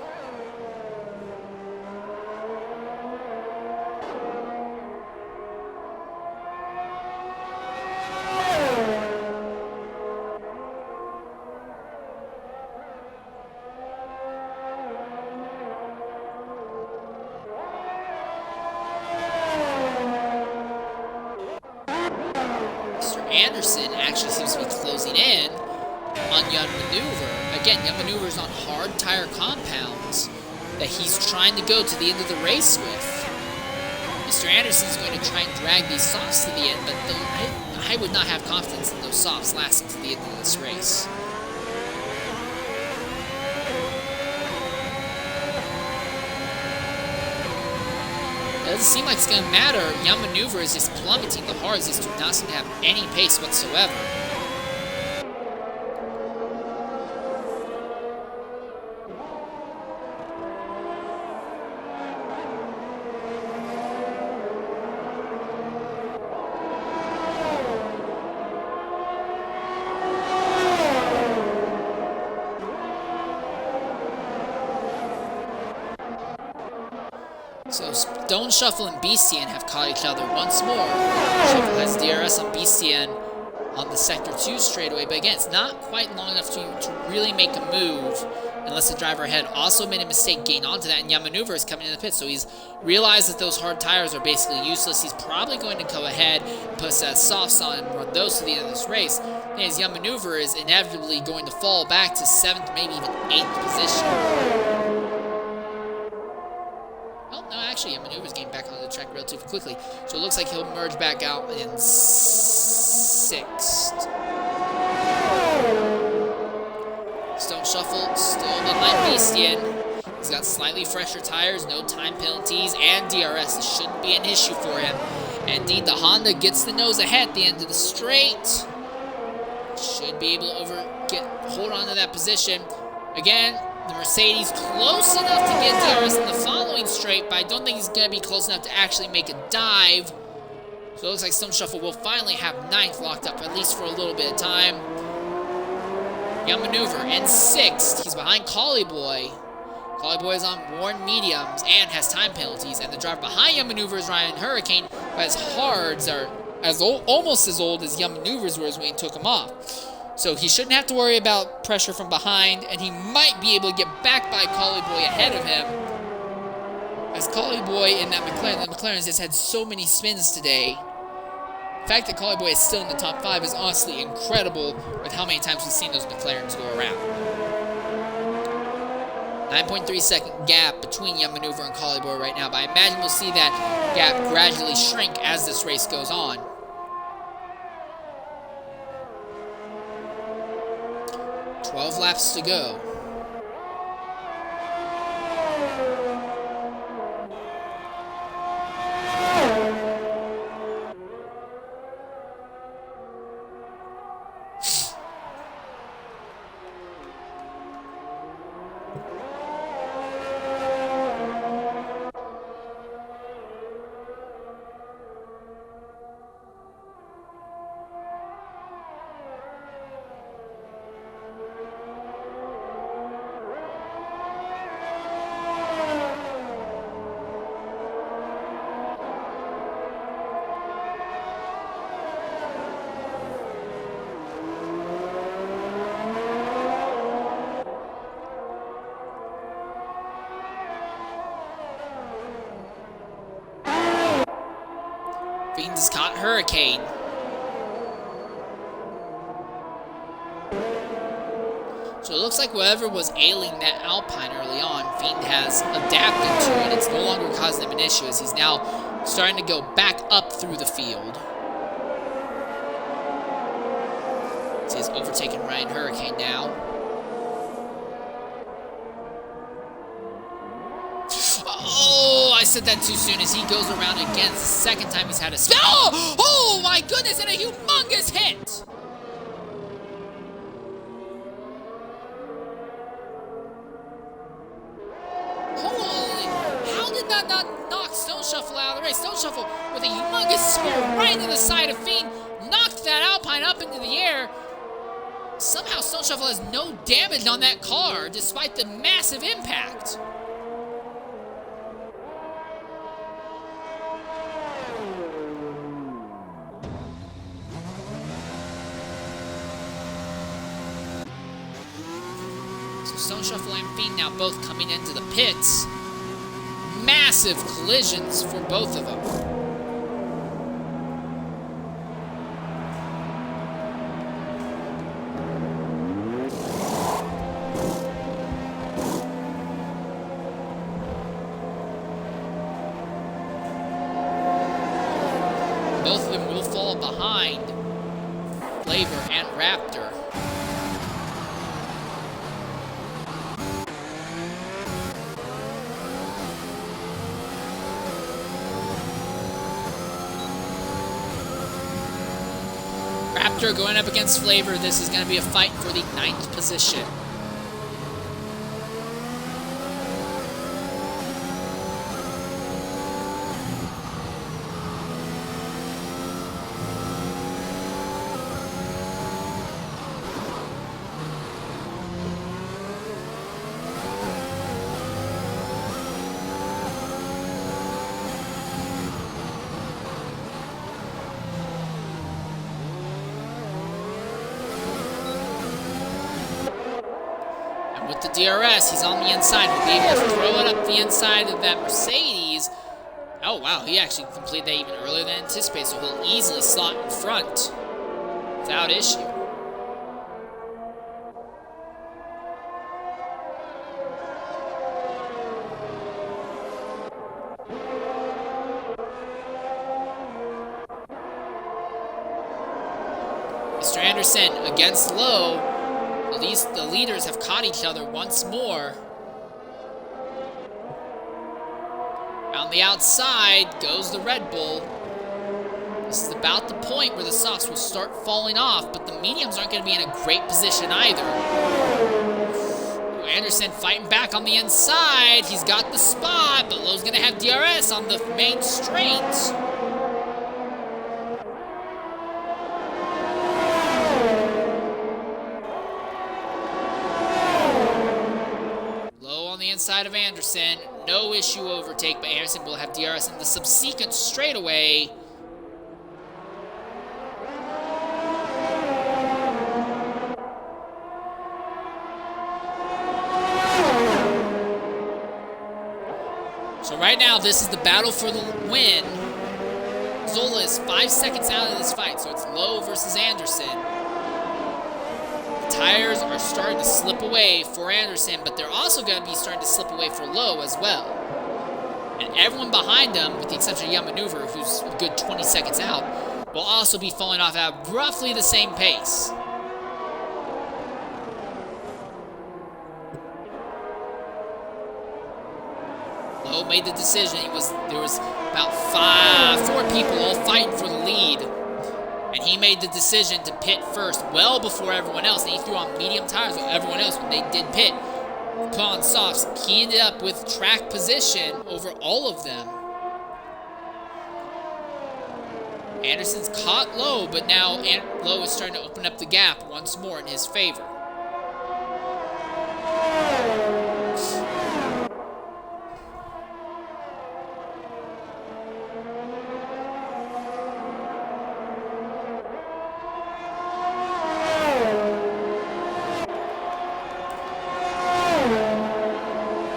Anderson actually seems to be closing in on Young Maneuver. Again, Young Maneuver's on hard tire compounds that he's trying to go to the end of the race with. Mr. Anderson's going to try and drag these softs to the end, but I would not have confidence in those softs lasting to the end of this race. It doesn't seem like it's going to matter. Young Maneuver is just plummeting the hards. These do not seem to have any pace whatsoever. So Stone Shuffle and Beastian have caught each other once more. Shuffle has DRS on Beastian on the Sector 2 straightaway, but again, it's not quite long enough to really make a move unless the driver ahead also made a mistake getting onto that, and Young Maneuver is coming in the pit, so he's realized that those hard tires are basically useless. He's probably going to go ahead and put that softs on and run those to the end of this race. And his Young Maneuver is inevitably going to fall back to 7th, maybe even 8th position. Actually, Young Maneuver's getting back onto the track relatively quickly, so it looks like he'll merge back out in 6th. Stone Shuffle still behind Beastian. He's got slightly fresher tires, no time penalties, and DRS. This shouldn't be an issue for him. And indeed, the Honda gets the nose ahead at the end of the straight. Should be able to hold on to that position. Again, the Mercedes close enough to get DRS in the following straight, but I don't think he's going to be close enough to actually make a dive. So it looks like Stone Shuffle will finally have 9th locked up, at least for a little bit of time. Young Maneuver in 6th. He's behind Collie Boy. Collie Boy is on worn mediums and has time penalties, and the driver behind Young Maneuver is Ryan Hurricane, but his hards are almost as old as Young Maneuver's was when he took them off. So he shouldn't have to worry about pressure from behind, and he might be able to get back by Collie Boy ahead of him. As Collie Boy in that McLaren, the McLaren's just had so many spins today. The fact that Collie Boy is still in the top 5 is honestly incredible with how many times we've seen those McLarens go around. 9.3 second gap between Young Maneuver and Collie Boy right now, but I imagine we'll see that gap gradually shrink as this race goes on. 12 laps to go. Fiend has caught Hurricane. So it looks like whatever was ailing that Alpine early on, Fiend has adapted to it. It's no longer causing him an issue as he's now starting to go back up through the field. So he's overtaken Ryan Hurricane now. Oh, I said that too soon as he goes around again. It's the second time he's had a spin. Oh my goodness, and a humongous hit. Holy, how did that not knock Stone Shuffle out of the race? Stone Shuffle with a humongous spear right into the side of Fiend, knocked that Alpine up into the air. Somehow Stone Shuffle has no damage on that car despite the massive impact. Stone Shuffle and Fiend now both coming into the pits. Massive collisions for both of them. Both of them will fall behind Flavor and Raptor. Raptor going up against Flavor. This is going to be a fight for the 9th position. With the DRS, he's on the inside. He'll be able to throw it up the inside of that Mercedes. Oh, wow. He actually completed that even earlier than anticipated, so he'll easily slot in front without issue. Mr. Anderson against Lowe. The leaders have caught each other once more. On the outside goes the Red Bull. This is about the point where the softs will start falling off, but the mediums aren't going to be in a great position either. Ooh, Anderson fighting back on the inside. He's got the spot, but Lowe's going to have DRS on the main straight. Inside of Anderson, no issue overtake, but Anderson will have DRS in the subsequent straightaway. So right now, this is the battle for the win. Zola is 5 seconds out of this fight, so it's Lowe versus Anderson. The tires are starting to slip away for Anderson, but they're also going to be starting to slip away for Lowe as well. And everyone behind them, with the exception of Yamaneuver, who's a good 20 seconds out, will also be falling off at roughly the same pace. Lowe made the decision. There was about 4 people all fighting for the lead. And he made the decision to pit first, well before everyone else. And he threw on medium tires with everyone else when they did pit. Put on softs. He ended up with track position over all of them. Anderson's caught Lowe, but now Lowe is starting to open up the gap once more in his favor.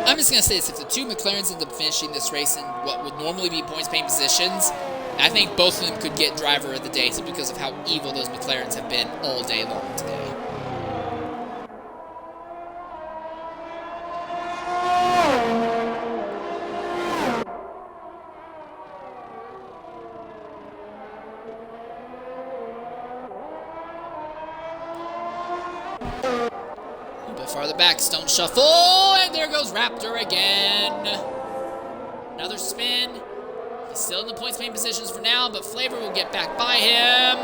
I'm just going to say this, if the 2 McLarens end up finishing this race in what would normally be points-paying positions, I think both of them could get driver of the day simply because of how evil those McLarens have been all day long today. A bit farther back, Stone Shuffle, and there goes Raptor again. Another spin. He's still in the points-paying positions for now, but Flavor will get back by him.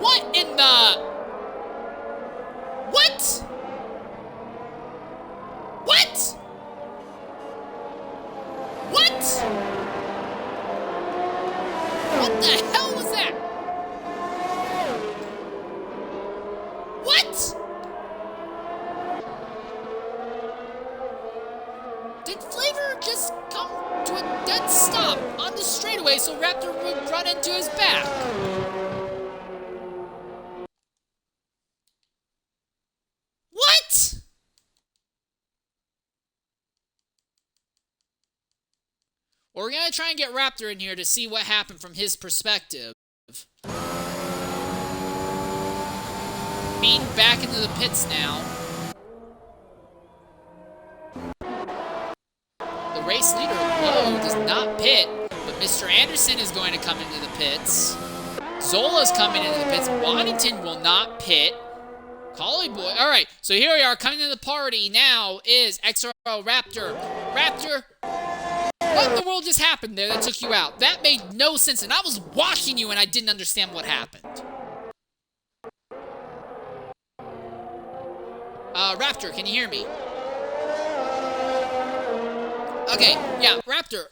What in the... What? What? What? What the hell was that? What? Did Flavor just come to a dead stop on the straightaway so Raptor would run into his back? What? Well, we're going to try and get Raptor in here to see what happened from his perspective. Being back into the pits now. The race leader, Lowe, does not pit, but Mr. Anderson is going to come into the pits. Zola's coming into the pits. Waddington will not pit. Collie Boy. All right, so here we are. Coming to the party now is XRRL Raptor. Raptor, what in the world just happened there that took you out? That made no sense, and I was watching you and I didn't understand what happened. Raptor, can you hear me? Okay, yeah, Raptor,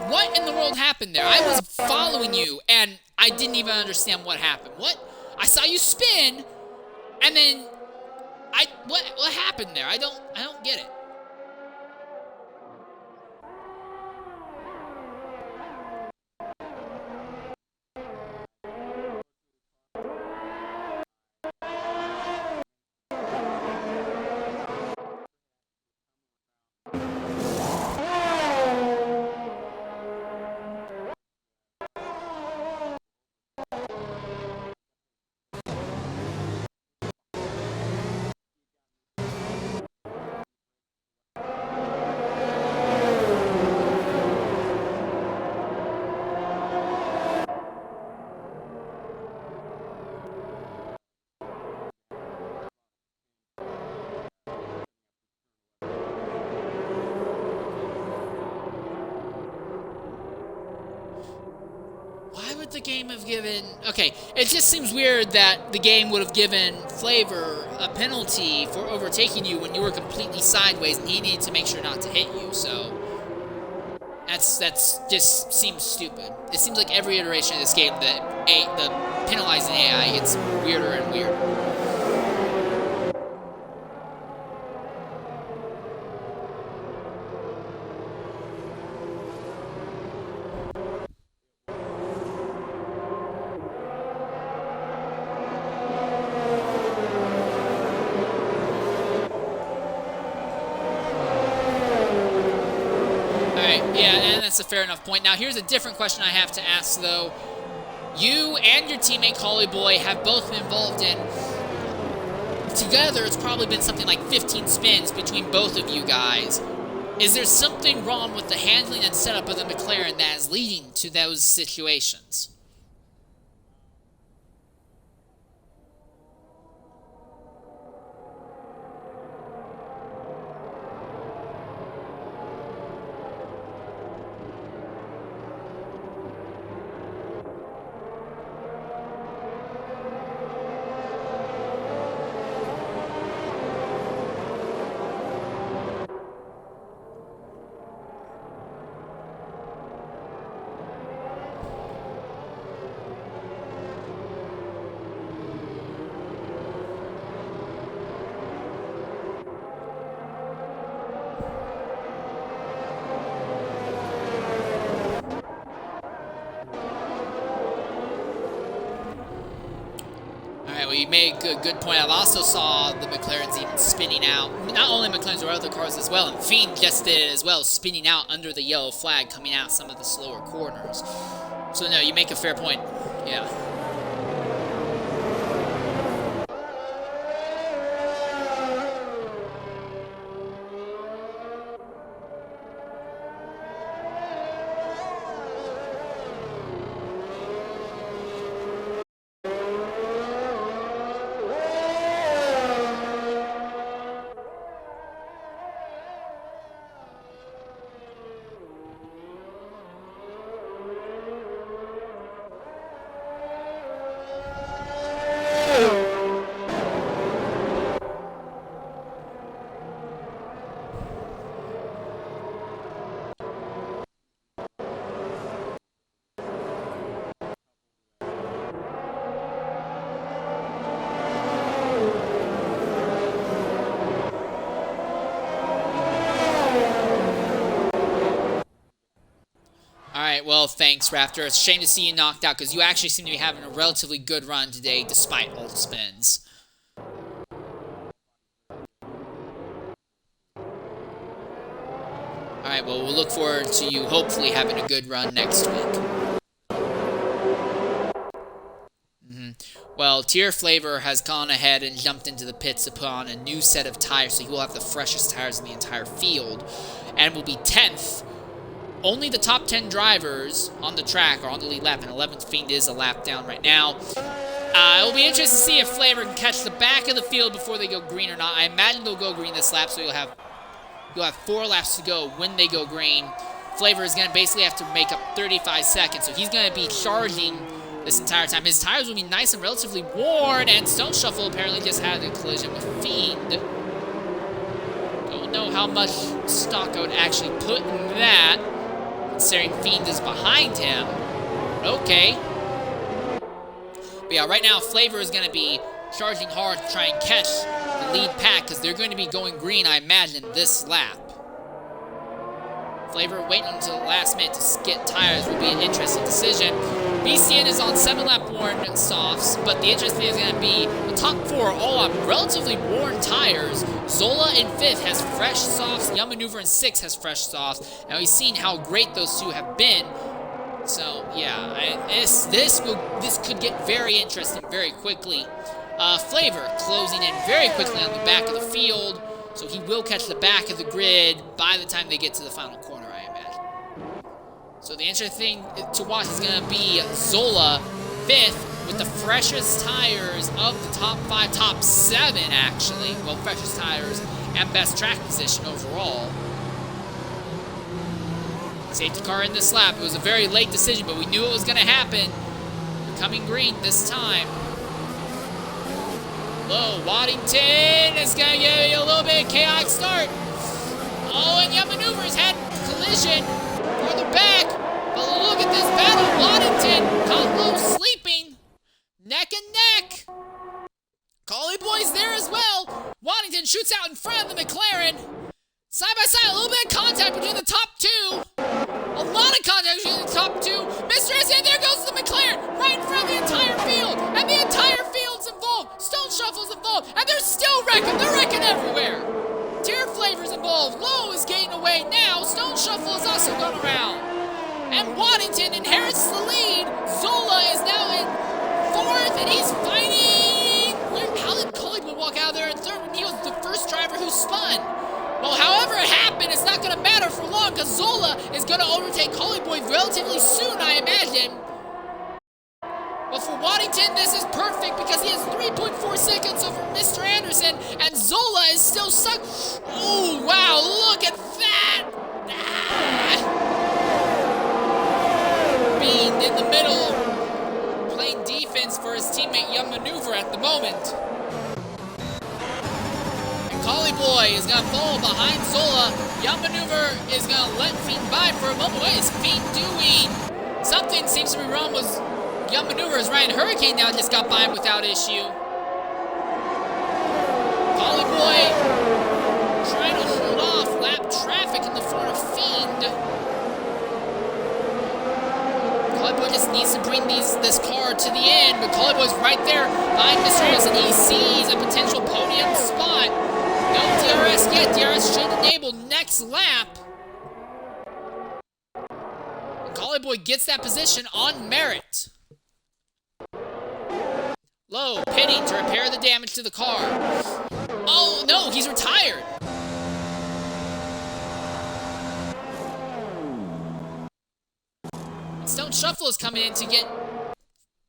what in the world happened there? I was following you, and I didn't even understand what happened. What? I saw you spin, and then what happened there? I don't get it. The game have given... Okay, it just seems weird that the game would have given Flavor a penalty for overtaking you when you were completely sideways and he needed to make sure not to hit you, so... That's just seems stupid. It seems like every iteration of this game, the penalizing AI gets weirder and weirder. that's a fair enough point. Now, here's a different question I have to ask, though. You and your teammate, Collie Boy, have both been involved in... Together, it's probably been something like 15 spins between both of you guys. Is there something wrong with the handling and setup of the McLaren that is leading to those situations? Well, you made a good point. I've also saw the McLarens even spinning out. Not only McLarens, but other cars as well. And Fiend just did it as well, spinning out under the yellow flag, coming out some of the slower corners. So, no, you make a fair point. Yeah. Well, thanks, Raptor. It's a shame to see you knocked out, because you actually seem to be having a relatively good run today, despite all the spins. Alright, well, we'll look forward to you hopefully having a good run next week. Well, Tier Flavor has gone ahead and jumped into the pits to put on a new set of tires, so he will have the freshest tires in the entire field, and will be 10th. Only the top 10 drivers on the track are on the lead lap, and 11th Fiend is a lap down right now. It will be interesting to see if Flavor can catch the back of the field before they go green or not. I imagine they'll go green this lap, so you'll have 4 laps to go when they go green. Flavor is going to basically have to make up 35 seconds, so he's going to be charging this entire time. His tires will be nice and relatively worn, and Stone Shuffle apparently just had a collision with Fiend. Don't know how much stock I would actually put in that, considering Fiend is behind him. Okay. But yeah, right now, Flavor is going to be charging hard to try and catch the lead pack, because they're going to be going green, I imagine, this lap. Flavor waiting until the last minute to get tires will be an interesting decision. BCN is on 7-lap worn softs, but the interesting thing is going to be the top 4 all on relatively worn tires. Zola in 5th has fresh softs. Young Maneuver in 6th has fresh softs. Now we've seen how great those two have been. So yeah, this could get very interesting very quickly. Flavor closing in very quickly on the back of the field, so he will catch the back of the grid by the time they get to the final corner, I imagine. So the interesting thing to watch is going to be Zola 5th with the freshest tires of the top 5, top 7 actually. Well, freshest tires and best track position overall. Safety car in this lap. It was a very late decision, but we knew it was going to happen. We're coming green this time. Low, Waddington is going to give you a little bit of chaotic start. Oh, and Young Maneuvers had collision further back. But look at this battle. Waddington, Conlo sleeping. Neck and neck. Collie Boy's there as well. Waddington shoots out in front of the McLaren. Side by side, a little bit of contact between the top 2. A lot of contact between the top 2. Mr. S, and there goes the McLaren right in front of the entire field. And the entire field's involved. Stone Shuffle's involved. And they're still wrecking. They're wrecking everywhere. Tier Flavor's involved. Low is getting away now. Stone Shuffle has also gone around. Waddington inherits the lead. Zola is now in fourth, and he's fighting. How did Collingwood walk out there in third when he was the first driver who spun? Well, however it happened, it's not going to matter for long because Zola is going to overtake Collingwood relatively soon, I imagine. But for Waddington, this is perfect because he has 3.4 seconds over Mr. Anderson, and Zola is still stuck. Oh, wow, look at that! Bean in the middle, playing defense for his teammate Young Maneuver at the moment. And Collie Boy is going to fall behind Zola. Young Maneuver is going to let Fiend by for a moment. What is Fiend doing? Something seems to be wrong with Young Maneuver as Ryan Hurricane now just got by him without issue. Collie Boy trying to hold off lap traffic in the front of Fiend. Collie Boy just needs to bring this car to the end, but Collie Boy's right there behind Mr. Anderson. He sees a potential podium spot. No DRS yet. DRS should enable next lap. And Collie Boy gets that position on merit. Low, pitting to repair the damage to the car. Oh, no, he's retired. Stone Shuffle is coming in to get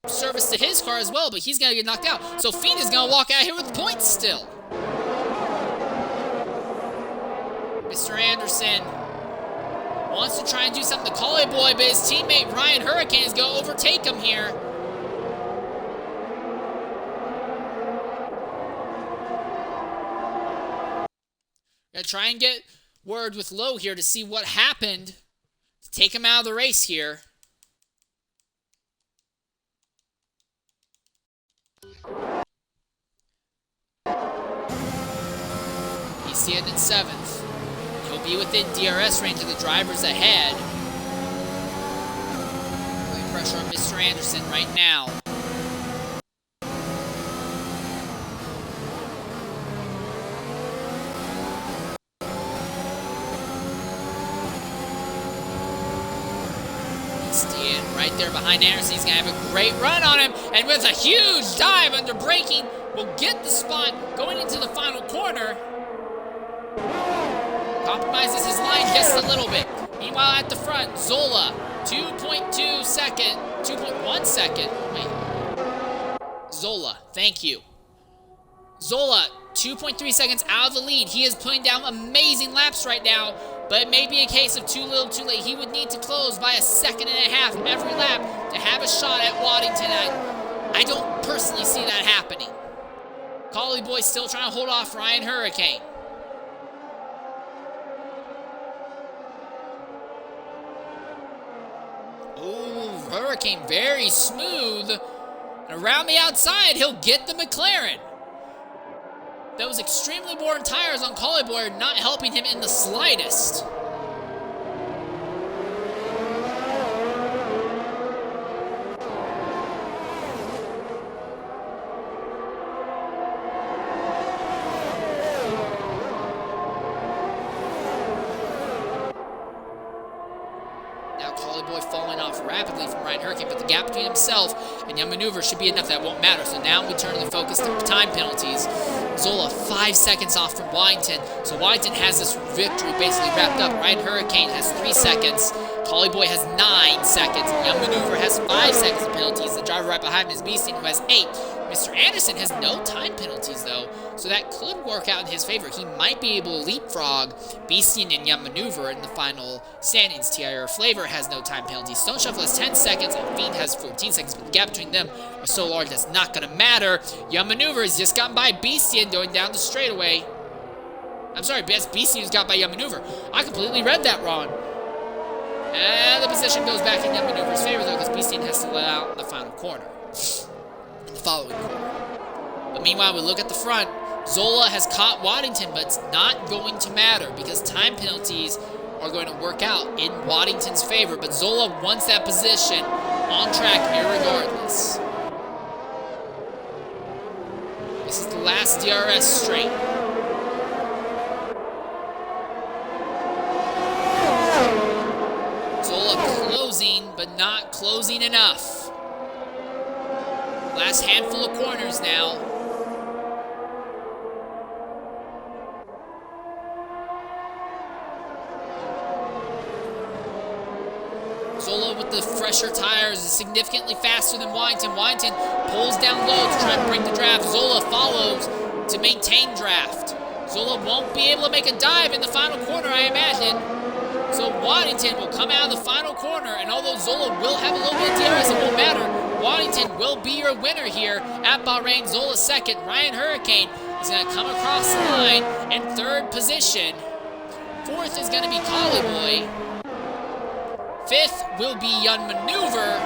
service to his car as well, but he's going to get knocked out. So Fiend is going to walk out here with points still. Mr. Anderson wants to try and do something to Collie Boy, but his teammate Ryan Hurricane is going to overtake him here. Gonna try and get word with Lowe here to see what happened to take him out of the race here. He's sitting in 7th. He'll be within DRS range of the drivers ahead. Putting pressure on Mr. Anderson right now. Right there behind Anderson. He's going to have a great run on him. And with a huge dive under braking, will get the spot going into the final corner. Compromises his line just a little bit. Meanwhile, at the front, Zola, 2.1 second. Wait. Zola, thank you. Zola, 2.3 seconds out of the lead. He is putting down amazing laps right now. But it may be a case of too little, too late. He would need to close by 1.5 seconds every lap to have a shot at Waddington. I don't personally see that happening. Collie Boy still trying to hold off Ryan Hurricane. Ooh, Hurricane very smooth. And around the outside, he'll get the McLaren. Those extremely worn tires on Collie Boy are not helping him in the slightest. Now Collie Boy falling off rapidly from Ryan Hurricane, but the gap between himself and Young Maneuver should be enough. That won't matter. So now we turn the focus to time penalties. Zola 5 seconds off from Waddington. So Waddington has this victory basically wrapped up. Ryan Hurricane has 3 seconds. Collie Boy has 9 seconds. Young Maneuver has 5 seconds of penalties. The driver right behind him is Beasting, who has 8. Mr. Anderson has no time penalties, though, so that could work out in his favor. He might be able to leapfrog Beasting and Young Maneuver in the final standings. TIR Flavor has no time penalties. Stone Shuffle has 10 seconds, and Fiend has 14 seconds, but the gap between them are so large that's not going to matter. Young Maneuver has just gotten by Beasting going down the straightaway. I'm sorry, Beasting has got by Young Maneuver. I completely read that wrong. And the position goes back in Young Maneuver's favor, though, because Beasting has to let out in the final corner. In the following corner. But meanwhile, we look at the front. Zola has caught Waddington, but it's not going to matter because time penalties are going to work out in Waddington's favor. But Zola wants that position on track irregardless. This is the last DRS straight. Zola closing but not closing enough. Last handful of corners now. Zola with the fresher tires is significantly faster than Waddington. Waddington pulls down low to try and break the draft. Zola follows to maintain draft. Zola won't be able to make a dive in the final corner, I imagine. So Waddington will come out of the final corner, and although Zola will have a little bit of DRS, it won't matter. Waddington will be your winner here at Bahrain. Zola second. Ryan Hurricane is going to come across the line in third position. Fourth is going to be Collie Boy. Fifth will be Young Maneuver.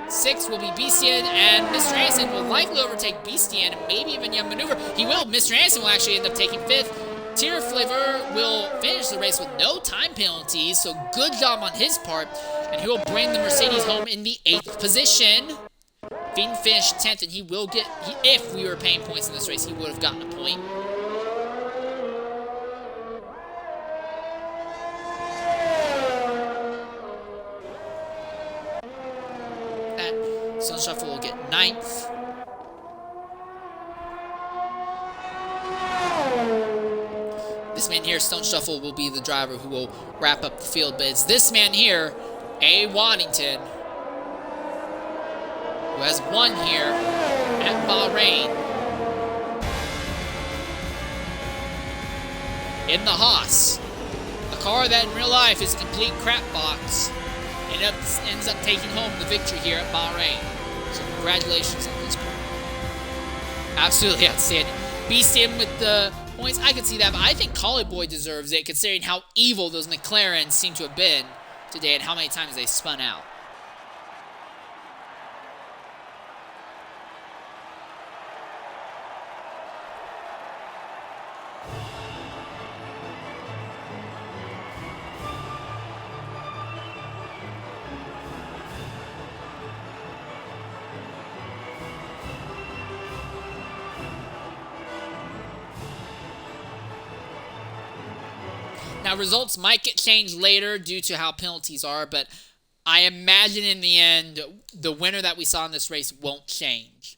Sixth will be Beastian, and Mr. Anderson will likely overtake Beastian, and maybe even Young Maneuver. He will. Mr. Anderson will actually end up taking fifth. Tier Flavor will finish the race with no time penalties, so good job on his part, and he will bring the Mercedes home in the 8th position. Fiend finished 10th, and he will get, if we were paying points in this race, he would have gotten a point. Stone Shuffle will get 9th. This man here, Stone Shuffle, will be the driver who will wrap up the field, but it's this man here, A. Waddington, who has won here at Bahrain in the Haas. A car that in real life is a complete crap box. Ends up taking home the victory here at Bahrain. So congratulations on this part. Absolutely outstanding. Beastian with the points, I could see that, but I think Collie Boy deserves it considering how evil those McLarens seem to have been today and how many times they spun out. Now, results might get changed later due to how penalties are, but I imagine in the end, the winner that we saw in this race won't change.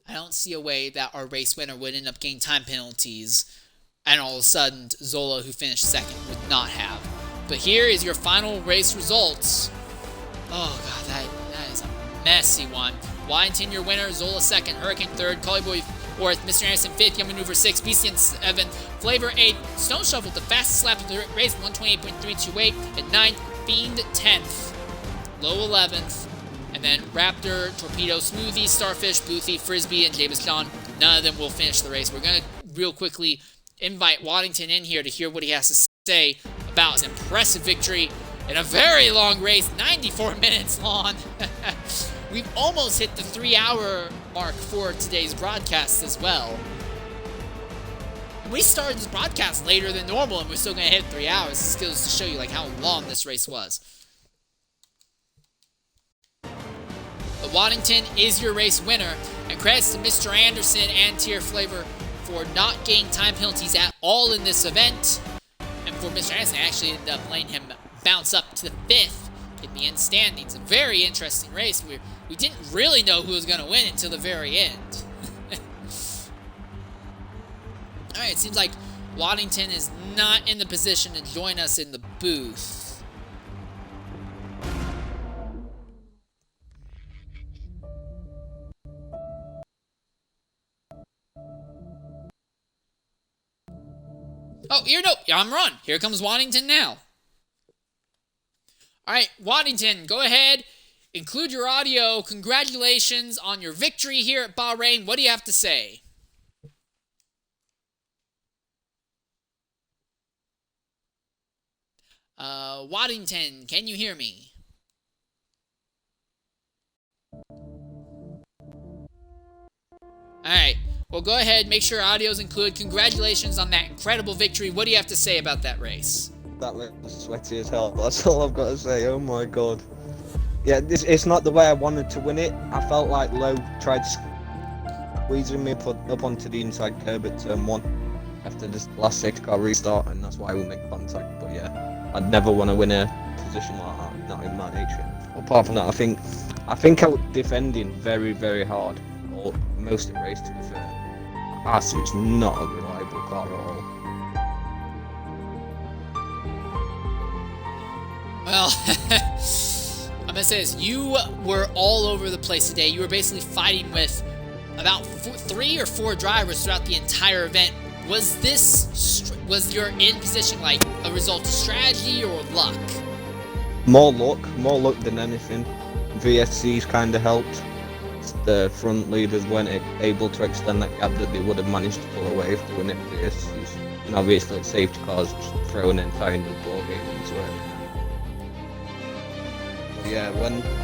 I don't see a way that our race winner would end up getting time penalties, and all of a sudden, Zola, who finished second, would not have. But here is your final race results. Oh, God, that is a messy one. Waddington, your winner. Zola, second. Hurricane, third. Collie Boy, fourth. Mr. Anderson, fifth. Young Maneuver, sixth. Beastian, seventh. Flavor, eighth. Stone Shuffle, the fastest lap of the race, 128.328. At ninth. Fiend, 10th. Low 11th. And then Raptor, Torpedo, Smoothie, Starfish, Boothy, Frisbee, and James John. None of them will finish the race. We're going to real quickly invite Waddington in here to hear what he has to say about his impressive victory in a very long race, 94 minutes long. We've almost hit the 3-hour mark for today's broadcast as well. We started this broadcast later than normal, and we're still going to hit 3 hours. This goes to show you like how long this race was. But Waddington is your race winner, and credits to Mr. Anderson and Tier Flavor for not getting time penalties at all in this event. And for Mr. Anderson, I actually ended up letting him bounce up to the 5th in the end standings. A very interesting race. We didn't really know who was going to win until the very end. Alright, it seems like Waddington is not in the position to join us in the booth. Oh, I'm wrong. Here comes Waddington now. Alright, Waddington, go ahead. Include your audio. Congratulations on your victory here at Bahrain. What do you have to say? Waddington, can you hear me? Alright, well go ahead, make sure audio's included. Congratulations on that incredible victory. What do you have to say about that race? That was sweaty as hell, that's all I've got to say. Oh my god. Yeah, it's not the way I wanted to win it. I felt like Lowe tried squeezing me up onto the inside curb at turn 1 after this last safety car restart, and that's why we make contact. But yeah, I'd never want to win a position like that. Not in my nature. Apart from that, I think I was defending very, very hard, or most of the race, to be fair. It's not a reliable car at all. Well, I'm gonna say this: you were all over the place today. You were basically fighting with about 3 or 4 drivers throughout the entire event. Was your in position like a result of strategy or luck? More luck than anything. VSC's kind of helped. The front leaders weren't able to extend that gap that they would have managed to pull away if they were in VSC's. And obviously, safety cars throwing an entire new ball game into it. But yeah,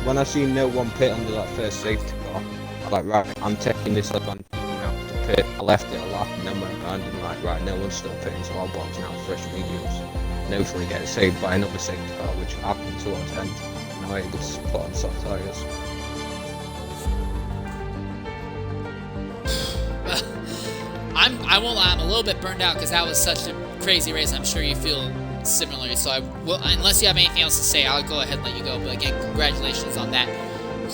when I seen no one pit under that first safety car, I was like, right, I'm taking this advantage now to pit. I left it a lap and then went around and like, right, no one's still pitting, so I'll box now fresh mediums. And hopefully get saved by another safety car, which happened towards the end. And I'm able to put on soft tyres. I won't lie, I'm a little bit burned out because that was such a crazy race. I'm sure you feel similarly. So unless you have anything else to say, I'll go ahead and let you go. But again, congratulations on that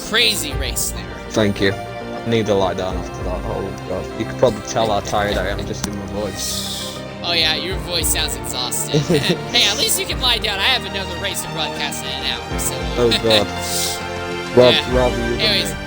crazy race there. Thank you. I need to lie down after that. Oh god. You could probably tell how tired I am just in my voice. Oh yeah, your voice sounds exhausted. Hey, at least you can lie down. I have another race to broadcast in an hour. So. Oh god. Rather you than anyways. me.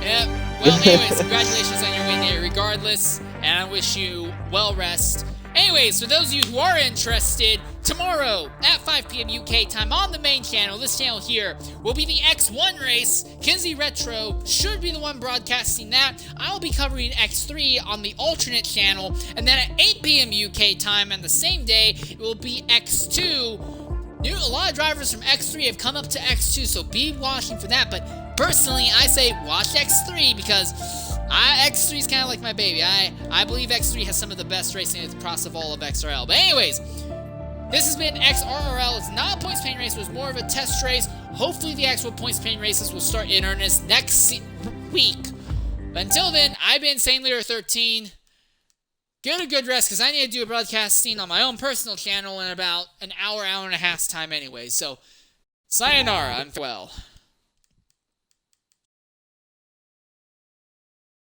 Yep. Well, anyways, congratulations on your win there regardless, and I wish you well rest. Anyways, for those of you who are interested, tomorrow at 5 p.m. UK time on the main channel, this channel here, will be the X1 race. Kinsey Retro should be the one broadcasting that. I'll be covering X3 on the alternate channel, and then at 8 p.m. UK time on the same day, it will be X2. A lot of drivers from X3 have come up to X2, so be watching for that. But personally, I say watch X3 because X3 is kind of like my baby. I believe X3 has some of the best racing across of all of XRRL. But anyways, this has been XRRL. It's not a points paying race. It was more of a test race. Hopefully the actual points paying races will start in earnest next week. But until then, I've been Sane Leader 13. Get a good rest because I need to do a broadcasting on my own personal channel in about an hour and a half's time anyway. So, sayonara. I'm well.